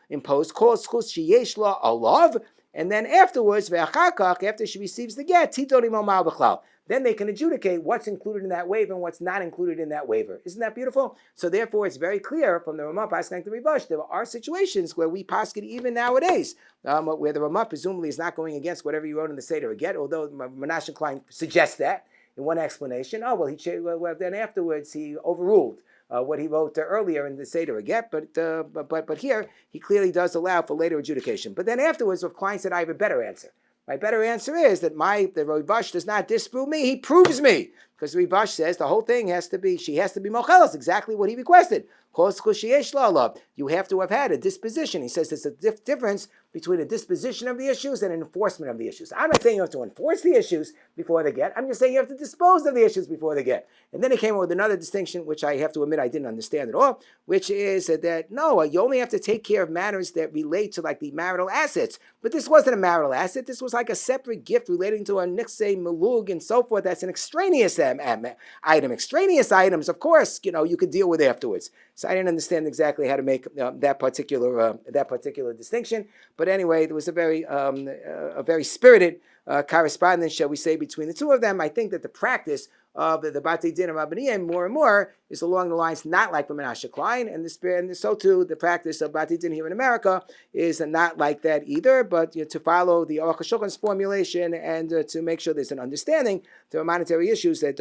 imposed, kol schus sheyesh la alav, and then afterwards, after she receives the get, titonim omal b'chlal. Then they can adjudicate what's included in that waiver and what's not included in that waiver. Isn't that beautiful? So therefore, it's very clear from the Ramah Paskin to Rivash, there are situations where we paskin even nowadays, where the Ramah presumably is not going against whatever you wrote in the Seder Get, although Menashe Klein suggests that in one explanation. Oh, well, then afterwards he overruled what he wrote earlier in the Seder Get, but here he clearly does allow for later adjudication. But then afterwards, if Klein said, I have a better answer. My better answer is that the Rivash does not disprove me, he proves me. Because the Rivash says the whole thing has to be, she has to be mochelas, exactly what he requested. You have to have had a disposition. He says there's a difference between a disposition of the issues and an enforcement of the issues. I'm not saying you have to enforce the issues before they get. I'm just saying you have to dispose of the issues before they get. And then he came up with another distinction, which I have to admit I didn't understand at all, which is that no, you only have to take care of matters that relate to like the marital assets. But this wasn't a marital asset. This was like a separate gift relating to a niksei, melug, and so forth. That's an extraneous item. Extraneous items, of course, you could deal with afterwards. So I didn't understand exactly how to make that particular distinction. But anyway, there was a very spirited correspondence, shall we say, between the two of them. I think that the practice of the Batei Din of Rabbaniyim more and more is along the lines not like Menashe Klein, and so too the practice of Batei Din here in America is not like that either. But to follow the Aruch HaShulchan's formulation and to make sure there's an understanding to monetary issues that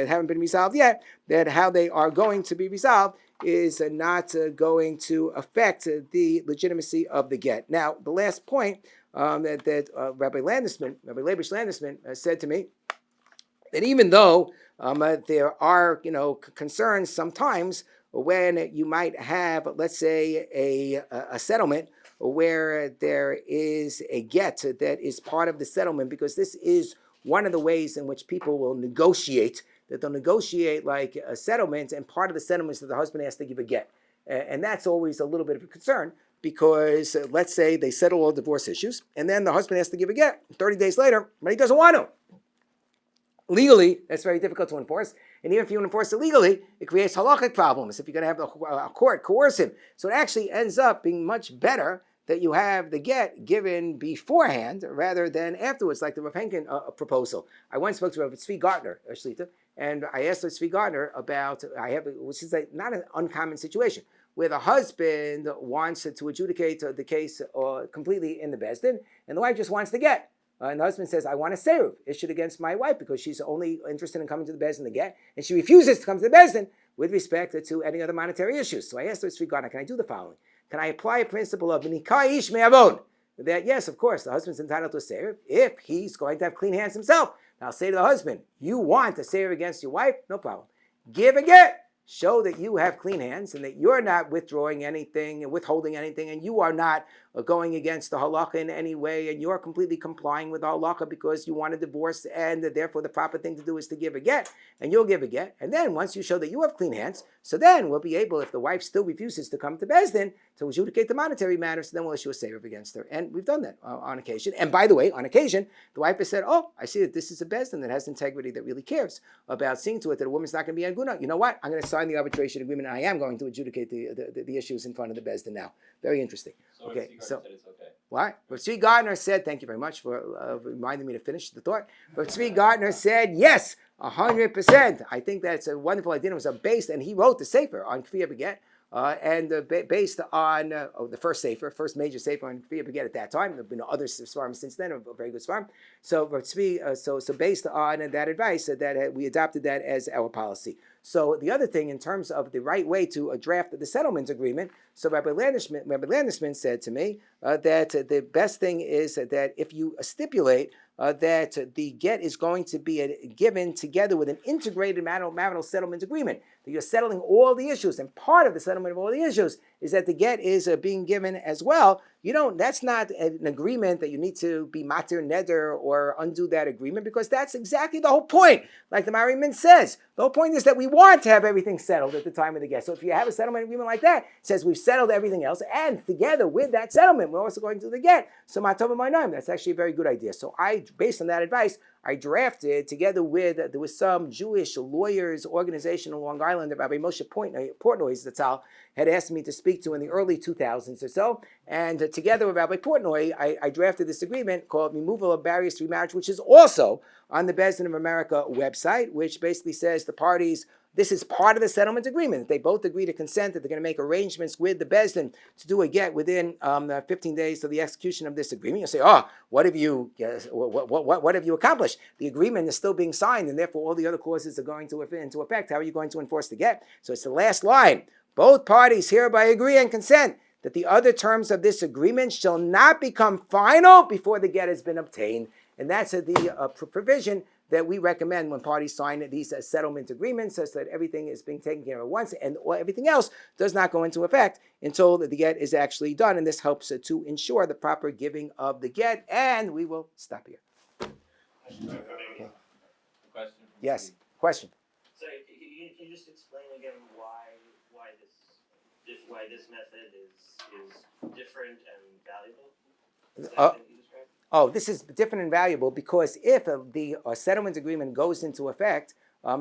haven't been resolved yet, that how they are going to be resolved is not going to affect the legitimacy of the get. Now, the last point that Rabbi Leibish Landesman said to me, that even though there are concerns sometimes when you might have, let's say, a settlement where there is a get that is part of the settlement, because this is one of the ways in which people will negotiate, that they'll negotiate like a settlement, and part of the settlement is that the husband has to give a get. And that's always a little bit of a concern, because let's say they settle all divorce issues, and then the husband has to give a get 30 days later, but he doesn't want to. Legally, that's very difficult to enforce. And even if you enforce it legally, it creates halachic problems if you're going to have a court coerce him. So it actually ends up being much better that you have the get given beforehand rather than afterwards, like the Rav Henkin proposal. I once spoke to Rav Tzvi Gartner, Shlita, and I asked Rav Tzvi Gartner about, which is not an uncommon situation, where the husband wants to adjudicate the case completely in the Beis Din, and the wife just wants to get. And the husband says, I want a seruv issued against my wife because she's only interested in coming to the Beis Din to get, and she refuses to come to the Beis Din with respect to any other monetary issues. So I asked Tzvi Gartner, can I do the following? Can I apply a principle of nikah ish me'avon? That yes, of course, the husband's entitled to a seruv if he's going to have clean hands himself. Now I'll say to the husband, you want a seruv against your wife? No problem. Give a get. Show that you have clean hands and that you're not withdrawing anything and withholding anything, and you are not going against the halacha in any way, and you're completely complying with the halacha because you want a divorce, and therefore the proper thing to do is to give a get, and you'll give a get. And then once you show that you have clean hands, so then we'll be able, if the wife still refuses to come to Beis Din to adjudicate the monetary matters, then we'll issue a seruv against her. And we've done that on occasion. And by the way, on occasion, the wife has said, oh, I see that this is a Beis Din that has integrity, that really cares about seeing to it that a woman's not going to be anguna. You know what? I'm going to sign the arbitration agreement, and I am going to adjudicate the issues in front of the Beis Din now. Very interesting. So okay, so said it's okay. What? But Tzvi Gardner said, thank you very much for reminding me to finish the thought. But Tzvi Gardner said, yes, 100%. I think that's a wonderful idea. It was based, and he wrote the sefer on Kfiyah Beget, based on the first major sefer on Kfiyah Beget at that time. There have been other svarim since then, a very good svarim. So based on that advice, that we adopted that as our policy. So the other thing, in terms of the right way to draft the settlement agreement, so Rabbi Landesman said to me that the best thing is that if you stipulate that the get is going to be given together with an integrated marital settlement agreement, that you're settling all the issues, and part of the settlement of all the issues is that the get is being given as well, That's not an agreement that you need to be matir neder or undo that agreement, because that's exactly the whole point. Like the Marimin says, the whole point is that we want to have everything settled at the time of the get. So if you have a settlement agreement like that, it says we've settled everything else, and together with that settlement, we're also going to the get. So matov ma'anoim, that's actually a very good idea. So based on that advice, I drafted together with, there was some Jewish lawyers organization in Long Island that Rabbi Moshe Portnoy Zatzal had asked me to speak to in the early 2000s or so. And together with Rabbi Portnoy, I drafted this agreement called Removal of Barriers to Remarriage, which is also on the Beis Din of America website, which basically says the parties, this is part of the settlement agreement. They both agree to consent that they're going to make arrangements with the Beis Din to do a get within 15 days of the execution of this agreement. You say, what have you accomplished? The agreement is still being signed, and therefore all the other clauses are going to into effect. How are you going to enforce the get? So it's the last line. Both parties hereby agree and consent that the other terms of this agreement shall not become final before the get has been obtained. And that's the provision that we recommend when parties sign these settlement agreements, such that everything is being taken care of at once, and everything else does not go into effect until the get is actually done. And this helps to ensure the proper giving of the get. And we will stop here. Okay. Question? Yes. Question. So can you just explain again why this method is different and valuable? Is that what you described? This is different and valuable because if the settlement agreement goes into effect,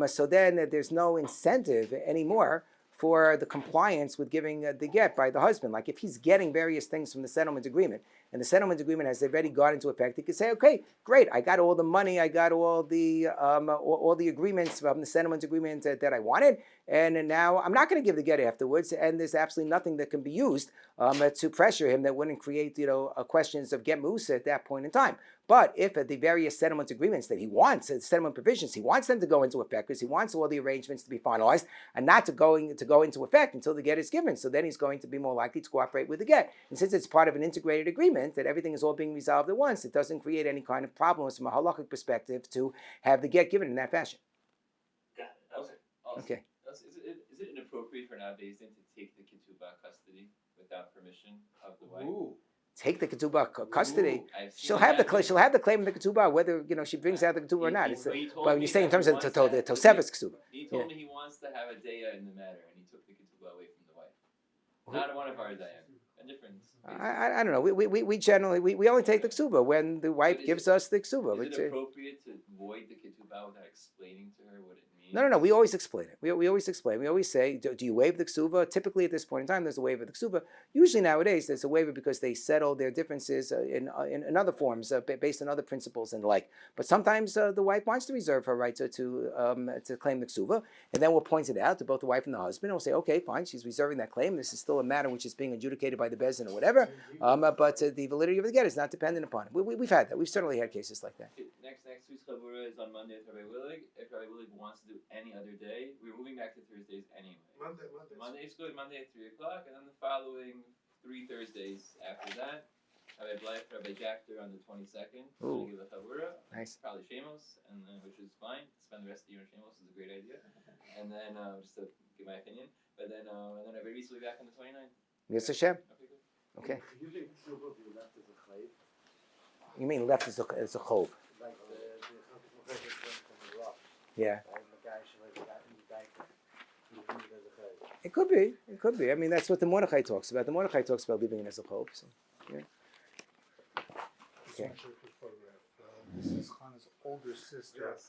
so then there's no incentive anymore for the compliance with giving the get by the husband. Like if he's getting various things from the settlement agreement, and the settlement agreement has already gone into effect, he could say, okay, great, I got all the money, I got all the agreements from the settlement agreement that I wanted, and now I'm not going to give the get afterwards, and there's absolutely nothing that can be used to pressure him that wouldn't create questions of get moose at that point in time. But if the various settlement agreements that he wants, the settlement provisions, he wants them to go into effect because he wants all the arrangements to be finalized and not to go into effect until the get is given. So then he's going to be more likely to cooperate with the get. And since it's part of an integrated agreement that everything is all being resolved at once, it doesn't create any kind of problems from a halakhic perspective to have the get given in that fashion. Got it. Okay. Is it inappropriate for an Beis Din to take the ketubah custody without permission of the wife? Ooh. Take the ketubah custody. I've seen She'll have that. the claim of the ketubah, whether she brings out the ketubah or not. But you say in terms of the Tosefet's ketubah. He told me he wants to have a daya in the matter, and he took the ketubah away from the wife. Not one of our dayan. A different. I don't know. We generally we only take the ketubah when the wife gives us the ketubah. Is it appropriate to void the ketubah without explaining to her what it means? No. We always explain it. We always explain. We always say, do you waive the ketubah? Typically, at this point in time, there's a waiver of the ketubah. Usually nowadays, there's a waiver because they settle their differences in other forms based on other principles and the like. But sometimes the wife wants to reserve her right to claim the ketubah, and then we'll point it out to both the wife and the husband. And we'll say, okay, fine, she's reserving that claim. This is still a matter which is being adjudicated by the Beis Din or whatever. But the validity of the get is not dependent upon it. We've had that. We've certainly had cases like that. Next week's chavura is on Monday with Rabbi Willig. If Rabbi Willig wants to do any other day, we're moving back to Thursdays anyway. Monday's good. Monday at 3:00, and then the following 3 Thursdays after that, Rabbi Blythe, Rabbi Gachter on the 22nd. Ooh. Give a chavura. Nice. Probably Shemos, and then which is fine. Spend the rest of the year in Shemos is a great idea. And then just to give my opinion, but then Rabbi Reiss will be back on the 29th. Yes, Hashem. Okay, good. Okay. Usually ketubah will be left as a chayv. You mean left as a chov? Like the from the rock. Yeah. Right? The guy should have got in the guy. You leave it as a chayv. It could be. It could be. I mean, that's what the Mordechai talks about. The Mordechai talks about leaving it as a chov. So, yeah. Okay. This is Chana's older sister. Yes.